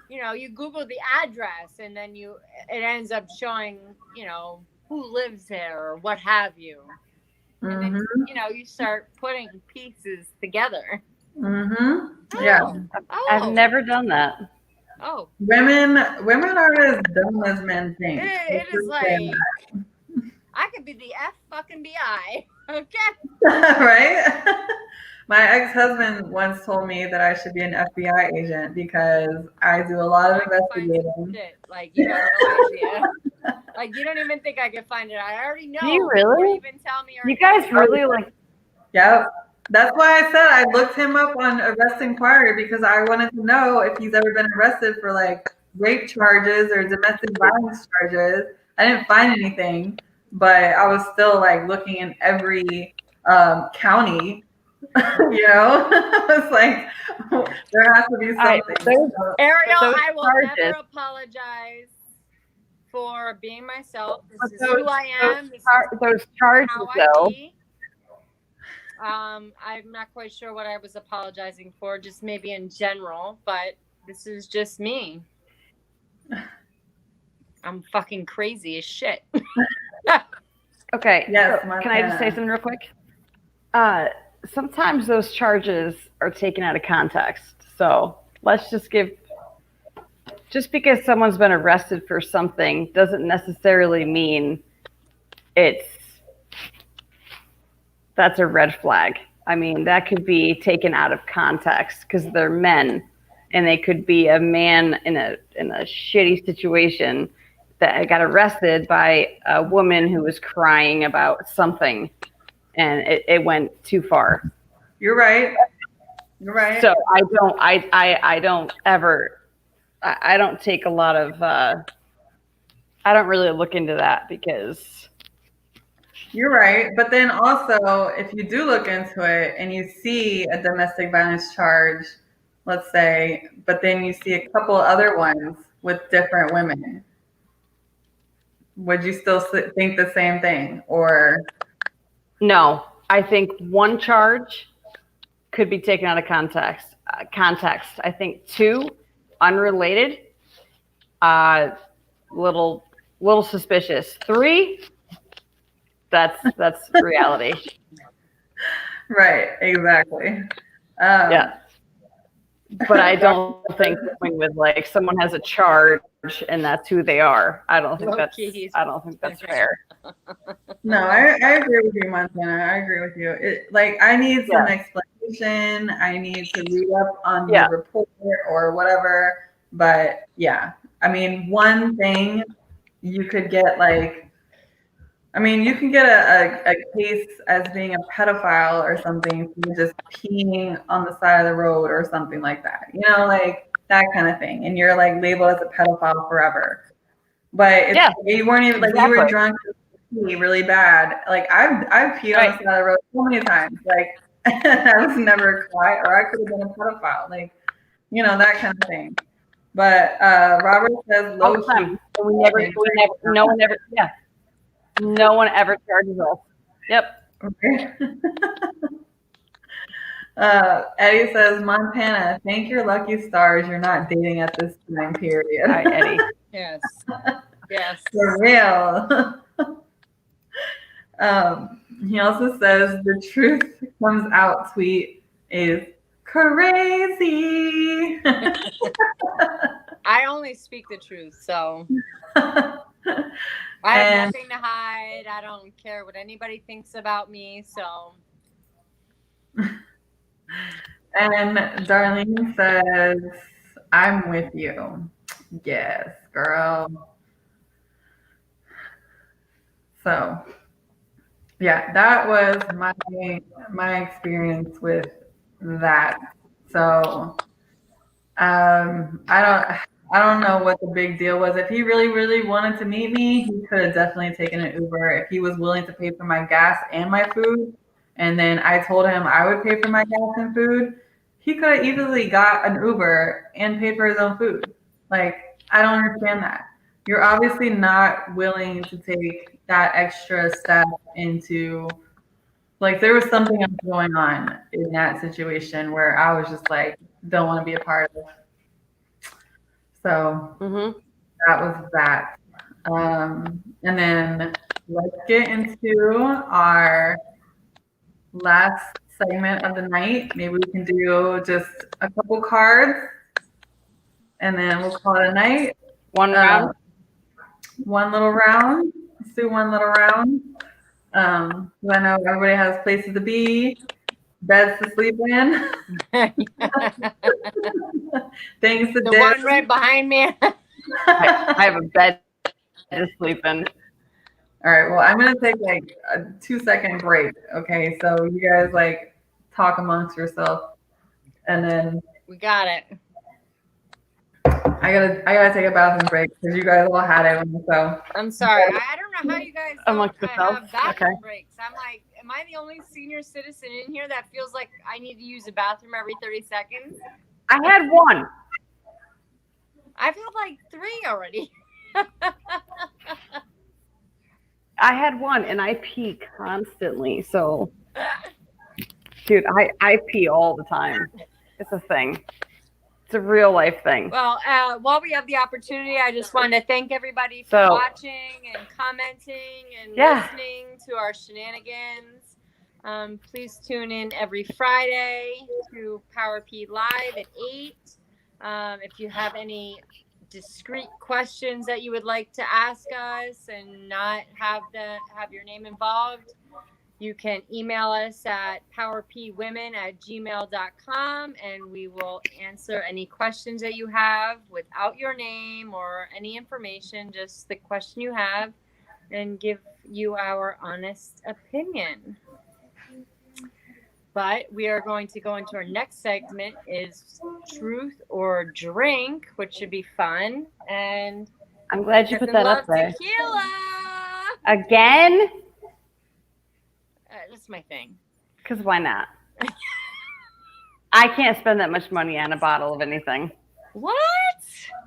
You know, you Google the address and then it ends up showing, you know, who lives there or what have you. And then, you know, you start putting pieces together. Mm-hmm. Yeah. I've never done that. Oh. Women are as dumb as men think. It is like, I could be the fucking BI. Okay. Right? My ex-husband once told me that I should be an FBI agent because I do a lot of investigating. Like, you have no idea. Like, you don't even think I could find it. I already know. Do you really? Even tell me. You guys really like. Yep. That's why I said I looked him up on Arrest Inquiry because I wanted to know if he's ever been arrested for like rape charges or domestic violence charges. I didn't find anything, but I was still like looking in every county. You know, it's like there has to be something. Ariel, I will never apologize for being myself. This is who I am. Those charges, though. I'm not quite sure what I was apologizing for, just maybe in general, but this is just me. I'm fucking crazy as shit. Okay. Yes, so can I just say something real quick? Sometimes those charges are taken out of context. So let's just because someone's been arrested for something doesn't necessarily mean that's a red flag. I mean, that could be taken out of context because they're men, and they could be a man in a shitty situation that got arrested by a woman who was crying about something, and it went too far. You're right. So I don't take a lot of. I don't really look into that because You're right. But then also, if you do look into it and you see a domestic violence charge, let's say, but then you see a couple other ones with different women, would you still think the same thing? Or, No, I think one charge could be taken out of context. I think two, unrelated, little suspicious. Three, that's reality. right, exactly. Yeah. But I don't think going with like someone has a charge and that's who they are. I don't think that's fair. No, I agree with you, Montana. I agree with you. I need some explanation. I need to read up on the report or whatever. But yeah, I mean, one thing you could get you can get a case as being a pedophile or something for just peeing on the side of the road or something like that. You know, like that kind of thing. And you're like labeled as a pedophile forever. But you weren't even you were drunk really bad. Like I've peed on the side of the road so many times. Like I was never caught, or I could have been a pedophile. Like, you know, that kind of thing. But Robert says low key. No one ever charges us. Yep. Okay. Eddie says, Montana, thank your lucky stars you're not dating at this time period. Hi, Eddie. Yes. Yes. For real. He also says the truth comes out tweet is crazy. I only speak the truth, so I have nothing to hide. I don't care what anybody thinks about me, so. And Darlene says, I'm with you. Yes, girl. So, yeah, that was my experience with that. So, I don't know what the big deal was. If he really, really wanted to meet me, he could have definitely taken an Uber. If he was willing to pay for my gas and my food, and then I told him I would pay for my gas and food, he could have easily got an Uber and paid for his own food. Like, I don't understand that. You're obviously not willing to take that extra step into, like, there was something else going on in that situation where I was just like, don't want to be a part of. So that was that. And then let's get into our last segment of the night. Maybe we can do just a couple cards and then we'll call it a night. One round. One little round. Let's do one little round. I know everybody has places to be, beds to sleep in. Things to the one right behind me. I have a bed to sleep in. All right. Well, I'm gonna take like a 2-second break. Okay. So you guys like talk amongst yourself, and then we got it. I gotta take a bathroom break because you guys all had it. So I'm sorry. I don't know how you guys have bathroom breaks. I'm like, am I the only senior citizen in here that feels like I need to use a bathroom every 30 seconds? I had one. I've had like 3 already. I had one and I pee constantly. So, dude, I pee all the time. It's a thing. It's a real life thing. Well, while we have the opportunity, I just want to thank everybody for watching and commenting and listening to our shenanigans. Please tune in every Friday to Power P Live at 8. If you have any discreet questions that you would like to ask us and not have your name involved, you can email us at powerpwomen@gmail.com and we will answer any questions that you have without your name or any information, just the question you have, and give you our honest opinion. But we are going to go into our next segment, is Truth or Drink, which should be fun. And I'm glad you put that up there. Tequila! Again? That's my thing. Because why not? I can't spend that much money on a bottle of anything. What?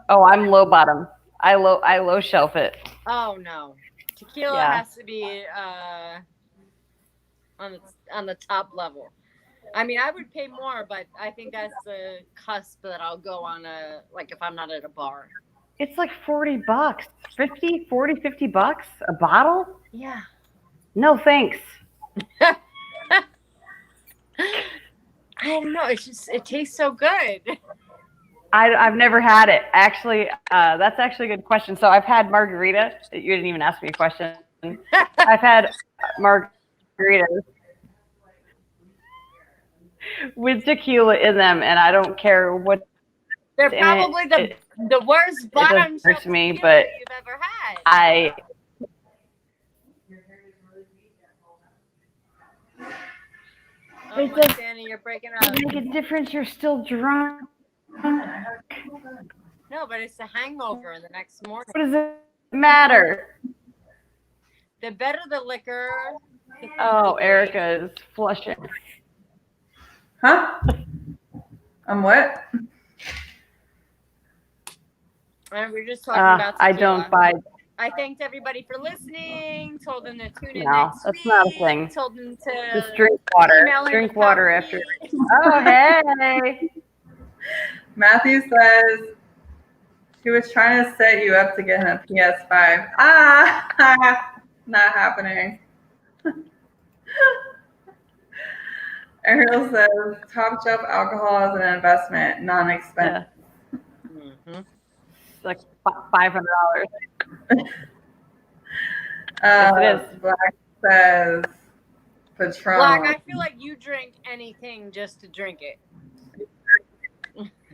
Oh, I'm low bottom. I low shelf it. Oh no, tequila Yeah. has to be on the top level. I mean, I would pay more, but I think that's the cusp that I'll go on if I'm not at a bar. It's like $40, 50, 40, $50 a bottle. Yeah. No thanks. I don't know. It tastes so good. I've never had it. Actually, that's actually a good question. So I've had margarita. You didn't even ask me a question. I've had margaritas with tequila in them, and I don't care what. They're probably the worst bottom shelf to me, tequila but you've ever had. Oh, It does- Danny, you're breaking up. make a difference. You're still drunk. No, but it's the hangover in the next morning. What does it matter? The better the liquor. the Oh, better the Erica is flushing. Huh? What? We're just talking about I tequila. don't buy. I thanked everybody for listening. Told them to tune in No, next that's week. not a thing. Told them to Just drink water. email in Drink the water copy. after. Oh, hey. Matthew says he was trying to set you up to get him a PS5. Not happening. Ariel says top shelf alcohol is an investment, non-expensive. Yeah, Mhm. it's like $500. Yes, it is. Black says Patron. Black, I feel like you drink anything just to drink it.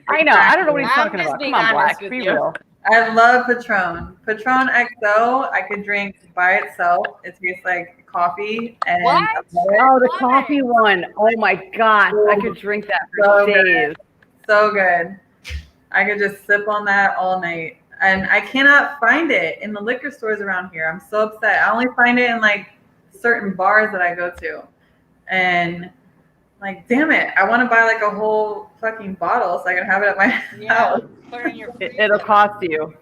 I know. I don't know what he's I'm talking just about. being Come on, honest Black. with Be you. real. I love Patron. Patron XO, I could drink by itself. It tastes like coffee. And What? I love it. Oh, the Why? coffee one. Oh my gosh. I could drink that So for good. days. So good. I could just sip on that all night. And I cannot find it in the liquor stores around here. I'm so upset. I only find it in like certain bars that I go to. And like, damn it, I want to buy like a whole fucking bottle so I can have it at my Yeah. house. Put it in your freezer. It'll cost you.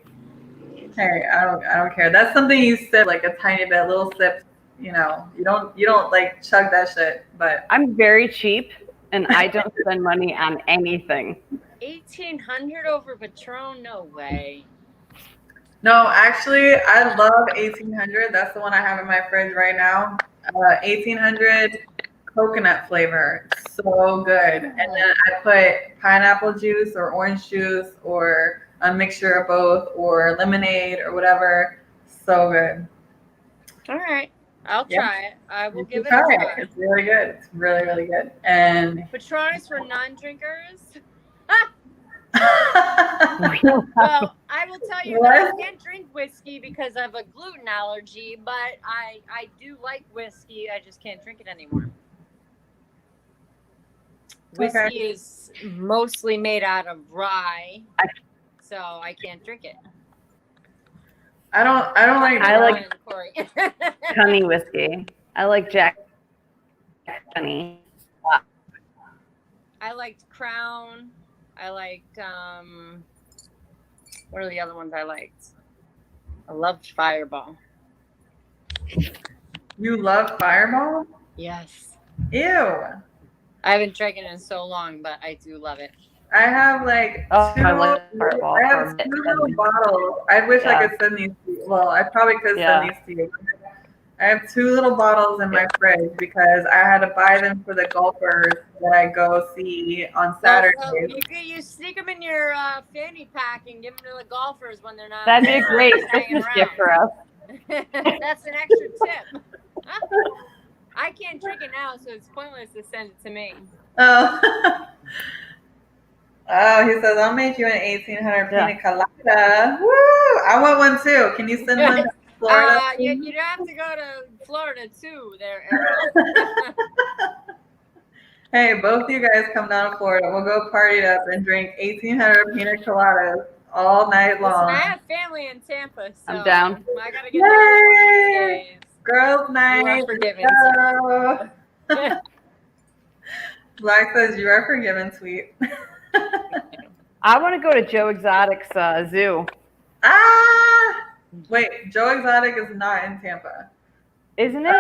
Hey, I don't care. That's something you sip like a tiny bit, little sip. You know, you don't like chug that shit. But I'm very cheap and I don't spend money on anything. 1,800 over Patron? No way. no, actually, I love 1800. That's the one I have in my fridge right now. 1800 coconut flavor, so good. And then I put pineapple juice or orange juice or a mixture of both or lemonade or whatever. So good. All right. I'll Yeah. try it. I will You give should it a try try. it. It's really good. It's really, really good. And Patron is for non-drinkers. Well, I will tell you that I What? can't drink whiskey because I have a gluten allergy, but I do like whiskey. I just can't drink it anymore. Whiskey Okay. is mostly made out of rye, so I can't drink it. I don't like. I like- Corey. Honey whiskey. I like Jack Honey. I liked Crown. I liked what are the other ones I liked? I loved Fireball. You love Fireball? Yes. Ew. I haven't drank it in so long, but I do love it. I have like Oh, two. I like Fireball I have for a two bit. little bottles. I wish I Yeah. could send these to you. Well, I probably could Yeah. send these to you. I have two little bottles in my fridge because I had to buy them for the golfers that I go see on So Saturdays. you sneak them in your fanny pack and give them to the golfers when they're not. That'd be a great hanging Christmas gift for us. That's an extra tip. I can't drink it now, so it's pointless to send it to me. Oh. Oh, he says, I'll make you an 1800 Yeah. pina colada. Woo! I want one too. Can you send one to Florida? You'd have to go to Florida too, there, Errol. Hey, both of you guys come down to Florida. We'll go party it up and drink 1800 pina coladas all night Listen, long. I have family in Tampa, so I'm down. I gotta get there one of these days. Girls' You night. are forgiven. Go. Black says you are forgiven, sweet. I want to go to Joe Exotic's zoo. Wait, Joe Exotic is not in Tampa. Isn't it?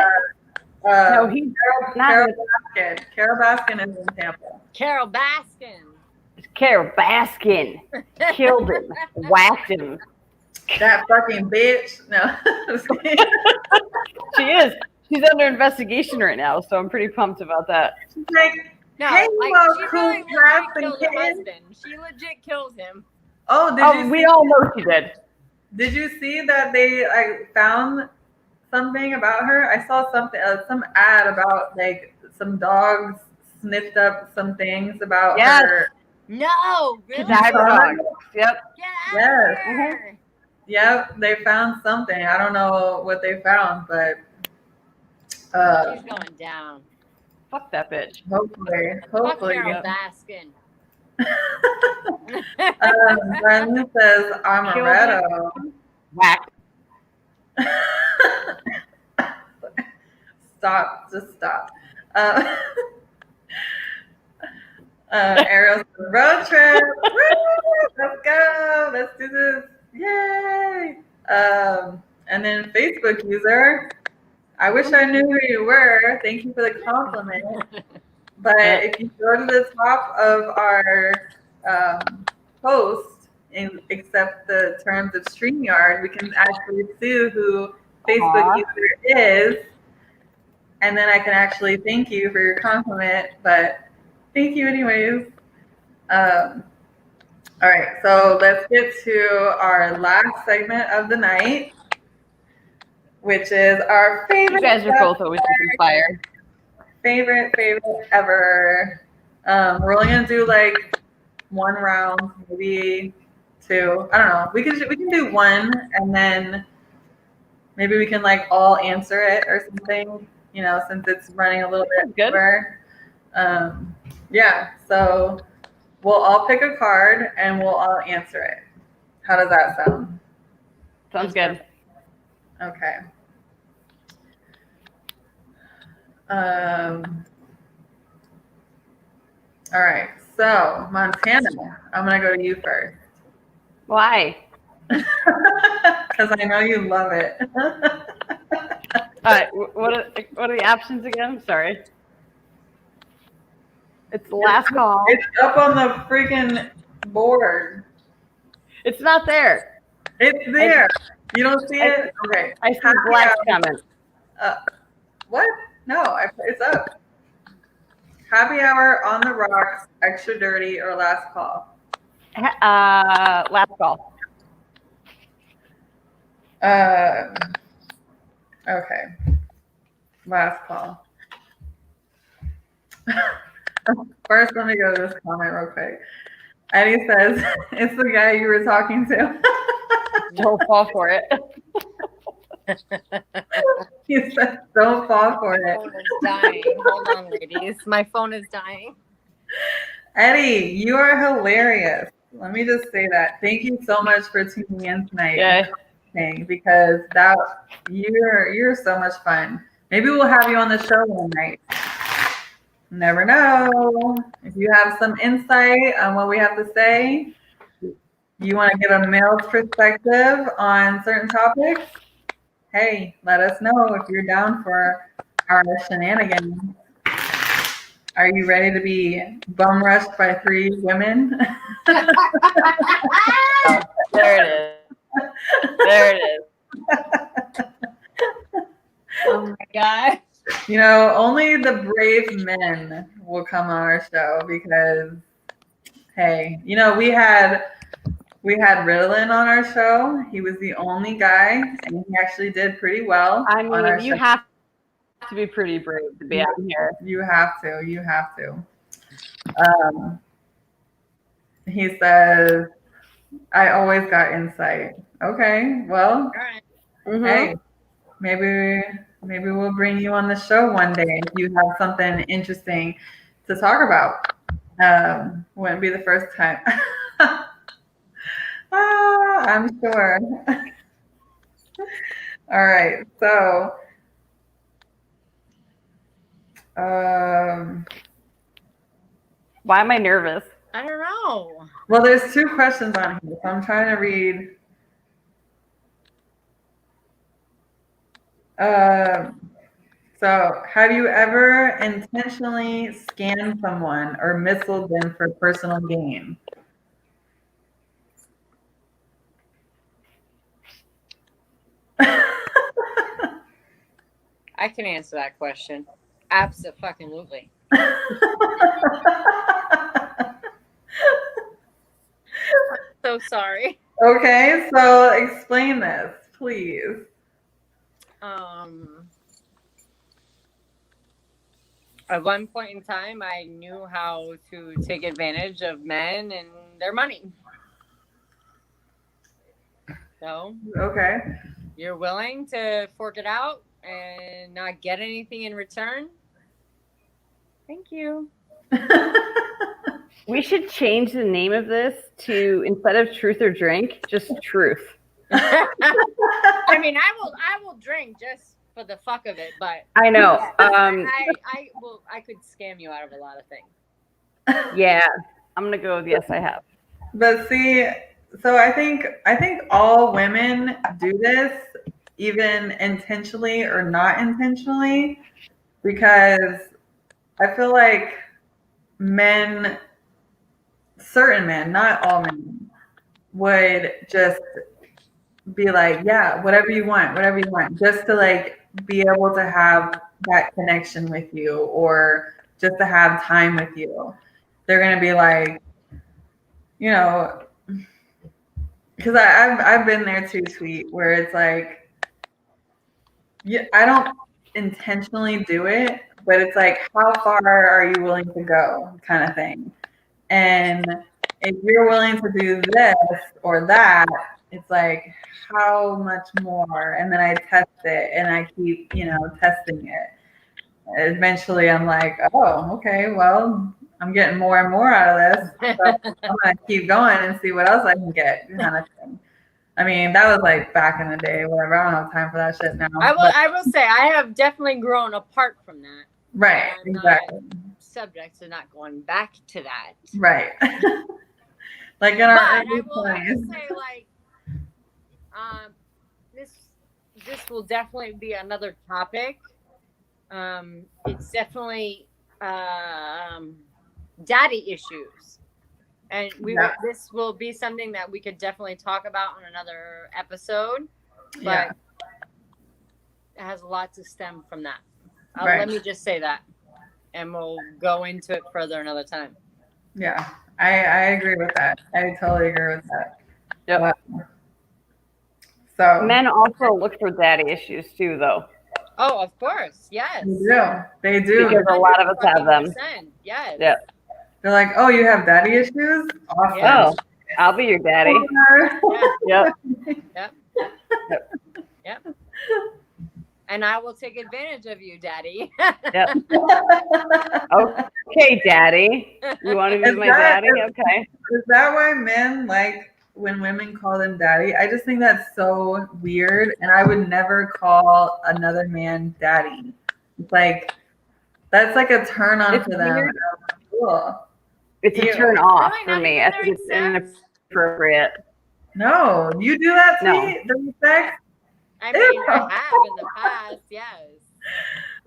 No, he's not. Carol Baskin. Carol Baskin is in Tampa. Carol Baskin. Carol Baskin killed him, whacked him. That fucking bitch. No. She is. She's under investigation right now, so I'm pretty pumped about that. She's like, No, hey, like well, she cool really crap legit and killed her kitten. husband. She legit killed him. Oh, We all know she did. Did you see that they found something about her? I saw something, some ad about like some dogs sniffed up some things about her. No, really? Cadaver dog. Yep. Get out Yes. of here. Yep, they found something. I don't know what they found, but She's going down. Fuck that bitch. hopefully. Fuck Carol Baskin. Brendan says amaretto. Whack. Stop, just stop. Ariel says road trip. Woo! Let's go. Let's do this. Yay. And then Facebook user, I wish I knew who you were. Thank you for the compliment. But if you go to the top of our post and accept the terms of StreamYard, we can actually see who Facebook user is. And then I can actually thank you for your compliment. But thank you anyways. All right, so let's get to our last segment of the night, which is our favorite. You guys are both always looking fire. Favorite ever. We're only gonna do like one round, maybe two. I don't know. We can do one, and then maybe we can like all answer it or something. You know, since it's running a little bit over. Yeah. So we'll all pick a card and we'll all answer it. How does that sound? Sounds good. Okay. All right. So Montana, I'm gonna go to you first. Why? Because I know you love it. All right. What are the options again? Sorry. It's the last call. It's up on the freaking board. It's not there. It's there. You don't see it? Okay. I see Black's comment. What? No, it's up. Happy hour, on the rocks, extra dirty, or last call? Last call. Okay. Last call. First, let me go to this comment real quick. Eddie says, it's the guy you were talking to. Don't fall for it. He said, don't fall for My it. phone is dying. Hold on, ladies. My phone is dying. Eddie, you are hilarious. Let me just say that. Thank you so much for tuning in tonight. Yeah. Because you're so much fun. Maybe we'll have you on the show one night. Never know. If you have some insight on what we have to say, you want to give a male's perspective on certain topics, hey, let us know if you're down for our shenanigans. Are you ready to be bum rushed by 3 women? There it is. There it is. Oh my God. You know, only the brave men will come on our show because, hey, you know, we had Ritalin on our show. He was the only guy, and he actually did pretty well. I on our mean, you show. have to be pretty brave to be out here. You have to. You have to. He says, I always got insight. Okay, well, All right. Mm-hmm. hey, maybe we'll bring you on the show one day if you have something interesting to talk about. Wouldn't be the first time. I'm sure. All right, so Why am I nervous? I don't know. Well, there's 2 questions on here, so I'm trying to read. So, have you ever intentionally scammed someone or misled them for personal gain? I can answer that question. Absolutely. So sorry. Okay, so explain this, please. At one point in time, I knew how to take advantage of men and their money. So, Okay. you're willing to fork it out and not get anything in return? Thank you. We should change the name of this to, instead of truth or drink, just truth. I mean, I will drink just for the fuck of it, but I know. I could scam you out of a lot of things. Yeah, I'm gonna go with yes, I have. But see, so I think all women do this, even intentionally or not intentionally, because I feel like men, certain men, not all men, would just be like, yeah, whatever you want, just to like be able to have that connection with you or just to have time with you. They're gonna be like, you know, because I've been there too, sweet, where it's like, yeah, I don't intentionally do it, but it's like, how far are you willing to go, kind of thing. And if you're willing to do this or that, it's like, how much more? And then I test it and I keep, testing it. Eventually I'm like, oh, okay, well, I'm getting more and more out of this. So I'm going to keep going and see what else I can get, kind of thing. I mean, that was like back in the day, whatever. I don't have time for that shit now. I will say I have definitely grown apart from that. Right, I'm exactly. Subject to not going back to that. Right. Like in our early I will 20s. say, like, this will definitely be another topic. It's definitely daddy issues, and this will be something that we could definitely talk about on another episode. But it has a lot to stem from that. Let me just say that, and we'll go into it further another time. Yeah, I agree with that. I totally agree with that. Yep. So men also look for daddy issues too, though. Oh, of course, yes. They do. Because a lot of us have them. Yes. Yep. They're like, oh, you have daddy issues? Awesome. Oh, I'll be your daddy. Yeah. Yep. Yep. And I will take advantage of you, daddy. Yep. Okay, daddy. You want to be my daddy? Okay. Is that why men like when women call them daddy? I just think that's so weird, and I would never call another man daddy. It's like, that's like a turn on for them. Cool. It's a turn off for me. I think it's inappropriate. No, you do that to me? The sex? I mean, I have in the past, yes.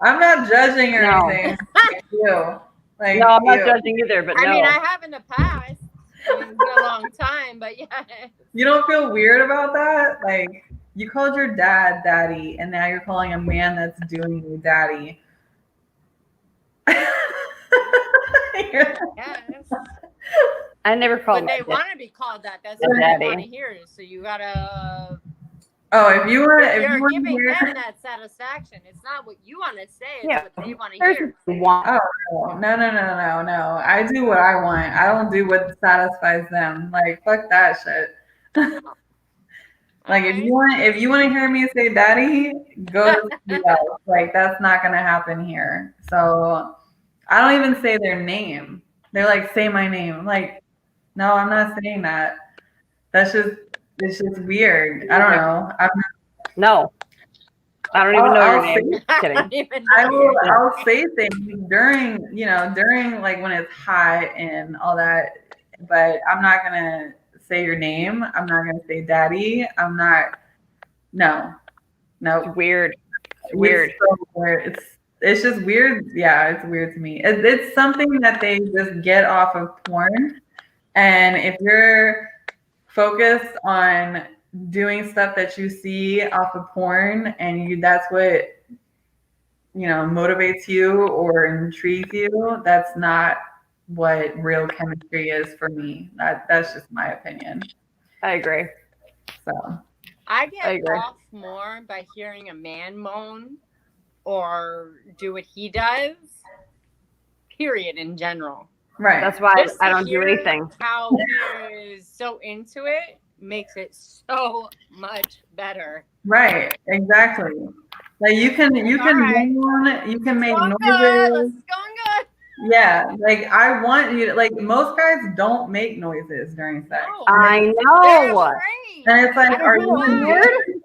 I'm not judging or anything. Like you. Like, no, I'm not judging either, but I mean, I have in the past. It's been a long time, but yeah. You don't feel weird about that? Like, you called your dad daddy, and now you're calling a man that's doing you daddy. Yes. I never called. But they want to be called that. That's what they want to hear. So you gotta. Oh, if you were, you're giving them that satisfaction. It's not what you want to say. It's what they want to hear. Oh no! I do what I want. I don't do what satisfies them. Like, fuck that shit. Like, if you want to hear me say daddy, go to somebody else. Like, that's not gonna happen here. So I don't even say their name. They're like, say my name. I'm like, no, I'm not saying that. It's just weird. I don't know. No. I don't even know your I'll name. say- Kidding. I'll say things during like when it's hot and all that, but I'm not gonna say your name. I'm not gonna say daddy. I'm not. No, no. It's weird. It's weird. It's so weird. It's just weird. Yeah, it's weird to me. It's something that they just get off of porn, and if you're focused on doing stuff that you see off of porn, and that's what motivates you or intrigues you, that's not what real chemistry is for me. That's just my opinion. I agree. So I I get agree. off more by hearing a man moan or do what he does. Period. In general, right. That's why Just to I don't do hear anything. How he is so into it makes it so much better. Right, exactly. Like you can Alright. moan, you can make Going good. This noises. is going good. Yeah, like I want you to, like most guys don't make noises during sex. No, I they're know. afraid. And it's like, I don't are know you why. weird?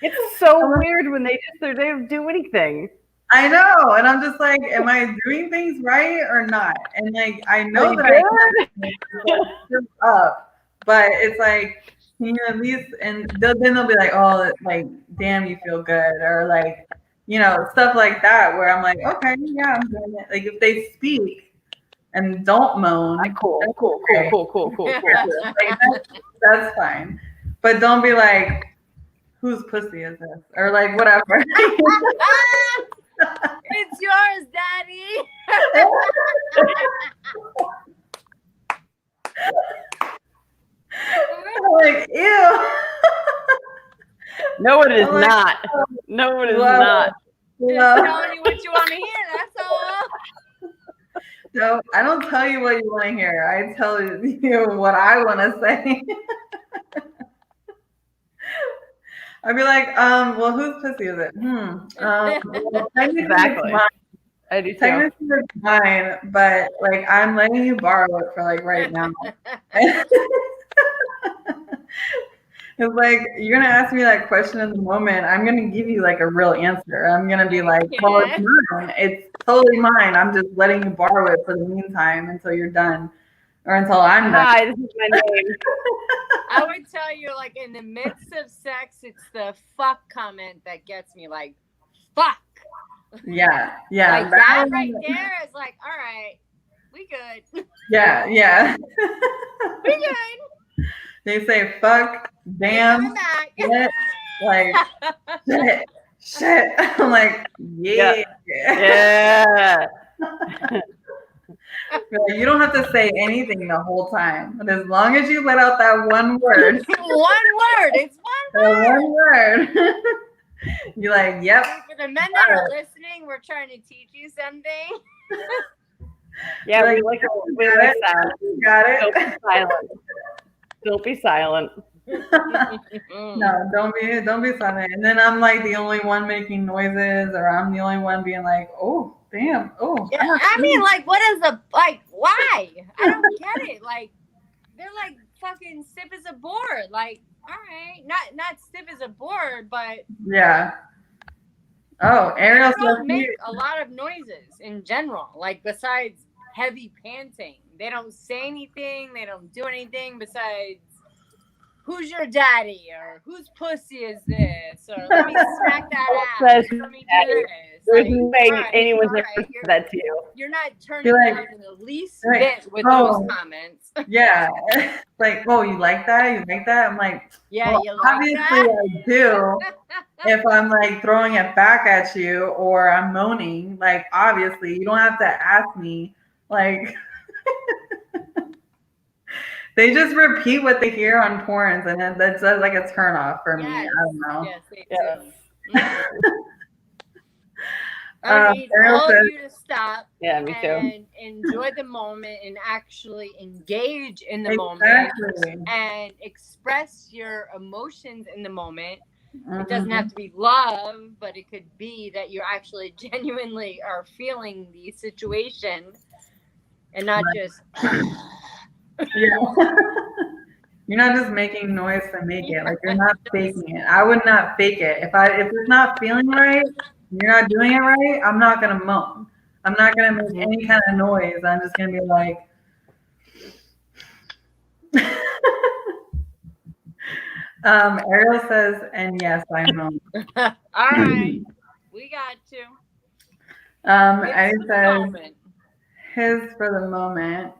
It's so weird when they don't do anything. I know. And I'm just like, am I doing things right or not? And like I know Are that you I am up, but it's like, can you at least, and then they'll be like, oh, like, damn, you feel good, or like, stuff like that, where I'm like, okay, yeah, I'm doing it. Like if they speak and don't moan, Cool. like, that's fine. But don't be like, whose pussy is this? Or like whatever. It's yours, Daddy. I'm like, ew. No, it is I'm like, not. No, it is Wow. not. Just No, telling you what you want to hear. That's all. no, I don't tell you what you want to hear. I tell you what I want to say. I'd be like, well, whose pussy is it? Well, technically Exactly. it's mine. I do too. Technically it's mine, but like I'm letting you borrow it for like right now. It's like you're gonna ask me that question in the moment. I'm gonna give you like a real answer. I'm gonna be like, well, it's mine. It's totally mine. I'm just letting you borrow it for the meantime until you're done, or until I'm done. Hi, this is my name. I would tell you, like, in the midst of sex, it's the fuck comment that gets me, like, fuck. Yeah. Like, that one- right there is like, all right, we good. Yeah. We good. They say fuck, damn, Coming back. shit, like shit. I'm like, yeah. Yeah. Like, you don't have to say anything the whole time, but as long as you let out that one word, It's one that word. one word, you're like, yep. For the men that are listening, we're trying to teach you something. Yeah, Like, we like got it. sound. You got Don't it. be silent. Don't be silent. No, don't be silent. And then I'm like the only one making noises, or I'm the only one being like, oh, damn, oh. Yeah, I mean, like, what is the, like, why? I don't get it. Like, they're like fucking stiff as a board. Like, all right, not stiff as a board, but Yeah. Oh, Ariel they don't says make a lot of noises in general. Like, besides heavy panting, they don't say anything. They don't do anything besides, who's your daddy, or whose pussy is this, or let me smack that ass. Let me do this. There's Like, no way all right, anyone's all ever right, said that to you. You're not turning You're like- down in the least right. bit with Oh. those comments. yeah. Like, oh, you like that? You like that? I'm like, Yeah, well, you like obviously that? I do. If I'm like throwing it back at you or I'm moaning, like obviously you don't have to ask me. Like they just repeat what they hear on porns, and that's like a turn off for me. I don't know. Yes, they Yes. do. I need Ariel all says- of you to stop Yeah, me too. and enjoy the moment and actually engage in the moment Exactly. and express your emotions in the moment. It Mhm. doesn't have to be love, but it could be that you actually genuinely are feeling the situation and not just Yeah. You're not just making noise to make it. Like you're not faking it. I would not fake it. If it's not feeling right, you're not doing it right, I'm not gonna moan. I'm not gonna make any kind of noise. I'm just gonna be like Ariel says, and yes, I moan. All right, we got you. Eddie It's the says moment. his for the moment.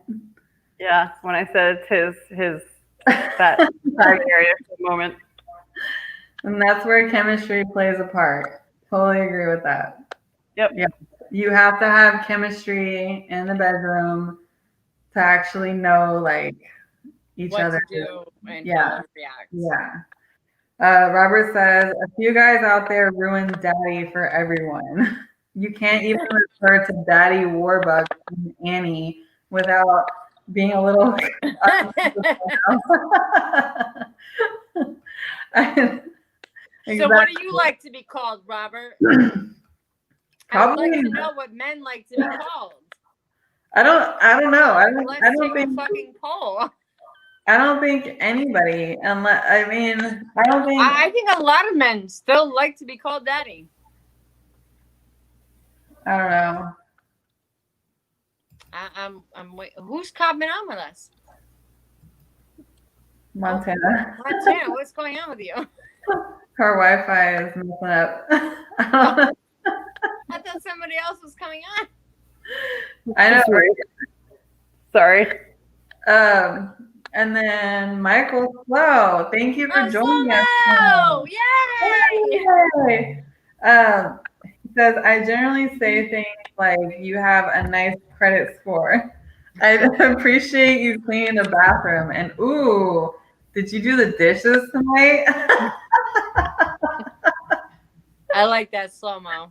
Yeah, when I said it's his that private area for the moment. And that's where chemistry plays a part. Totally agree with that. Yep. Yeah. You have to have chemistry in the bedroom to actually know like each What other. to do and Yeah. how to react. Yeah. Robert says a few guys out there ruin daddy for everyone. You can't even refer to Daddy Warbucks and Annie without being a little. So what do you like to be called, Robert? I would like to know what men like to be called. I don't know. Let's I don't take think a fucking poll. I don't think anybody unless I don't think I think a lot of men still like to be called daddy. I don't know. I'm wait. Who's coming on with us? Montana. Montana, what's going on with you? Her Wi-Fi is messing up. I thought somebody else was coming on. I know. Sorry. And then Michael Slow, thank you for joining us. Oh, yay! He says, I generally say things like you have a nice credit score. I appreciate you cleaning the bathroom. And ooh, did you do the dishes tonight? I like that slow-mo.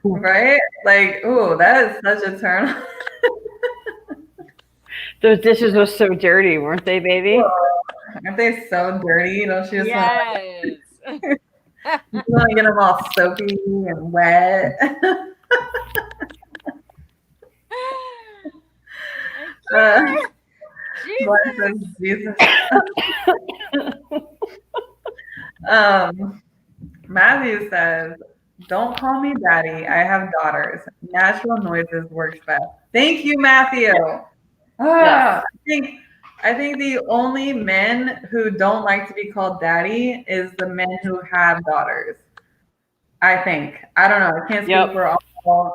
Right? Like, ooh, that is such a turn. Those dishes were so dirty, weren't they, baby? Aren't they so dirty? Don't you just Yes. you want to get them all soapy and wet? Jesus. Matthew says, don't call me daddy. I have daughters. Natural noises works best. Thank you, Matthew. Yes. I think the only men who don't like to be called daddy is the men who have daughters. I think. I don't know. I can't speak for all.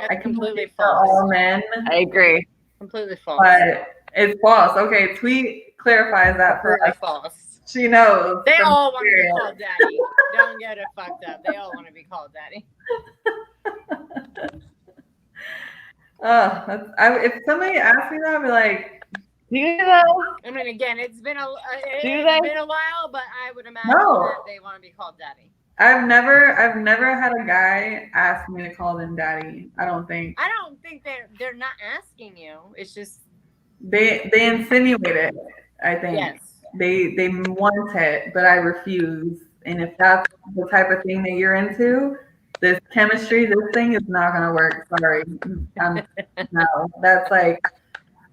That's I can completely speak for false. all men. I agree. Completely false. But it's false. Okay, Tweet clarifies that for us. False. She knows. They all want to be called daddy. Don't get it fucked up. They all want to be called daddy. If somebody asked me that, I'd be like, do you know? I mean, again, it's been a while, but I would imagine that they want to be called daddy. I've never had a guy ask me to call them daddy. I don't think they're not asking you. It's just they insinuate it. I think yes. They want it, but I refuse. And if that's the type of thing that you're into, this chemistry, this thing is not gonna work. Sorry, no. That's like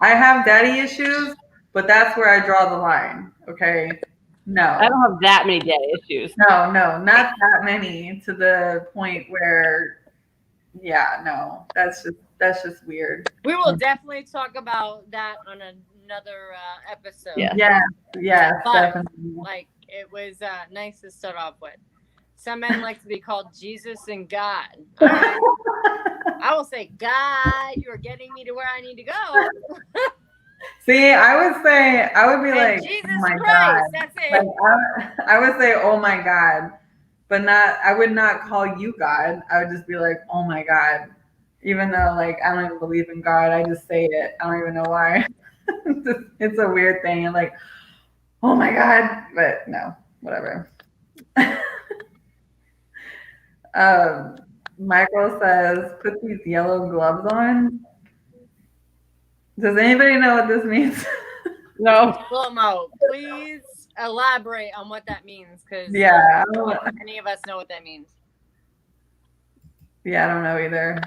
I have daddy issues, but that's where I draw the line. Okay. No. I don't have that many daddy issues. No, not that many to the point where that's just weird. We will definitely talk about that on another episode. Yes, but, definitely. Like it was nice to start off with. Some men like to be called Jesus and God. All right. I will say, God, you're getting me to where I need to go. See, I would be like, Jesus oh my Christ, God. That's it. Like, I would say, oh my God, but I would not call you God. I would just be like, oh my God, even though like I don't even believe in God. I just say it. I don't even know why. It's a weird thing. And like, oh my God, but no, whatever. Michael says, put these yellow gloves on. Does anybody know what this means? No. Slow-mo, please elaborate on what that means, because yeah, any of us know what that means. Yeah, I don't know either.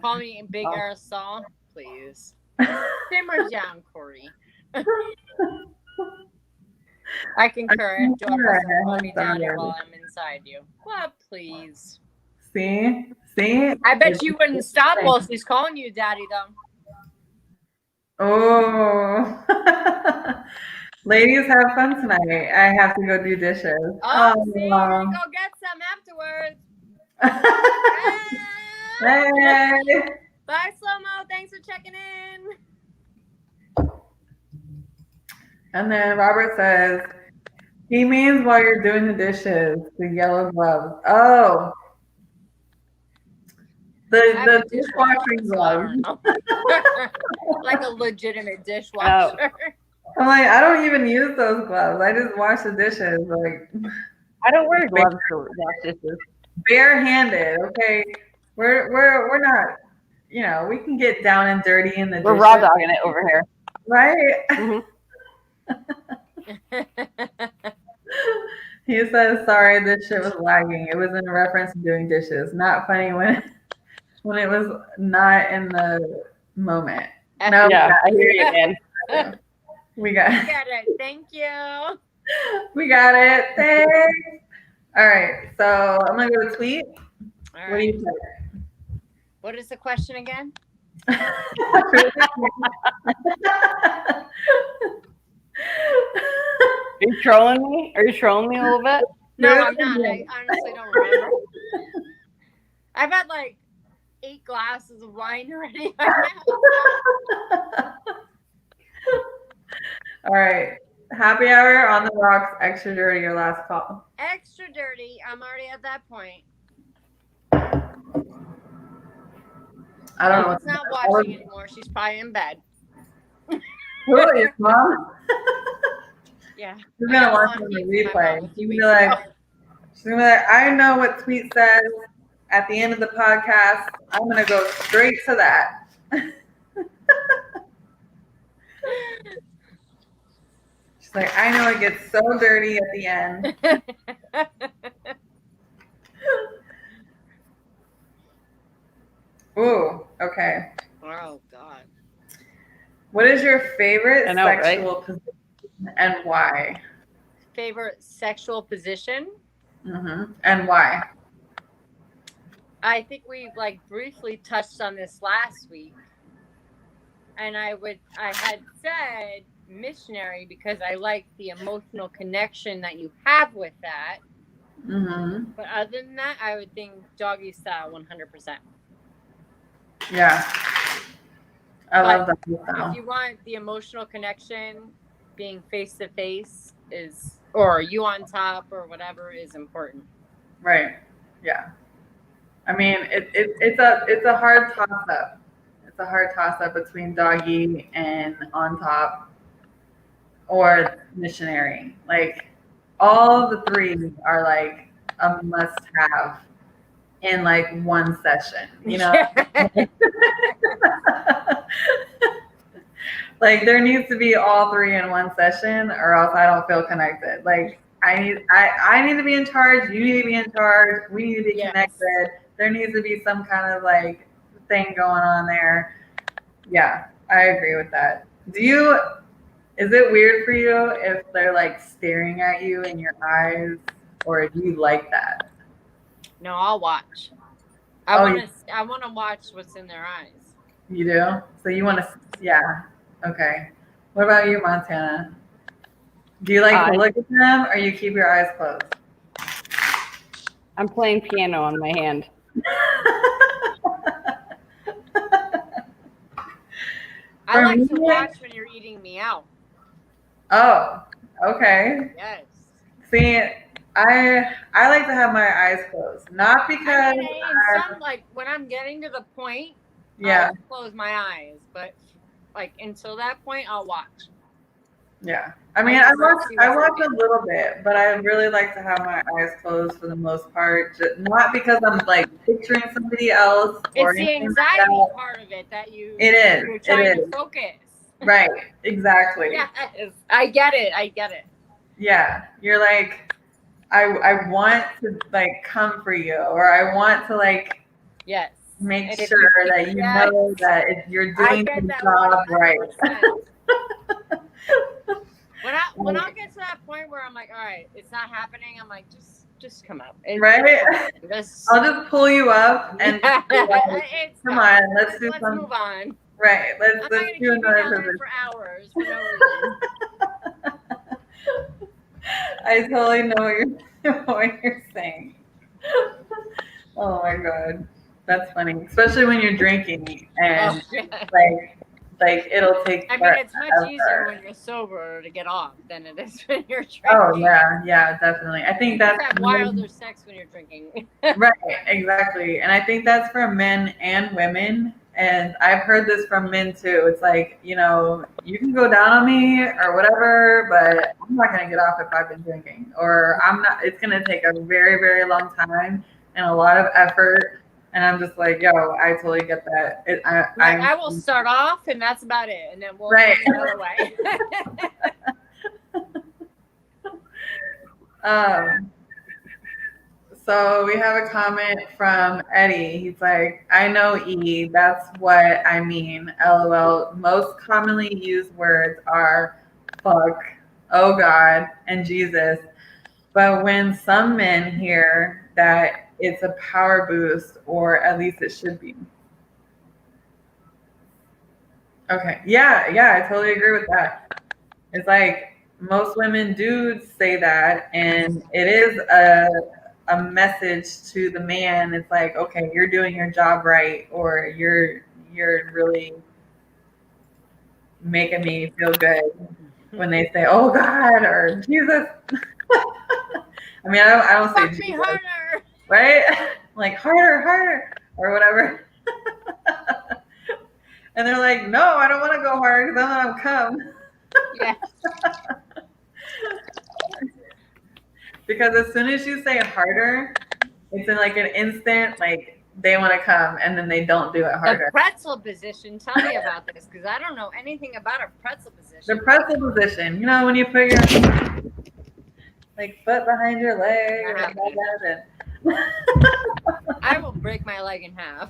Call me Big Aerosol, please. Simmer down, Corey. I concur. Dog doesn't call me daddy while I'm inside you. What, please? See? I bet you wouldn't stop while she's calling you daddy, though. Oh. Ladies, have fun tonight. I have to go do dishes. Oh, see, you're gonna go get some afterwards. Hey. Bye, Slow-Mo. Thanks for checking in. And then Robert says, he means while you're doing the dishes, the yellow gloves. Oh. The dishwashing gloves. Like a legitimate dishwasher. Oh. I'm like, I don't even use those gloves. I just wash the dishes. Like, I don't wear gloves to wash dishes. Barehanded, okay? We're not, we can get down and dirty in the We're dishes. raw dogging it over here. Right? He says, sorry, this shit was lagging. It was in reference to doing dishes. Not funny when it was not in the moment. No, Yeah, I hear you, man. we got it. Thank you. We got it. Thanks. All right, so I'm gonna go to tweet. All What do right. you think? What is the question again? Are you trolling me? Are you trolling me a little bit? No, I'm not. I honestly don't remember. I've had like 8 glasses of wine already. All right. Happy hour on the rocks, extra dirty, your last call. Extra dirty. I'm already at that point. I don't know. She's not watching anymore. She's probably in bed. Who is Mom? Yeah. She's gonna watch it on the replay. She's gonna be like, I know what tweet says at the end of the podcast. I'm gonna go straight to that. She's like, I know it gets so dirty at the end. Ooh, okay. Oh God. What is your favorite sexual right? position and why? Favorite sexual position? And why? I think we briefly touched on this last week. And I had said missionary because I like the emotional connection that you have with that. But other than that, I would think doggy style 100%. Yeah. I love that. If you want the emotional connection, being face to face or you on top or whatever is important. Right. Yeah. I mean, it's a hard toss up. It's a hard toss up between doggy and on top or missionary. Like all the three are like a must have in like one session, Like there needs to be all three in one session or else I don't feel connected. Like I need to be in charge, you need to be in charge, we need to be connected. There needs to be some kind of like thing going on there. Yeah, I agree with that. Is it weird for you if they're like staring at you in your eyes, or do you like that? No, I'll watch. I want to watch what's in their eyes. You do? So you want to? Yeah. Okay. What about you, Montana? Do you like to look at them, or you keep your eyes closed? I'm playing piano on my hand. I like to watch when you're eating me out. Oh, okay. Yes. See, I like to have my eyes closed, not because when I'm getting to the point, yeah, I'll close my eyes, but like until that point, I'll watch. Yeah, I mean, I watch a little bit, but I really like to have my eyes closed for the most part. Not because I'm like picturing somebody else. It's the anxiety part of it that you're trying to focus. Right, exactly. Yes, I get it. Yeah, you're like, I want to like come for you, or I want to like, yes, make And if sure you- that you yes. know that you're I doing get your that job right. 100%. When I'll get to that point where I'm like, all right, it's not happening. I'm like, just come out. Right? Just, I'll just pull you up and it's come fine. on, let's do Let's some. move on. Right, I'm let's not gonna do keep you another down there position. for hours for no reason. I totally know what you're saying. Oh my god, that's funny, especially when you're drinking and Oh, yeah. like it'll take. I mean, it's much easier forever. when you're sober to get off than it is when you're drinking. Oh yeah, definitely. I think You that's have wilder sex when you're drinking. right, exactly. And I think that's for men and women. And I've heard this from men too. It's like, you know, you can go down on me or whatever, but I'm not going to get off if I've been drinking. Or I'm not, it's going to take a very, very long time and a lot of effort. And I'm just like, yo, I totally get that. I will start off, and that's about it. And then we'll Right. go the other way. So we have a comment from Eddie. He's like, I know E, that's what I mean. LOL. Most commonly used words are fuck, oh God, and Jesus. But when some men hear that, it's a power boost, or at least it should be. Okay. Yeah, I totally agree with that. It's like most women do say that, and it is a message to the man. It's like, okay, you're doing your job right, or you're really making me feel good when they say, "Oh God," or Jesus. I mean, I don't say Fuck me Jesus, harder. right? Like harder, or whatever. And they're like, "No, I don't want to go hard because I'm gonna come." Yeah. Because as soon as you say harder, it's in like an instant, like they want to come and then they don't do it The harder. pretzel position. Tell me about this, because I don't know anything about a pretzel position. The pretzel position, you know, when you put your like foot behind your leg or all that. I will break my leg in half.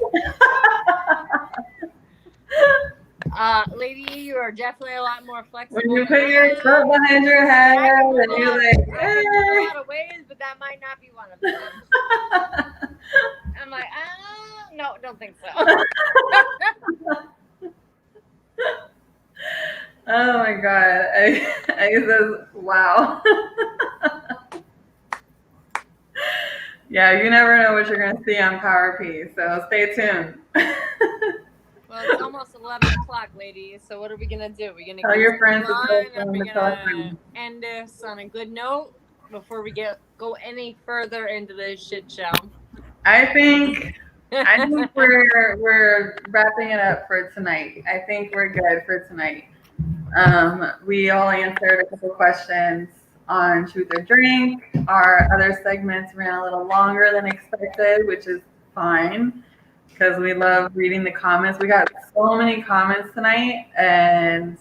Lady, you are definitely a lot more flexible. When you put your foot behind your head and you're like, I can go a lot of ways, but that might not be one of them. I'm like, no, don't think so. Oh my god. I says, wow. Yeah, you never know what you're going to see on Power P, so stay tuned. Well, it's almost 11 o'clock, ladies. So what are we gonna do? We're gonna Tell your friends to on, tell and them we're to tell gonna them. end this on a good note before we go any further into this shit show. I think we're wrapping it up for tonight. I think we're good for tonight. We all answered a couple questions on Truth or Drink. Our other segments ran a little longer than expected, which is fine because we love reading the comments. We got so many comments tonight, and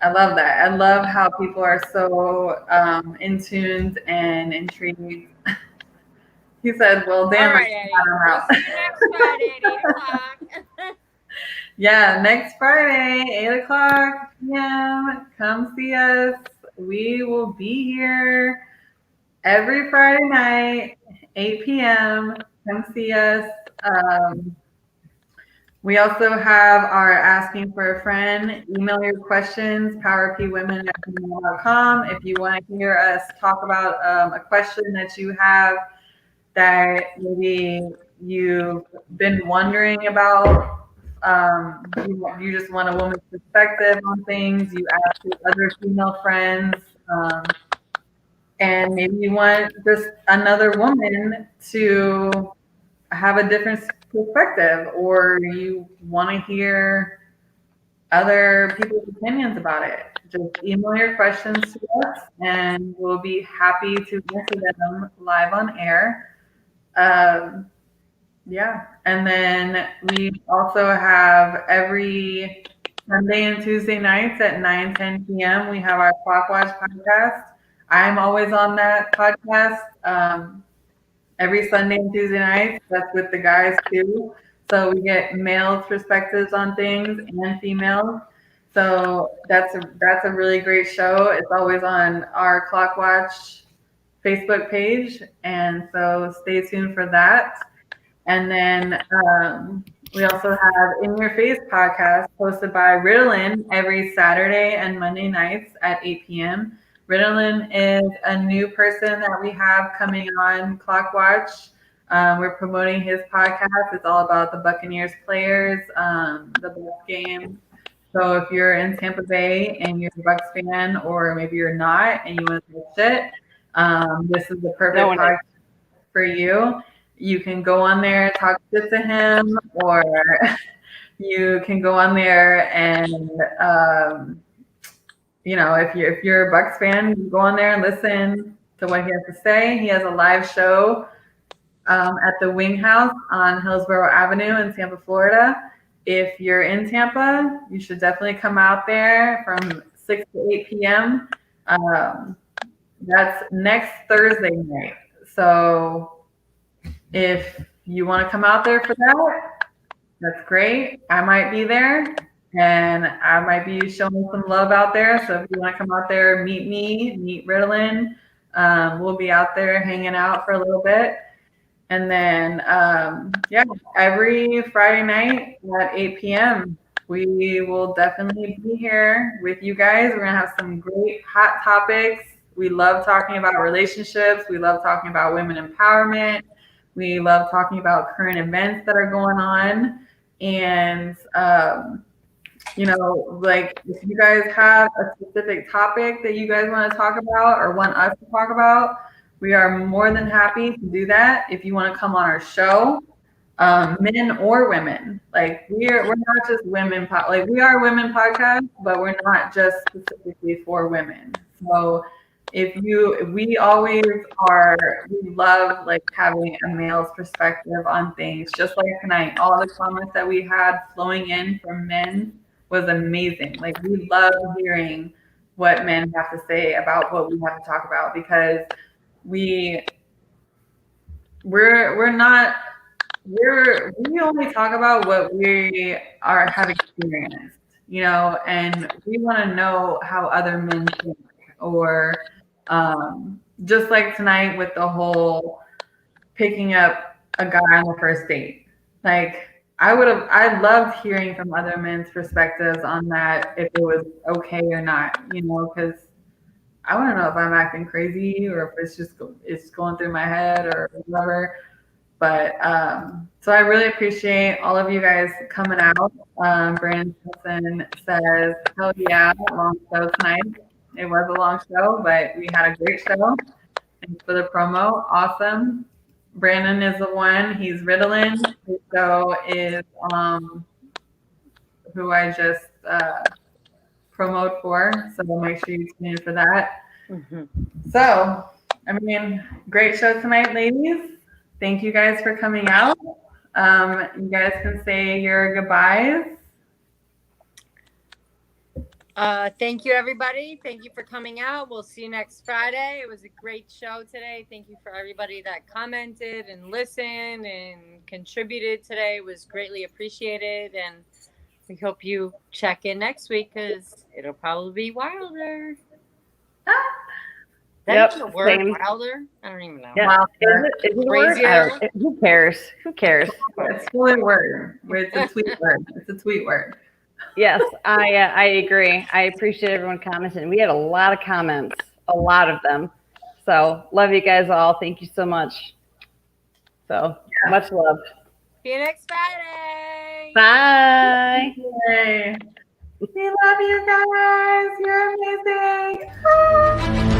I love that. I love how people are so in tuned and intrigued. He said, well, damn, All right, Eddie. We'll see you next Friday at 8 o'clock. Yeah, next Friday, 8 o'clock p.m. Come see us. We will be here every Friday night, 8 p.m. Come see us. We also have our Asking for a Friend. Email your questions, powerpwomen@gmail.com. If you want to hear us talk about a question that you have that maybe you've been wondering about, you just want a woman's perspective on things, you ask your other female friends, and maybe you want just another woman to have a different perspective, or you want to hear other people's opinions about it. Just email your questions to us and we'll be happy to answer them live on air. Yeah, and then we also have every Sunday and Tuesday nights at 9-10 p.m. we have our Clockwatch podcast. I'm always on that podcast every Sunday and Tuesday nights. That's with the guys too. So we get males' perspectives on things and females. So that's a really great show. It's always on our Clockwatch Facebook page, and so stay tuned for that. And then we also have In Your Face podcast hosted by Ritalin every Saturday and Monday nights at 8 p.m. Ritalin is a new person that we have coming on Clockwatch. We're promoting his podcast. It's all about the Buccaneers players, the Bucs game. So if you're in Tampa Bay and you're a Bucs fan, or maybe you're not and you want to watch it, this is the perfect podcast for you. You can go on there, talk shit to him, or you can go on there and if you're a Bucs fan, you go on there and listen to what he has to say. He has a live show at the Wing House on Hillsborough Avenue in Tampa, Florida. If you're in Tampa, you should definitely come out there from 6 to 8 p.m. That's next Thursday night. So if you want to come out there for that, that's great. I might be there, and I might be showing some love out there. So if you want to come out there, meet me, meet Ritalin. We'll be out there hanging out for a little bit. And then, every Friday night at 8 p.m., we will definitely be here with you guys. We're going to have some great hot topics. We love talking about relationships. We love talking about women empowerment. We love talking about current events that are going on. And, if you guys have a specific topic that you guys want to talk about or want us to talk about, we are more than happy to do that. If you want to come on our show, men or women, like we're not just women, we are women podcast, but we're not just specifically for women. So we love like having a male's perspective on things. Just like tonight, all the comments that we had flowing in from men was amazing. Like we love hearing what men have to say about what we have to talk about, because we only talk about what we have experienced, and we want to know how other men think, or just like tonight with the whole picking up a guy on the first date. Like I loved hearing from other men's perspectives on that, if it was okay or not, because I want to know if I'm acting crazy or if it's going through my head or whatever. But so I really appreciate all of you guys coming out. Brandon Simpson says, "Hell yeah, long show tonight." It was a long show, but we had a great show. Thanks for the promo. Awesome. Brandon is the one. He's Ritalin. His show is who I just promote for. So make sure you tune in for that. Mm-hmm. So, great show tonight, ladies. Thank you guys for coming out. You guys can say your goodbyes. Thank you, everybody. Thank you for coming out. We'll see you next Friday. It was a great show today. Thank you for everybody that commented and listened and contributed today. It was greatly appreciated. And we hope you check in next week, because it'll probably be wilder. That's the word, same. Wilder? I don't even know. Yeah. Is it crazier? Who cares? Who cares? It's a word. It's a tweet word. It's a tweet word. Yes, I agree. I appreciate everyone commenting. We had a lot of comments, a lot of them. So love you guys all. Thank you so much. So much love. See you next Friday. Bye. Yay. We love you guys. You're amazing. Bye.